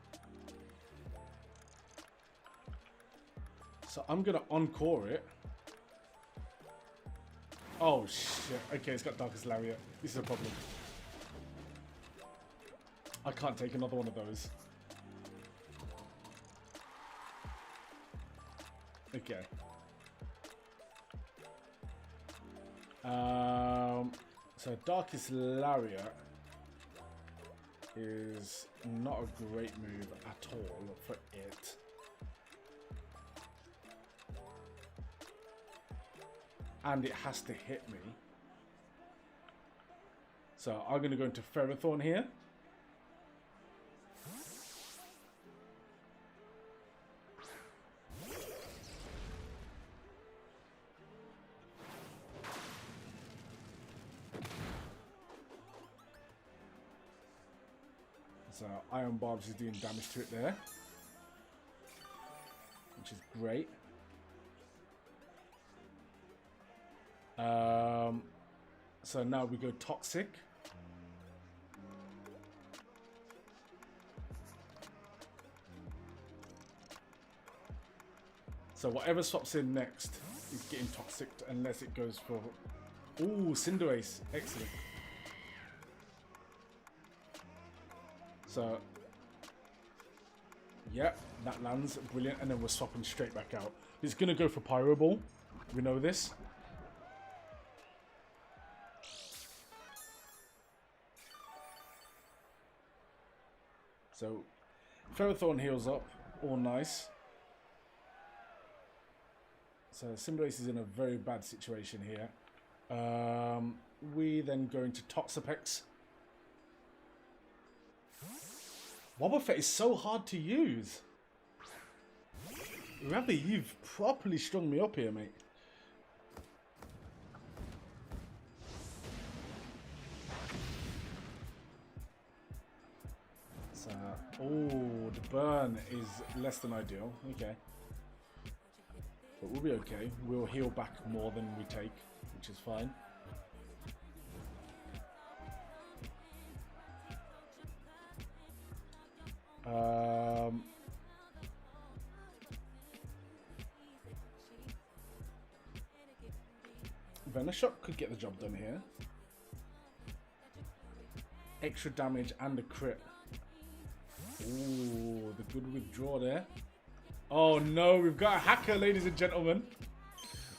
So I'm going to encore it. Oh shit. Okay, it's got Darkest Lariat. This is a problem. I can't take another one of those. Okay. So Darkest Lariat is not a great move at all for it. And it has to hit me. So I'm going to go into Ferrothorn here. So Iron Barbs is doing damage to it there, which is great. So now we go Toxic. So whatever swaps in next is getting Toxic unless it goes for... Ooh, Cinderace. Excellent. So, yeah, that lands. Brilliant. And then we're swapping straight back out. It's going to go for Pyro Ball. We know this. So, Ferrothorn heals up. All nice. So, Cinderace is in a very bad situation here. We then go into Toxapex. Wobbuffet is so hard to use. Rather, you've properly strung me up here, mate. So, oh, the burn is less than ideal. Okay. But we'll be okay. We'll heal back more than we take, which is fine. Venoshock could get the job done here. Extra damage and a crit. Ooh, the good withdraw there. Oh no, we've got a hacker, ladies and gentlemen.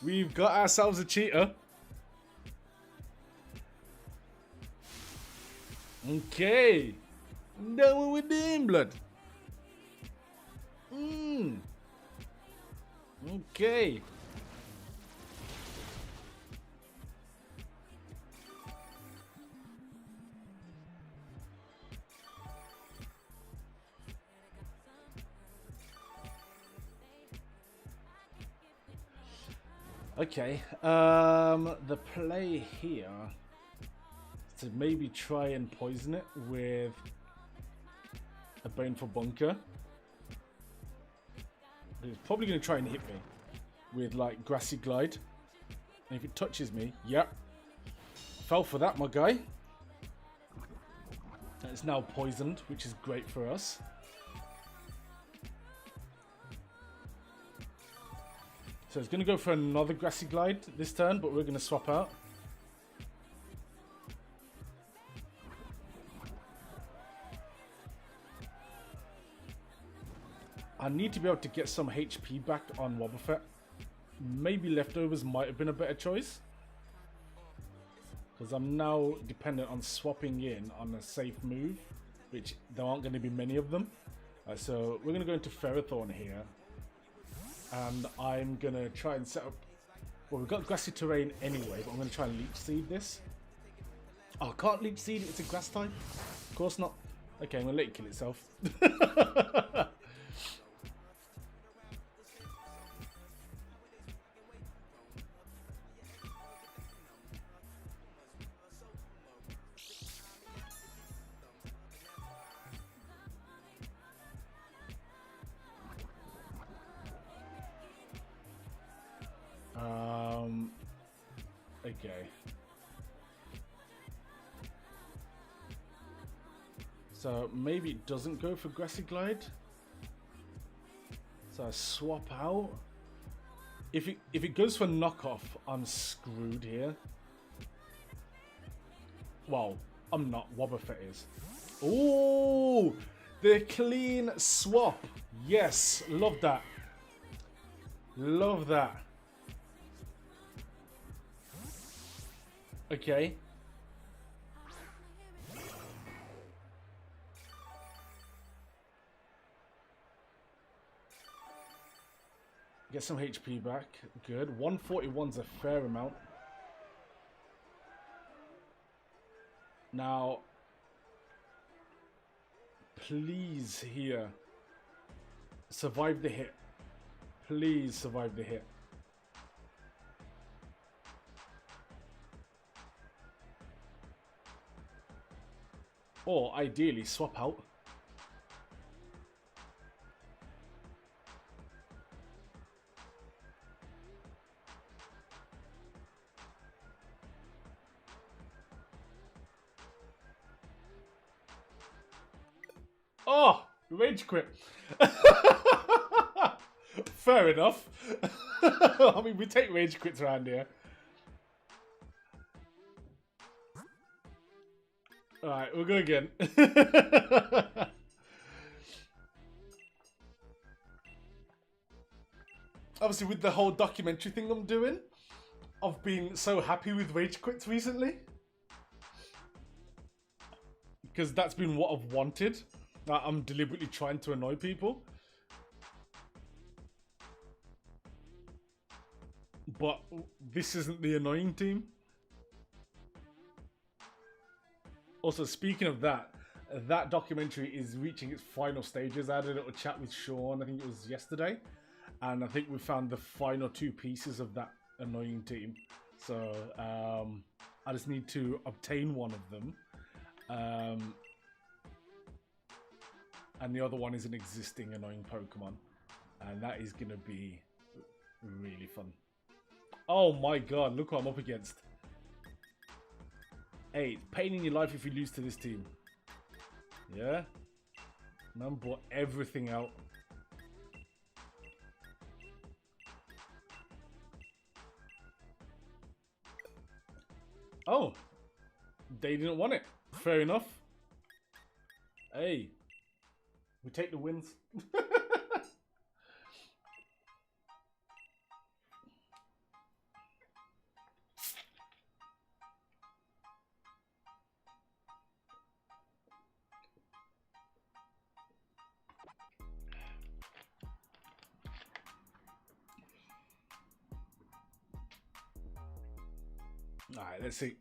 We've got ourselves a cheater. Okay. Done what we're doing, blood. Okay. Okay, the play here to maybe try and poison it with a Baneful Bunker. It's probably going to try and hit me with like Grassy Glide. And if it touches me, yep. Fell for that, my guy. And it's now poisoned, which is great for us. So it's going to go for another Grassy Glide this turn, but we're going to swap out. I need to be able to get some HP back on Wobbuffet. Maybe Leftovers might have been a better choice. Because I'm now dependent on swapping in on a safe move, which there aren't going to be many of them. So we're going to go into Ferrothorn here. And I'm going to try and set up... Well, we've got Grassy Terrain anyway, but I'm going to try and Leech Seed this. Oh, I can't Leech Seed it, it's a Grass type? Of course not. Okay, I'm going to let it kill itself. Okay. So maybe it doesn't go for Grassy Glide. So I swap out. If it goes for knockoff, I'm screwed here. Well, I'm not. Wobbuffet is. Ooh, the clean swap. Yes, love that. Love that. Okay. Get some HP back. Good. 141's a fair amount. Now, please here. Survive the hit. Please survive the hit. Or ideally swap out. Oh, rage quit. Fair enough. I mean, we take rage quits around here. Alright, we'll go again. Obviously, with the whole documentary thing I'm doing, I've been so happy with rage quits recently. Because that's been what I've wanted. I'm deliberately trying to annoy people. But this isn't the annoying team. Also, speaking of that, that documentary is reaching its final stages. I had a little chat with Sean, I think it was yesterday. And I think we found the final 2 pieces of that annoying team. So, I just need to obtain one of them. And the other one is an existing annoying Pokemon. And that is going to be really fun. Oh my god, look what I'm up against. Hey, pain in your life if you lose to this team. Yeah? Man bought everything out. Oh. They didn't want it. Fair enough. Hey. We take the wins. Alright, let's see.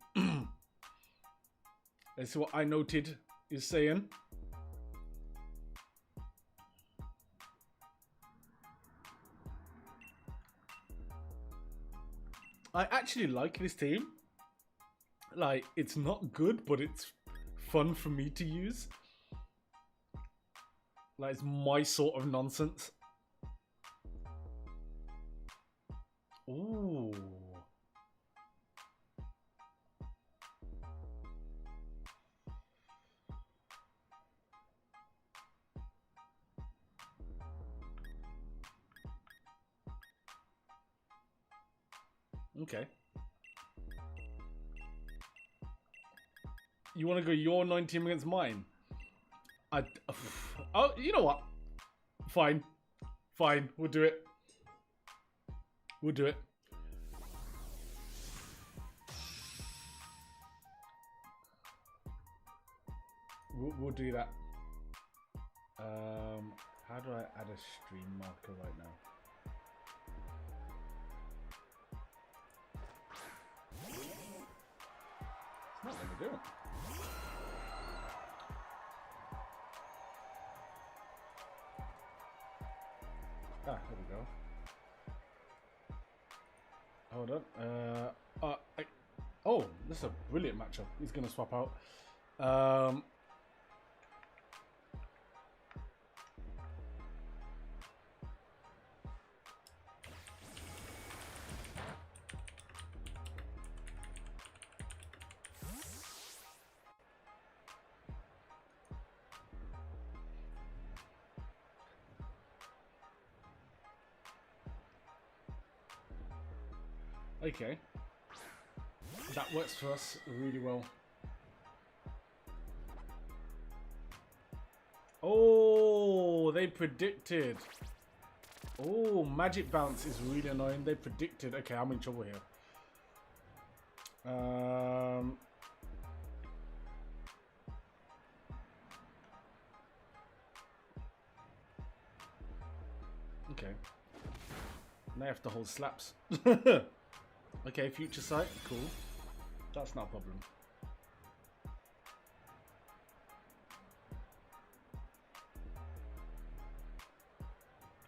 Let's see what I noted is saying. I actually like this team. Like, it's not good, but it's fun for me to use. Like, it's my sort of nonsense. Ooh. Okay. You want to go your 9 team against mine? Oh, you know what? Fine. Fine. We'll do it. We'll do it. We'll do that. How do I add a stream marker right now? It's not let me do it. Ah, there we go. Hold on. Oh, this is a brilliant matchup. He's gonna swap out. Okay. That works for us really well. Oh, they predicted. Oh, magic bounce is really annoying. They predicted. Okay, I'm in trouble here. Okay. Now I have to hold slaps. Okay, future sight. Cool. That's not a problem.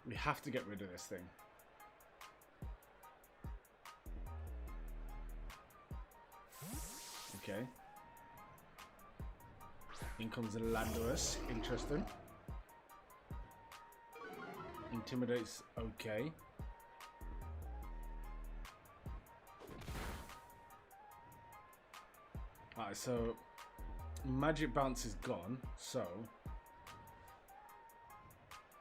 We have to get rid of this thing. Okay. In comes the Landorus. Interesting. Intimidates. Okay. Alright, so magic bounce is gone, so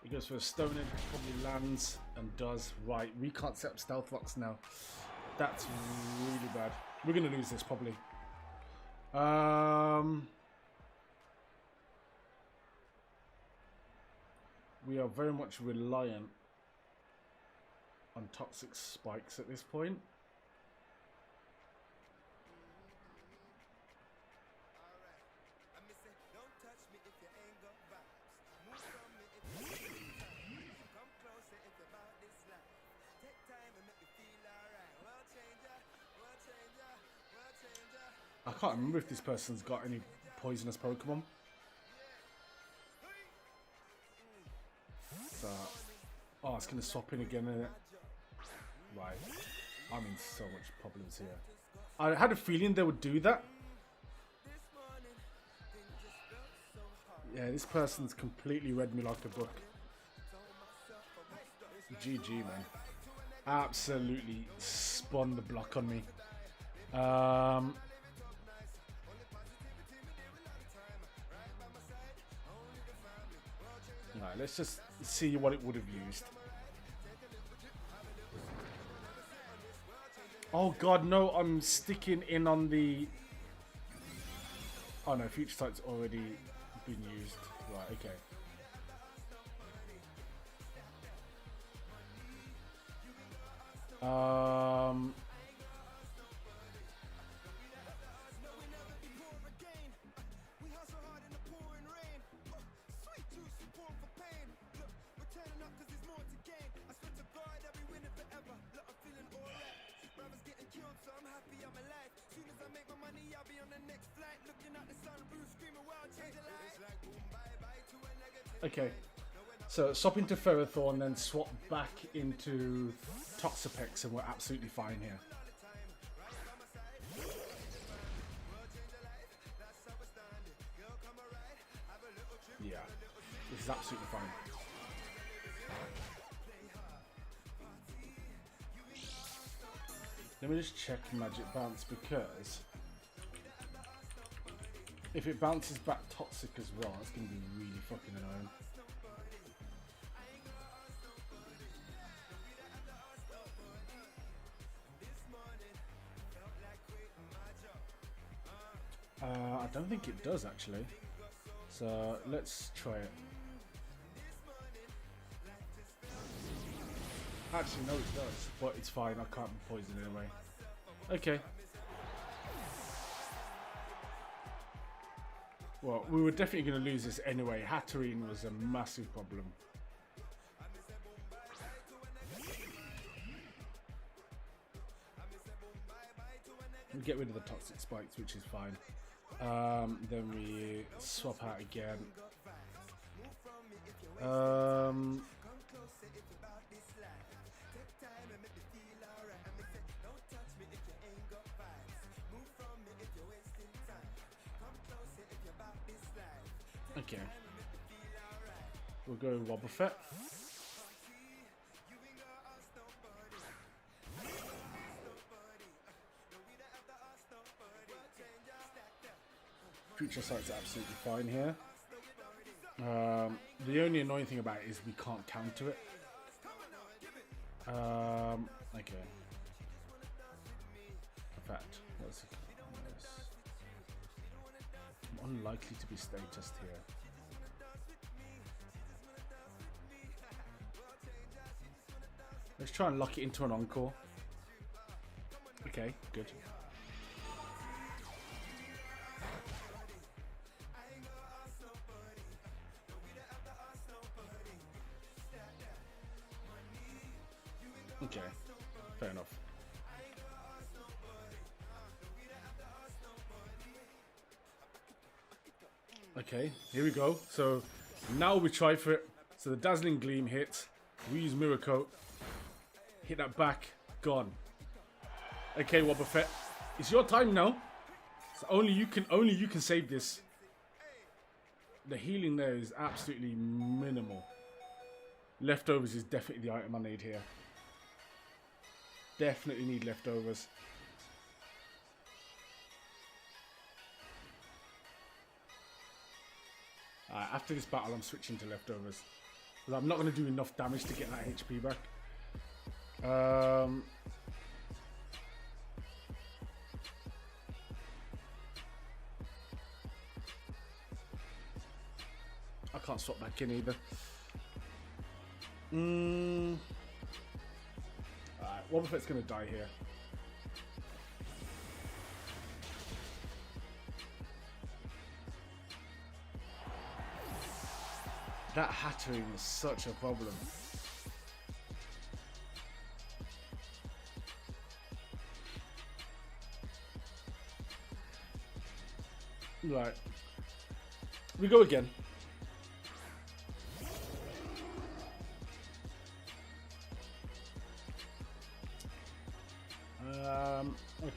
he goes for a Stone Edge, which probably lands and does. Right, we can't set up Stealth Rocks now. That's really bad. We're gonna lose this probably. We are very much reliant on toxic spikes at this point. I can't remember if this person's got any poisonous Pokemon. So, oh, it's going to swap in again, isn't it? Right. I'm in so much problems here. I had a feeling they would do that. Yeah, this person's completely read me like a book. GG, man. Absolutely spun the block on me. Alright, let's just see what it would have used. Oh god, no, I'm sticking in on the... Oh no, Future Sight's already been used. Right, okay. Okay, so swap into Ferrothorn, then swap back into Toxapex, and we're absolutely fine here. is absolutely fine. Let me just check Magic Bounce, because if it bounces back Toxic as well, it's going to be really fucking annoying. I don't think it does actually. So let's try it. Actually, no, it does, but it's fine. I can't be poisoned anyway. Okay. Well, we were definitely going to lose this anyway. Hatterene was a massive problem. We get rid of the toxic spikes, which is fine. Then we swap out again. Okay. We'll go with Wobbuffet. Future Sight's absolutely fine here. The only annoying thing about it is we can't counter it. Okay. In fact, let's I'm unlikely to be statused here. Let's try and lock it into an encore. Okay, good. Okay, fair enough. Okay, here we go. So now we try for it. So the Dazzling Gleam hits. We use Mirror Coat. Hit that back. Gone. Okay, Wobbuffet. It's your time now. So only you can save this. The healing there is absolutely minimal. Leftovers is definitely the item I need here. Definitely need leftovers. After this battle, I'm switching to leftovers. I'm not going to do enough damage to get that HP back. I can't swap back in either. Alright, Wobbuffet's going to die here. That Hatterene was such a problem. Right. We go again. Okay.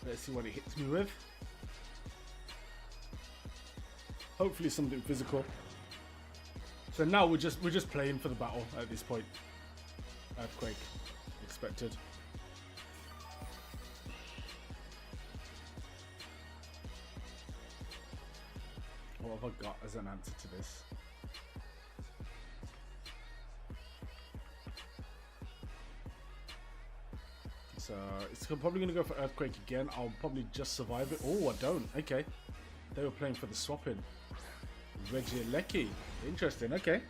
Let's see what it hits me with. Hopefully something physical. So now we're just playing for the battle at this point. Earthquake expected. What have I got as an answer to this? So it's probably going to go for Earthquake again. I'll probably just survive it. Oh, I don't. Okay. They were playing for the swap-in. Regieleki. Interesting. Okay.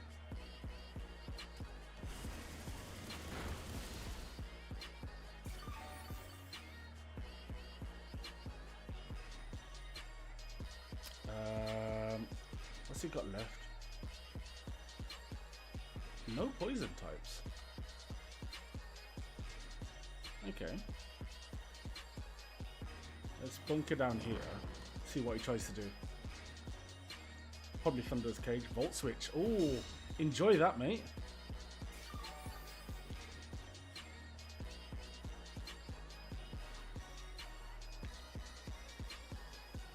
What's he got left? No poison types. Okay. Let's bunker down here. See what he tries to do. Probably Thunder's Cage. Volt Switch. Oh, enjoy that, mate.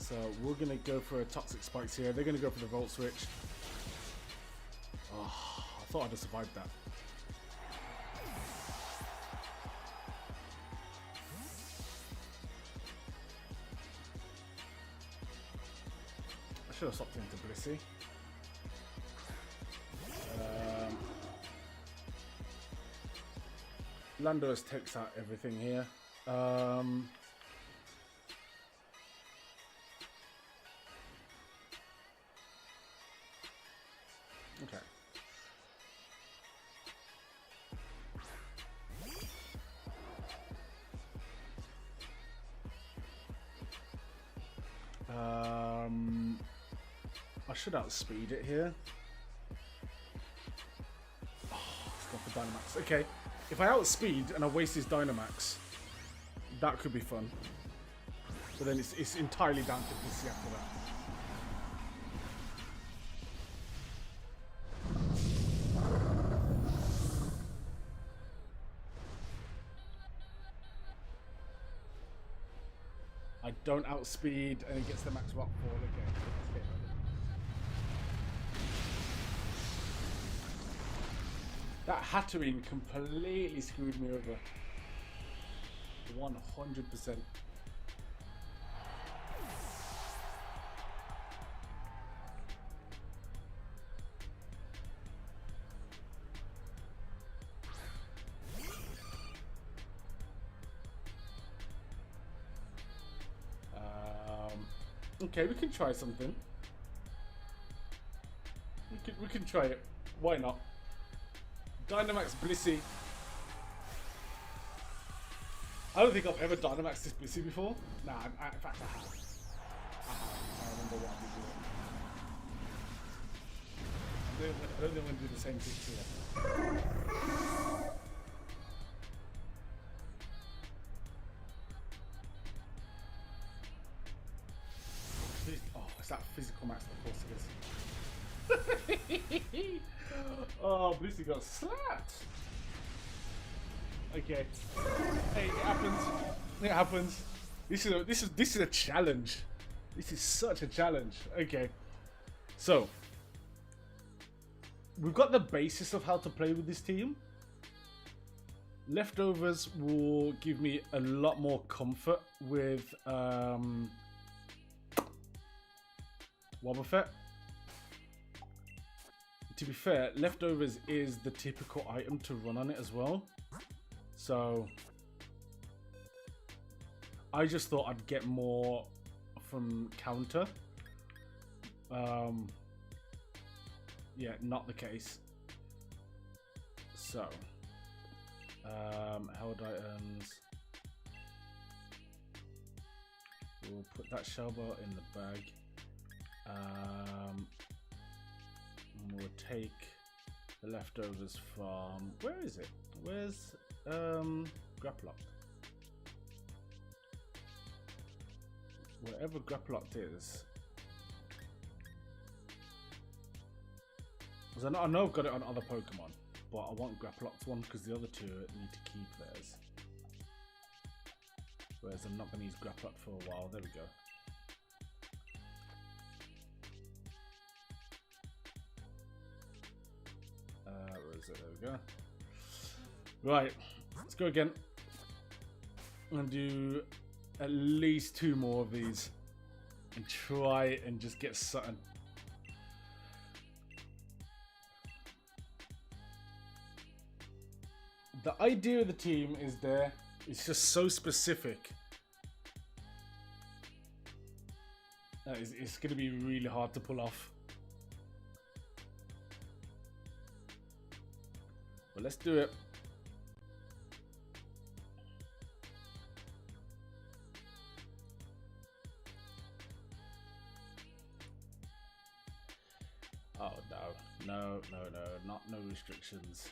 So we're going to go for a Toxic Spikes here. They're going to go for the Volt Switch. Oh, I thought I'd have survived that. I should have stopped into Blissey. Landos takes out everything here. Okay. I should outspeed it here. Oh, let's go for Dynamax. Okay, if I outspeed and I waste his Dynamax, that could be fun. But then it's entirely down to PC after that. I don't outspeed and he gets the max rock fall again. That Hatterene completely screwed me over. 100%. Okay, we can try something. We can try it. Why not? Dynamax Blissey. I don't think I've ever Dynamaxed this Blissey before. Nah, in fact I have. I remember what I'm doing. I don't think I'm going to do the same thing here. Oh, is that physical max? Of course it is. Oh, Blissey got slapped. Okay. Hey, it happens. It happens. This is a challenge. This is such a challenge. Okay. So we've got the basis of how to play with this team. Leftovers will give me a lot more comfort with Wobbuffet. To be fair, Leftovers is the typical item to run on it as well. So I just thought I'd get more from counter. Yeah, not the case. So held items. We'll put that Shellbell in the bag. We'll take the leftovers from, where is it? Where's Grapploct? Wherever Grapploct is. Because I know I've got it on other Pokemon, but I want Grapploct's one because the other two need to keep theirs. Whereas I'm not going to use Grapploct for a while. There we go. Where is it? There we go. Right, let's go again. I'm going to do at least 2 more of these and try and just get something. The idea of the team is there. It's just so specific. It's going to be really hard to pull off. But let's do it. Oh no, no restrictions.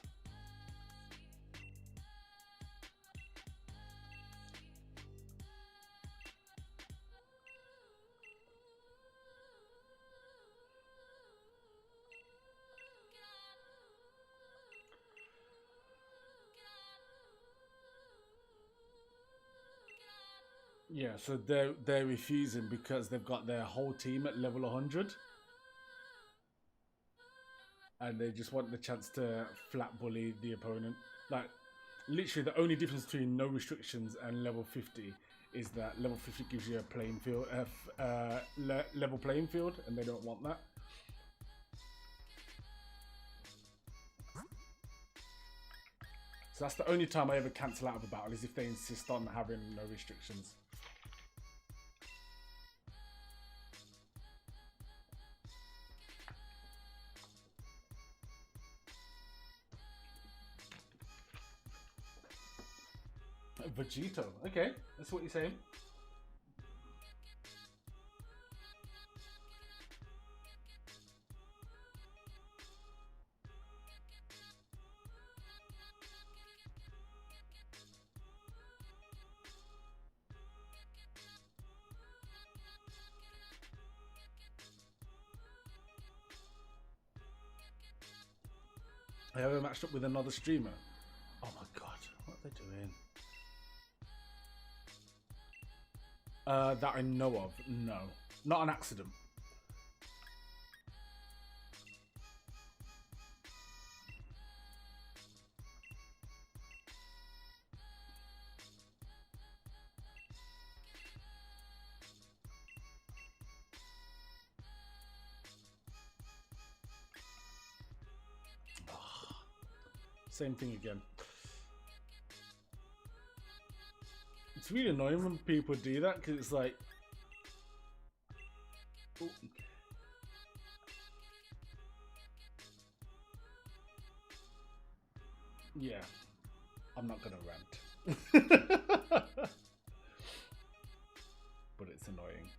Yeah, so they're refusing because they've got their whole team at level 100, and they just want the chance to flat bully the opponent. Like, literally, the only difference between no restrictions and level 50 is that level 50 gives you a playing field, level playing field, and they don't want that. So that's the only time I ever cancel out of a battle, is if they insist on having no restrictions. Vegito, okay, that's what you're saying. I ever matched up with another streamer. Oh my god, what are they doing? That I know of, no. Not an accident. Oh, same thing again. It's really annoying when people do that, because it's like... Ooh. Yeah, I'm not gonna rant. But it's annoying.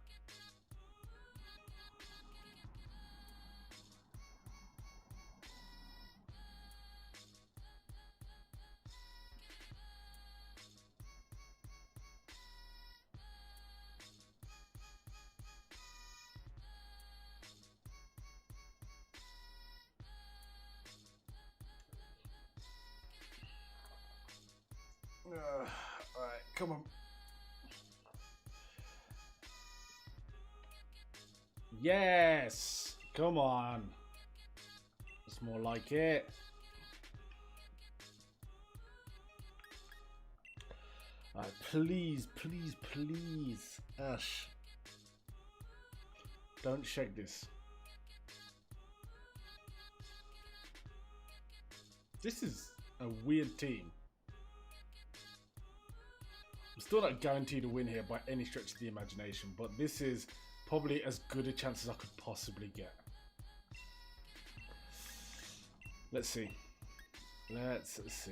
Alright, come on. Yes! Come on. It's more like it. Alright, please, please, please. Ash. Don't shake this. This is a weird team. I'm still not guaranteed to win here by any stretch of the imagination, but this is probably as good a chance as I could possibly get. Let's see. Let's see.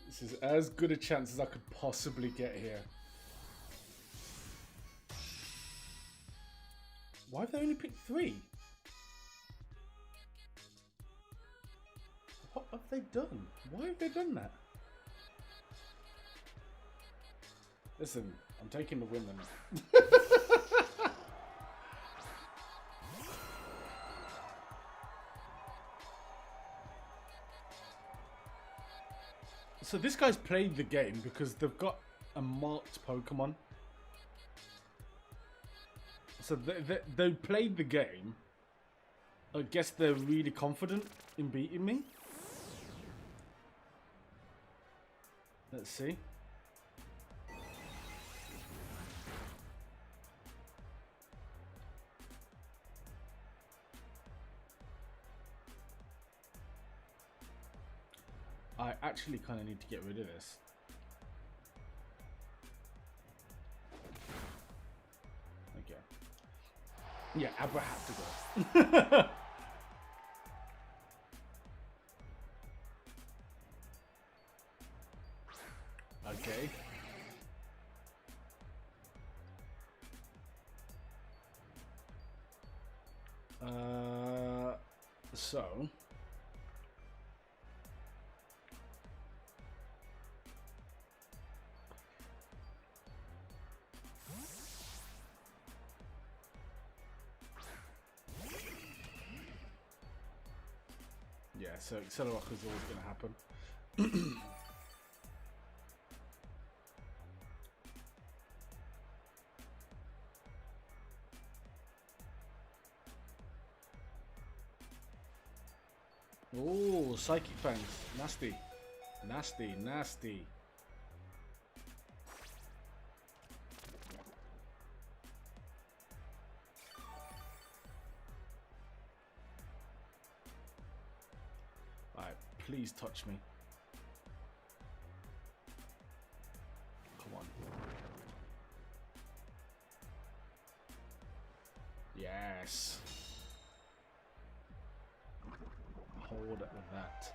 This is as good a chance as I could possibly get here. Why have they only picked 3? What have they done? Why have they done that? Listen, I'm taking the win then. So this guy's played the game because they've got a marked Pokemon. So they played the game. I guess they're really confident in beating me. Let's see. I actually kind of need to get rid of this. Okay. Yeah, Abra had to go. Okay. So. Yeah, so Accelerock is always going to happen. Oh, Psychic Fangs. Nasty. Nasty, nasty. Alright, please touch me. Come on. Yes. Hold that.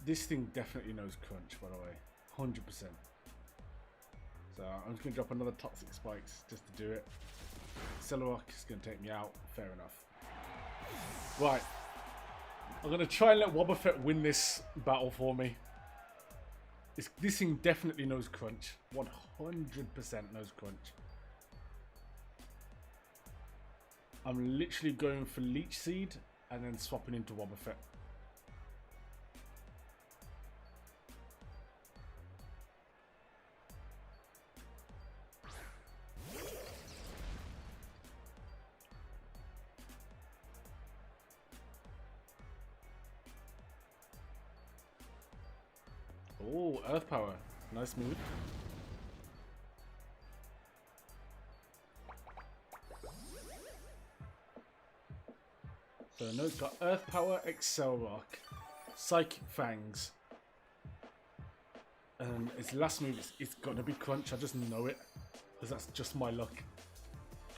This thing definitely knows crunch, by the way. 100%. So I'm just going to drop another Toxic Spikes just to do it. Accelerock is going to take me out. Fair enough. Right. I'm going to try and let Wobbuffet win this battle for me. This thing definitely knows crunch. 100% knows crunch. I'm literally going for Leech Seed and then swapping into Wobbuffet. Oh, Earth Power. Nice move. So no, it's got Earth Power, Accelerock, Psychic Fangs. And its last move it's gonna be Crunch. I just know it. Because that's just my luck.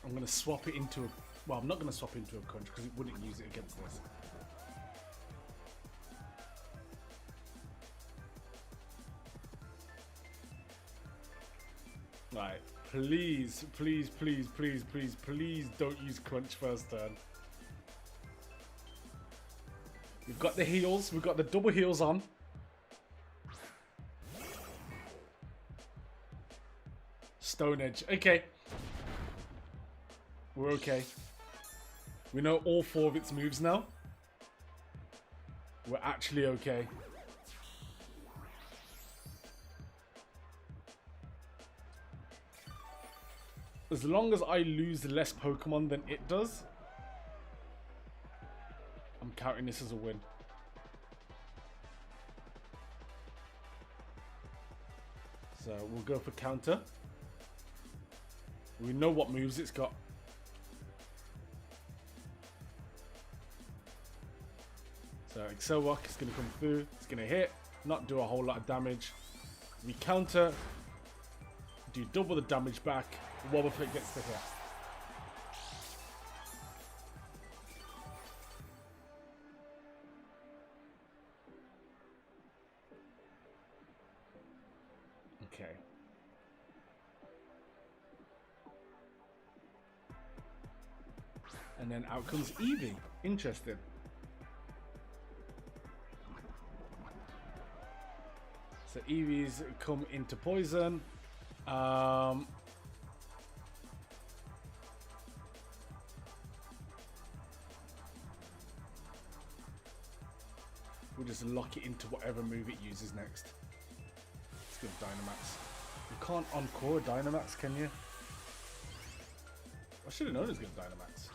I'm gonna swap it into a... Well, I'm not gonna swap into a Crunch because it wouldn't use it against this. Right, please, please, please, please, please, please don't use Crunch first turn. We've got the heals, we've got the double heals on. Stone Edge, okay. We're okay. We know all 4 of its moves now. We're actually okay. As long as I lose less Pokemon than it does, I'm counting this as a win. So we'll go for counter. We know what moves it's got. So Accelerock is going to come through. It's going to hit, not do a whole lot of damage. We counter, do double the damage back. Wobbuffet gets the hit. Okay. And then out comes Eevee. Interesting. So Eevee's come into poison. We'll just lock it into whatever move it uses next. Let's go Dynamax. You can't encore Dynamax, can you? I should have known it was good Dynamax.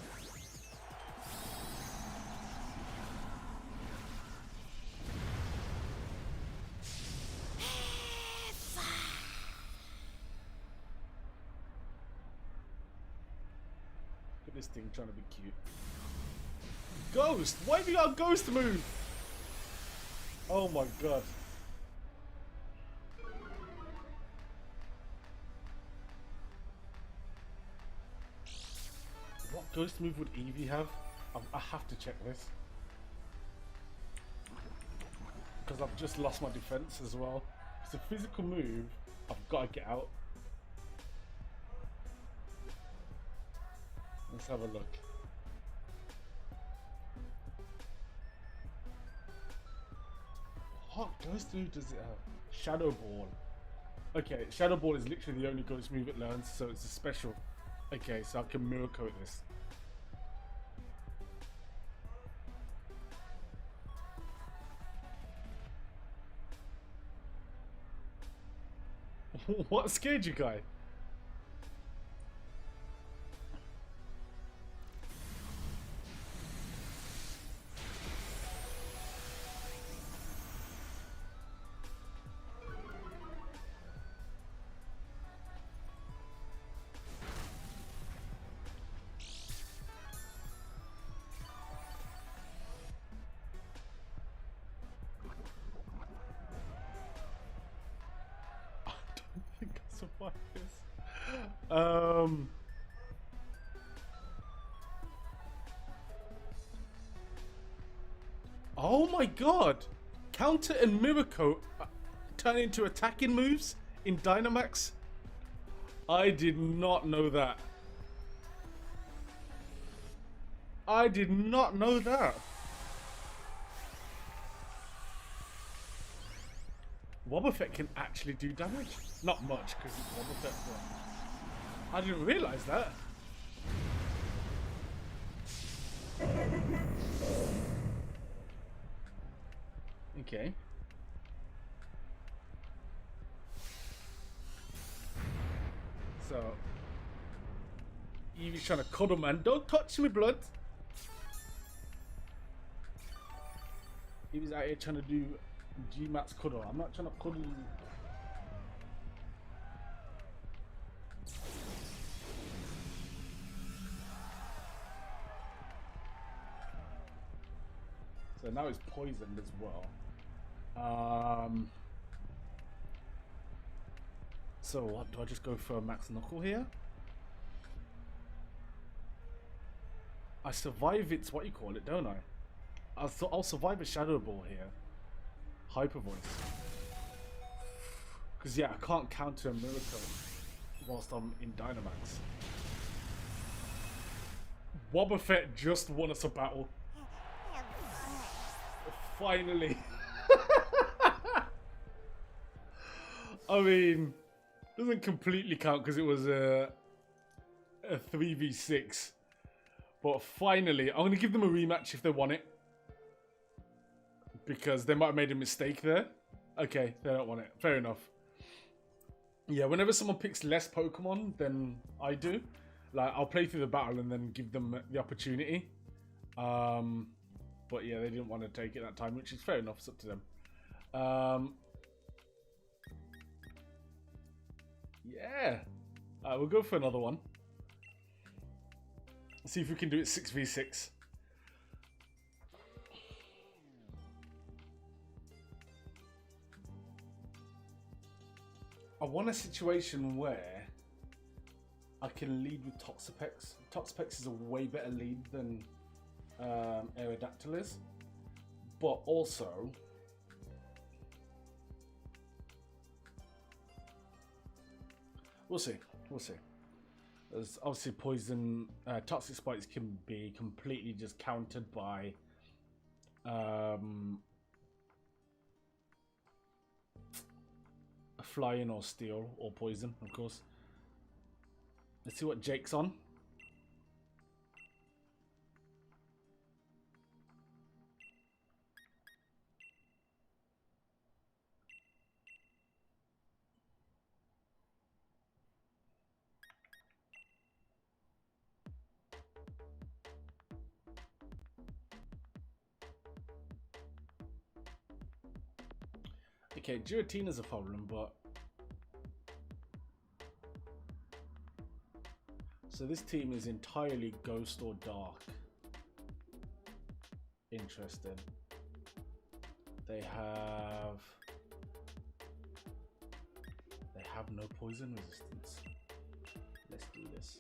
Look at this thing trying to be cute. Ghost! Why have you got a ghost move? Oh my god. What ghost move would Eevee have? I have to check this. Because I've just lost my defense as well. It's a physical move. I've got to get out. Let's have a look. What ghost move does it have? Shadow Ball. Okay, Shadow Ball is literally the only ghost move it learns, so it's a special. Okay, so I can mirror coat this. What scared you, guy? I don't think I survived this. Oh my god! Counter and Mirror Coat turn into attacking moves in Dynamax? I did not know that. I did not know that. Wobbuffet can actually do damage. Not much, because it's Wobbuffet, but I didn't realise that. Okay. So, Eevee's trying to cuddle, man. Don't touch me, blood. Eevee's out here trying to do G-Max cuddle. I'm not trying to cuddle you. So now it's poisoned as well. So what, do I just go for a Max Knuckle here? I survive its, what you call it, don't I? I'll survive a Shadow Ball here. Hyper Voice. Because yeah, I can't counter a Miracle whilst I'm in Dynamax. Wobbuffet just won us a battle. Finally. I mean, doesn't completely count because it was a 3v6. But finally, I'm going to give them a rematch if they want it. Because they might have made a mistake there. Okay, they don't want it. Fair enough. Yeah, whenever someone picks less Pokemon than I do, like, I'll play through the battle and then give them the opportunity. But yeah, they didn't want to take it that time, which is fair enough. It's up to them. Yeah. We'll go for another one. See if we can do it 6v6. I want a situation where I can lead with Toxapex. Toxapex is a way better lead than Aerodactyl is. But also, we'll see. We'll see. There's obviously poison, toxic spikes can be completely just countered by flying or steel or poison, of course. Let's see what Jake's on. Okay, Giratina's a problem, but so this team is entirely Ghost or Dark. Interesting. They have no poison resistance. Let's do this.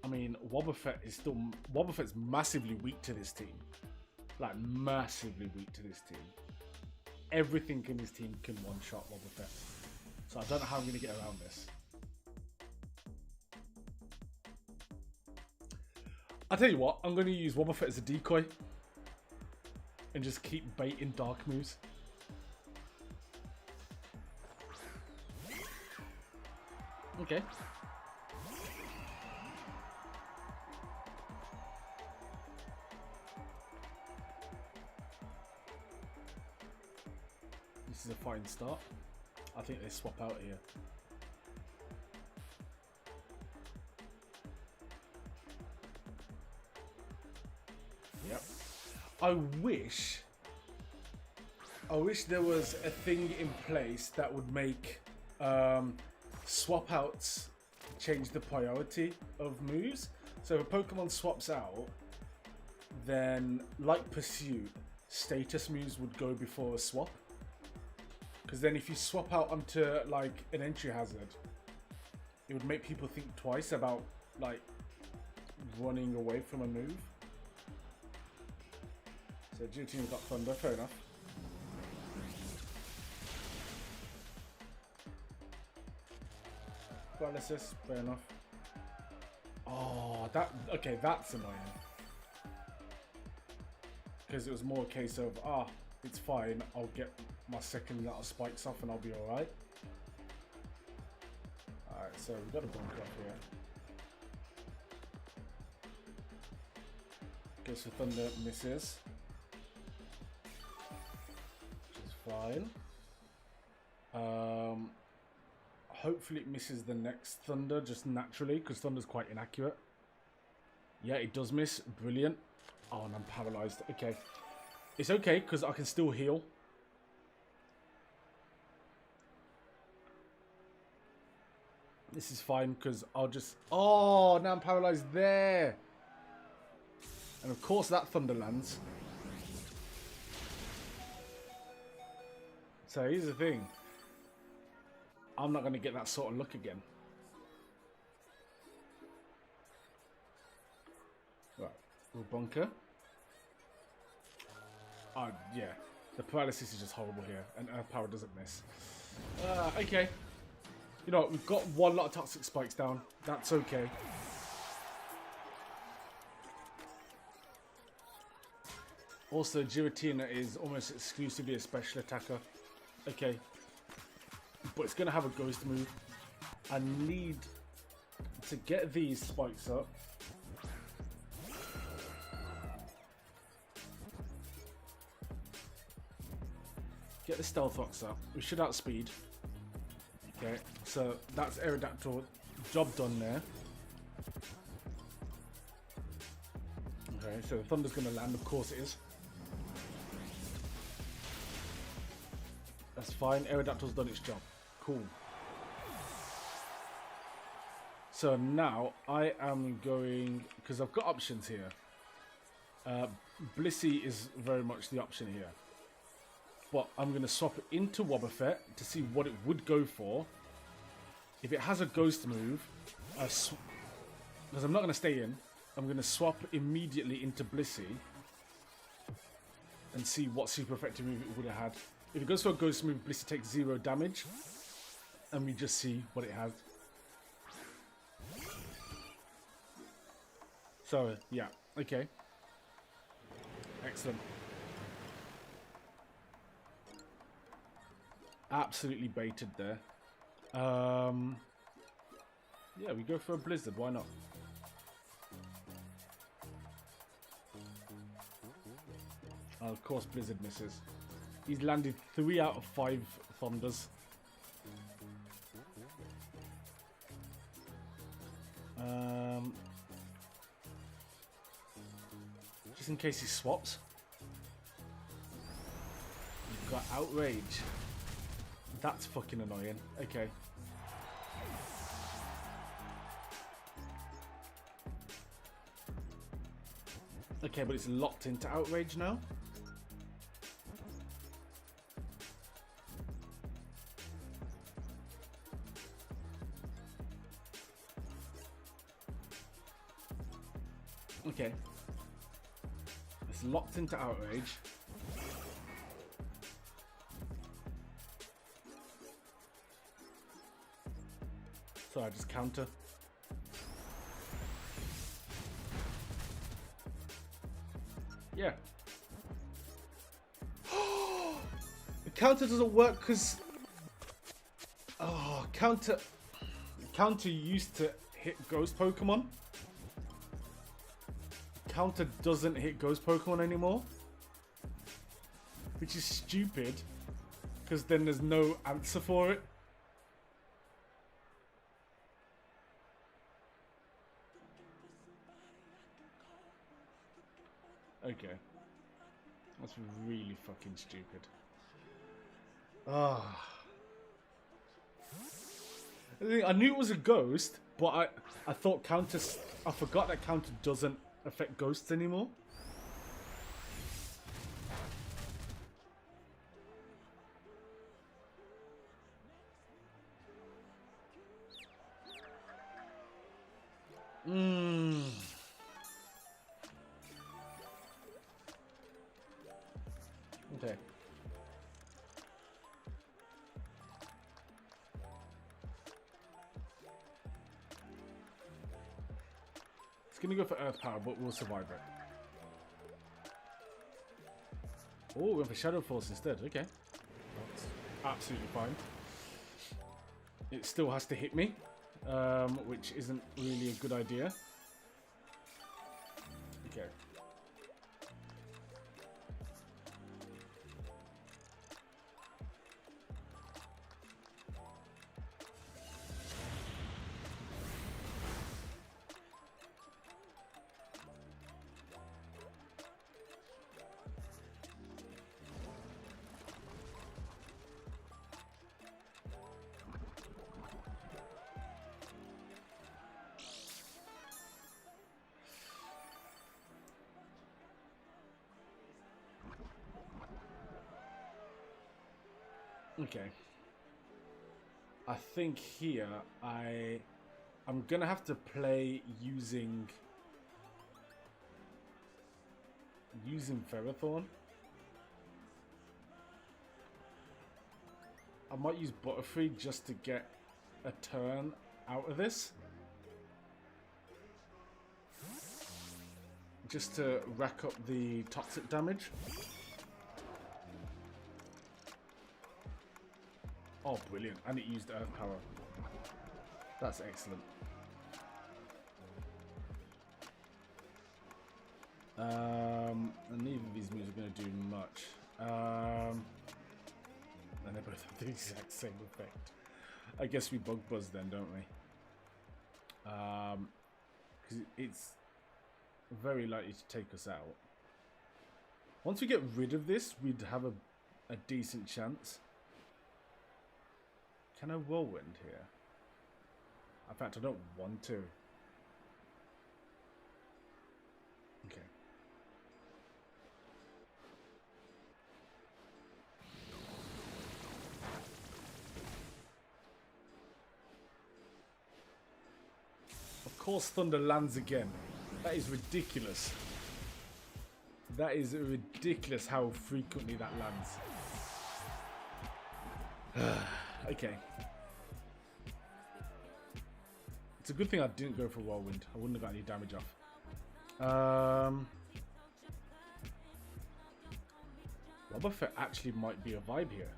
I mean, Wobbuffet's massively weak to this team. Like, massively weak to this team. Everything in this team can one-shot Wobbuffet. So I don't know how I'm going to get around this. I'll tell you what, I'm going to use Wobbuffet as a decoy. and just keep baiting dark moves. Okay. This is a fine start. I think they swap out here. Yep. I wish there was a thing in place that would make swap outs change the priority of moves. So if a Pokemon swaps out, then like Pursuit, status moves would go before a swap. Because then if you swap out onto like an entry hazard, it would make people think twice about like running away from a move. So Giratina got Thunder, fair enough. Paralysis, fair enough. Oh, okay, that's annoying. Because it was more a case of, it's fine, I'll get my second lot of spikes off and I'll be alright. Alright, so we've got a bunker up here. Goes for Thunder, misses. Which is fine. Hopefully it misses the next Thunder just naturally, because Thunder's quite inaccurate. Yeah, it does miss. Brilliant. Oh, and I'm paralyzed. Okay. It's okay, because I can still heal. This is fine, because I'll just... Oh, now I'm paralyzed there. And of course that Thunder lands. So here's the thing. I'm not going to get that sort of look again. Right, we'll bunker. Oh, yeah. The paralysis is just horrible here, and Earth Power doesn't miss. Okay. You know, we've got one lot of Toxic Spikes down. That's okay. Also, Giratina is almost exclusively a special attacker. Okay. But it's going to have a ghost move. I need to get these spikes up. Get the Stealth Rocks up. We should outspeed. Okay, so that's Aerodactyl. Job done there. Okay, so the Thunder's going to land. Of course it is. That's fine. Aerodactyl's done its job. Cool. So now I am going, because I've got options here. Blissey is very much the option here. But I'm going to swap it into Wobbuffet to see what it would go for. If it has a ghost move, because I'm not going to stay in, I'm going to swap immediately into Blissey and see what super effective move it would have had. If it goes for a ghost move, Blissey takes 0 damage, and we just see what it has. So, yeah, okay. Excellent. Absolutely baited there. Yeah, we go for a Blizzard, why not? Of course Blizzard misses. He's landed 3 out of 5 Thunders. Just in case he swaps. You've got Outrage. That's fucking annoying. Okay. Okay, but it's locked into Outrage now. Okay. It's locked into Outrage. So I just counter. Yeah. counter doesn't work because counter used to hit ghost Pokemon. Counter doesn't hit ghost Pokemon anymore, which is stupid because then there's no answer for it. Okay. That's really fucking stupid. I knew it was a ghost, but I thought counter... I forgot that counter doesn't affect ghosts anymore. Okay. It's gonna go for Earth Power, but we'll survive it. Oh, we went for Shadow Force instead. Okay. That's absolutely fine. It still has to hit me, which isn't really a good idea. Okay. Okay. I think here I'm gonna have to play using Ferrothorn. I might use Butterfree just to get a turn out of this. Just to rack up the toxic damage. Oh, brilliant. And it used Earth Power. That's excellent. Neither of these moves are going to do much. And they both have the exact same effect. I guess we Bug Buzz then, don't we? Because it's very likely to take us out. Once we get rid of this, we'd have a decent chance. Can I Whirlwind here? In fact, I don't want to. Okay. Of course Thunder lands again. That is ridiculous. That is ridiculous how frequently that lands. Okay. It's a good thing I didn't go for Whirlwind. I wouldn't have got any damage off. Wobbuffet actually might be a vibe here.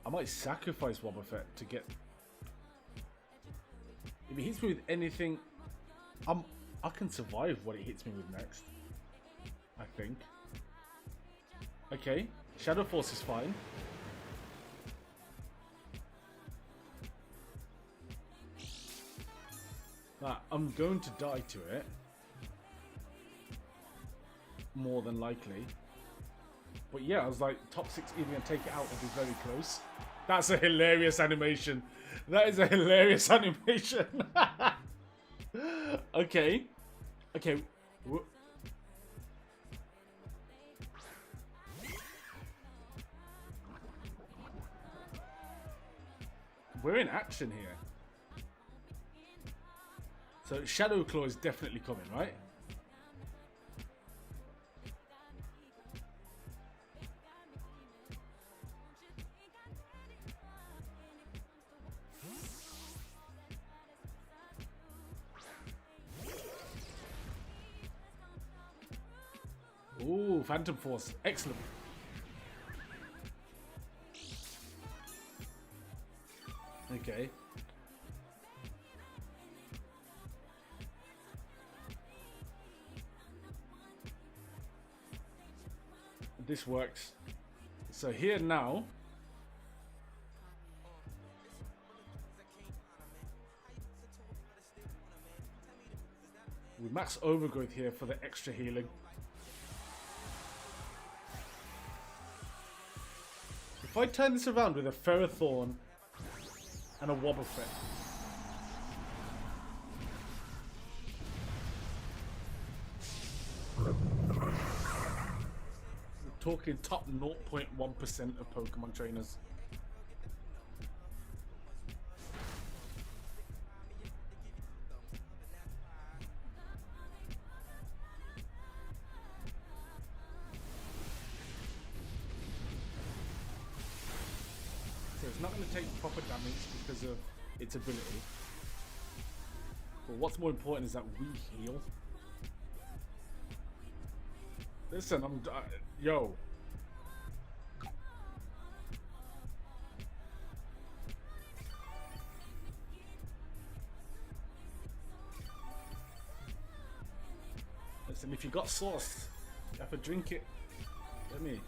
I might sacrifice Wobbuffet to get... If it hits me with anything... I can survive what it hits me with next. I think. Okay, Shadow Force is fine. I'm going to die to it. More than likely. But yeah, I was like, top 6 even gonna take it out will be very close. That's a hilarious animation. That is a hilarious animation. Okay. Okay. We're in action here. So Shadow Claw is definitely coming, right? Phantom Force. Excellent. Okay. This works. So here now, we max Overgrowth here for the extra healing. If I turn this around with a Ferrothorn and a Wobbuffet, talking top 0.1% of Pokemon trainers. So it's not going to take proper damage because of its ability. But what's more important is that we heal. Listen, yo. Listen, if you got sauce, you have to drink it. Let me.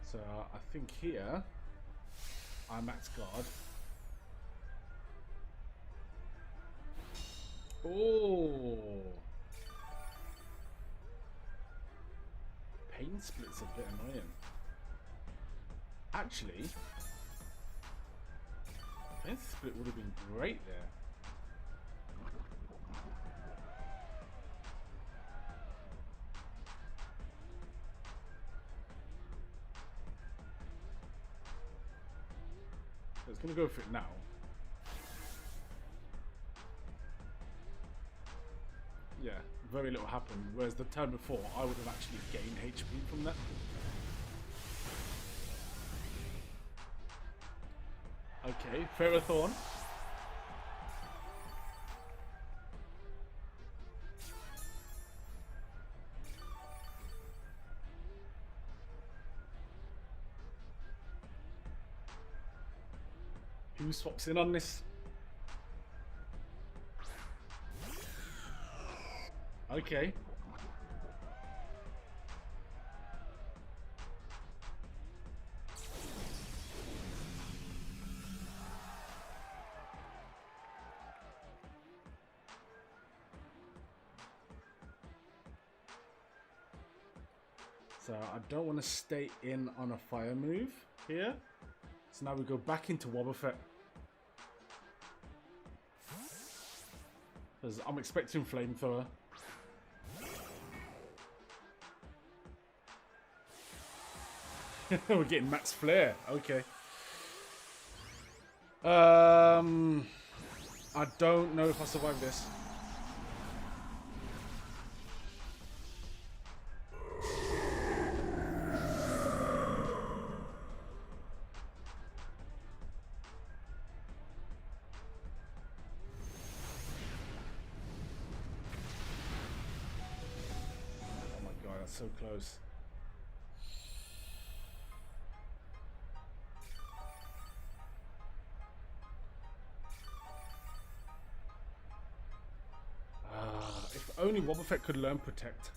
So I think here I max guard. Oh, pain split's a bit annoying. Actually, pain split would have been great there. It's gonna go for it now. Yeah, very little happened. Whereas the turn before, I would have actually gained HP from that. Okay, Ferrothorn. Who swaps in on this? Okay. So I don't want to stay in on a fire move here. So now we go back into Wobbuffet. Because I'm expecting Flamethrower. We're getting Max Flare. Okay. I don't know if I survive this. Oh my god, that's so close. If only Wobbuffet could learn Protect.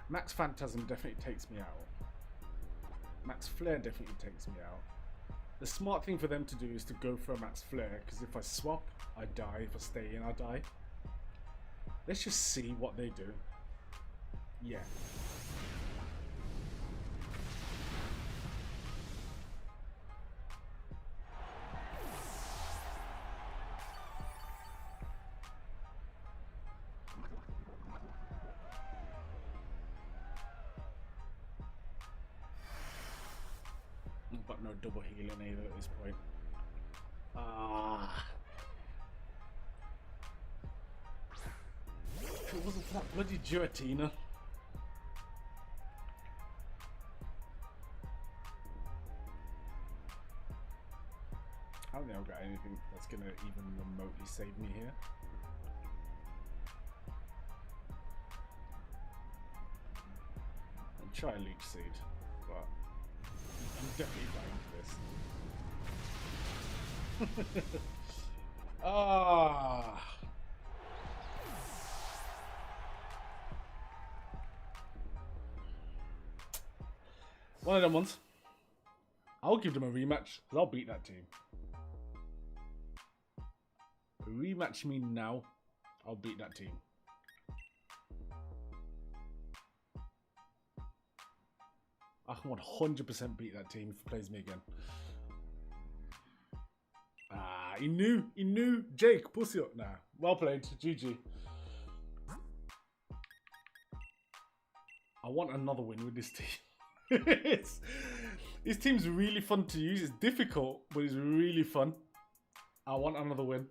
Max Phantasm definitely takes me out. Max Flare definitely takes me out. The smart thing for them to do is to go for a Max Flare, because if I swap, I die. If I stay in, I die. Let's just see what they do. Yeah. I've got no double healing either at this point. Ah. If it wasn't for that bloody Giratina. I don't think I've got anything that's going to even remotely save me here. I'll try Leech Seed, but I'm definitely dying for this. Ah. One of them ones. I'll give them a rematch, because I'll beat that team. Rematch me now, I'll beat that team. I can 100% beat that team if he plays me again. Ah, he knew. Jake, pussy up. Nah, well played, GG. I want another win with this team. This team's really fun to use. It's difficult, but it's really fun. I want another win.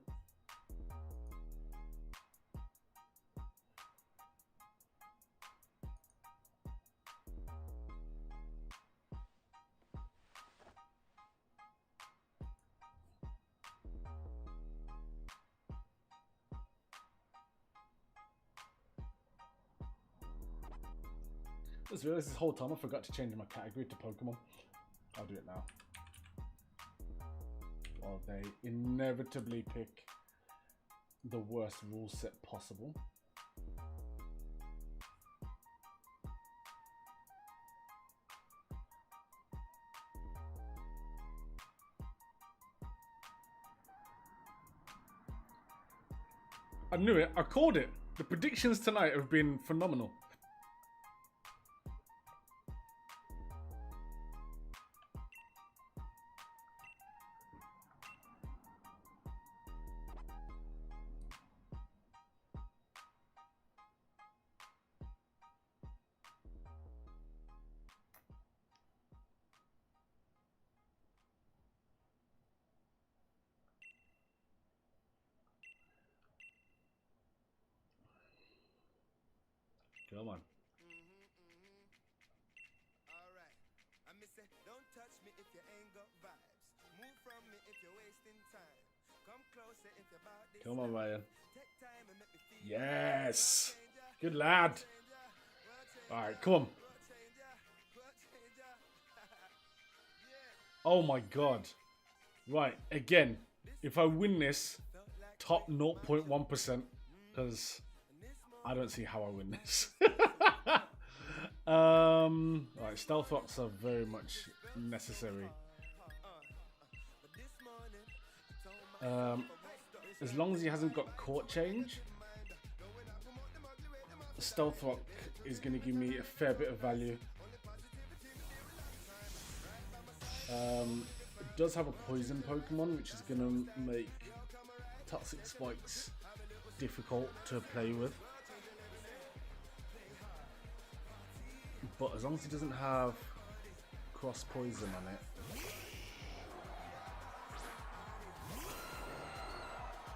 I just realised this whole time I forgot to change my category to Pokemon. I'll do it now. Well, they inevitably pick the worst rule set possible. I knew it. I called it. The predictions tonight have been phenomenal. Come on. Alright. I miss it. Don't touch me if you ain't got vibes. Move from me if you're wasting time. Come closer if you're about this. Come on, Ryan. Take time and make me feel. Yes. Good lad. Alright, come on. Oh my god. Right, again. If I win this, top 0.1%. Because I don't see how I win this. Right, Stealth Rocks are very much necessary. As long as he hasn't got Court Change, Stealth Rock is going to give me a fair bit of value. It does have a poison Pokemon, which is going to make Toxic Spikes difficult to play with. But as long as he doesn't have cross poison on it.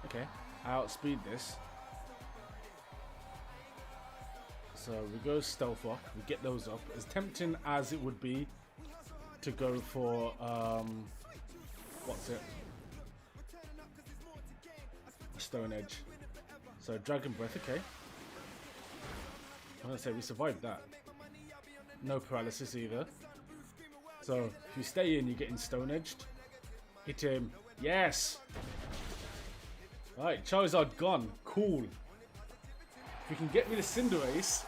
Okay, I outspeed this. So we go Stealth Rock, we get those up. As tempting as it would be to go for, what's it? Stone Edge. So Dragon Breath, okay. I'm gonna say we survived that. No paralysis either. So if you stay in, you're getting Stone Edged. Hit him. Yes! Alright, Charizard gone. Cool. If we can get rid of Cinderace,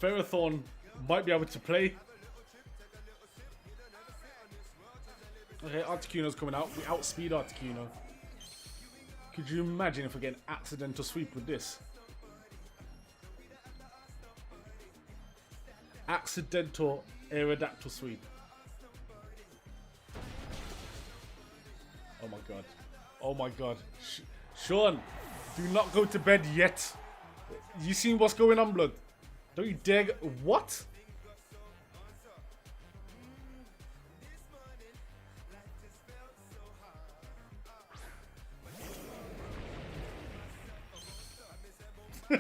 Ferrothorn might be able to play. Okay, Articuno's coming out. We outspeed Articuno. Could you imagine if we get an accidental sweep with this? Accidental Aerodactyl sweep. Oh my god. Oh my god. Sean, do not go to bed yet. You seen what's going on, blood? Don't you dare. What? Right,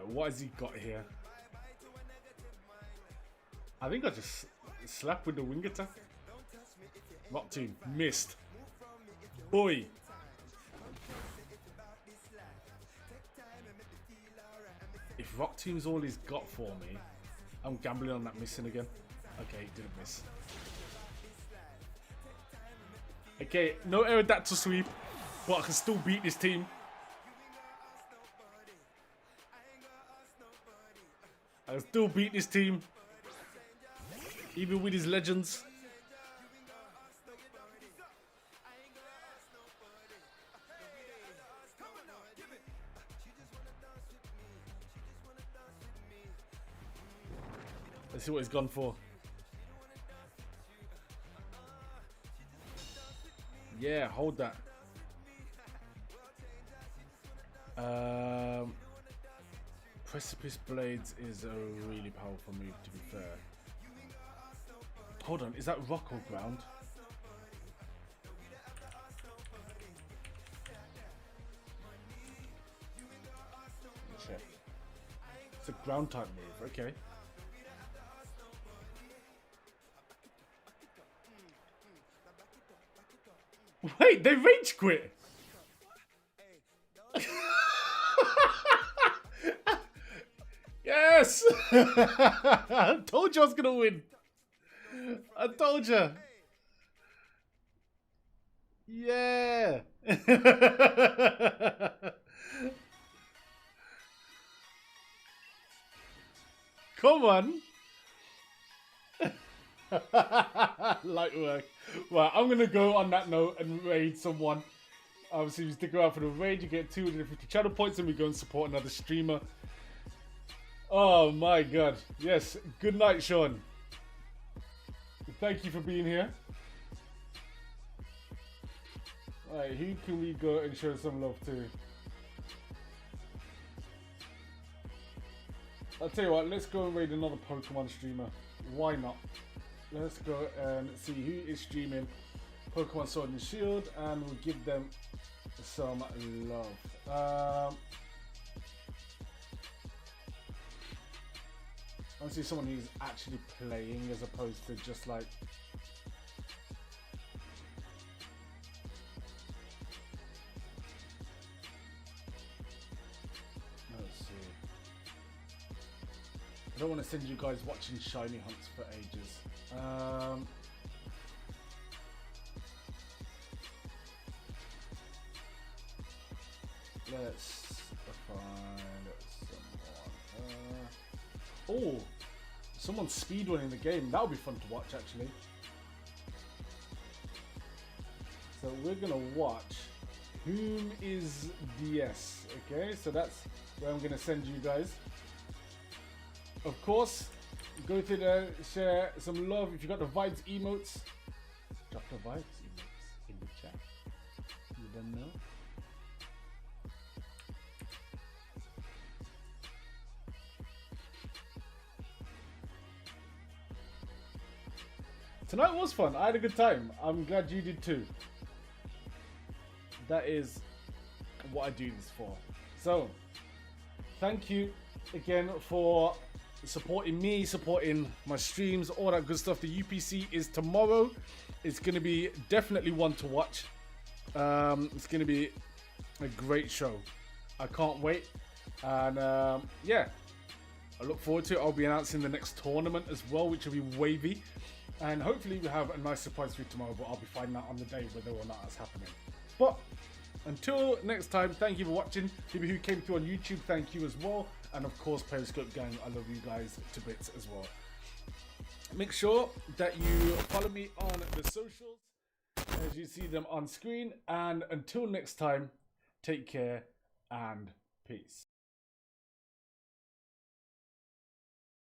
what has he got here? I think I just slapped with the wing attack. Rock team missed. Boy. If Rock team's all he's got for me, I'm gambling on that missing again. Okay, he didn't miss. Okay, no Aerodactyl sweep, but I can still beat this team. I can still beat this team, even with his legends. Let's see what he's gone for. Yeah, hold that. Precipice Blades is a really powerful move, to be fair. Hold on, is that rock or ground? Check. It's a ground type move, okay. Wait, they rage quit! Yes! I told you I was gonna win. I told you. Yeah. Come on. Light work. Right, I'm gonna go on that note and raid someone. Obviously, if you stick around for the raid, you get 250 channel points, and we go and support another streamer. Oh my god. Yes. Good night, Sean. Thank you for being here. Alright, who can we go and show some love to? I'll tell you what, let's go and raid another Pokemon streamer. Why not? Let's go and see who is streaming Pokemon Sword and Shield, and we'll give them some love. I want to see someone who's actually playing as opposed to just like... Let's see. I don't want to send you guys watching shiny hunts for ages. Let's find someone. Oh, someone's speedrunning the game. That would be fun to watch, actually. So we're gonna watch Whom is DS. Okay, so that's where I'm gonna send you guys. Of course, go through there, share some love. If you got the vibes emotes, drop the vibes emotes in the chat. You don't know. Tonight was fun. I had a good time. I'm glad you did too. That is what I do this for. So, thank you again for supporting me, supporting my streams, all that good stuff. The UPC is tomorrow. It's going to be definitely one to watch. It's going to be a great show. I can't wait. And yeah, I look forward to it. I'll be announcing the next tournament as well, which will be wavy. And hopefully we have a nice surprise for you tomorrow, but I'll be finding out on the day whether or not that's happening. But until next time, thank you for watching. People who came through on YouTube, thank you as well. And of course, Periscope gang, I love you guys to bits as well. Make sure that you follow me on the socials as you see them on screen. And until next time, take care and peace.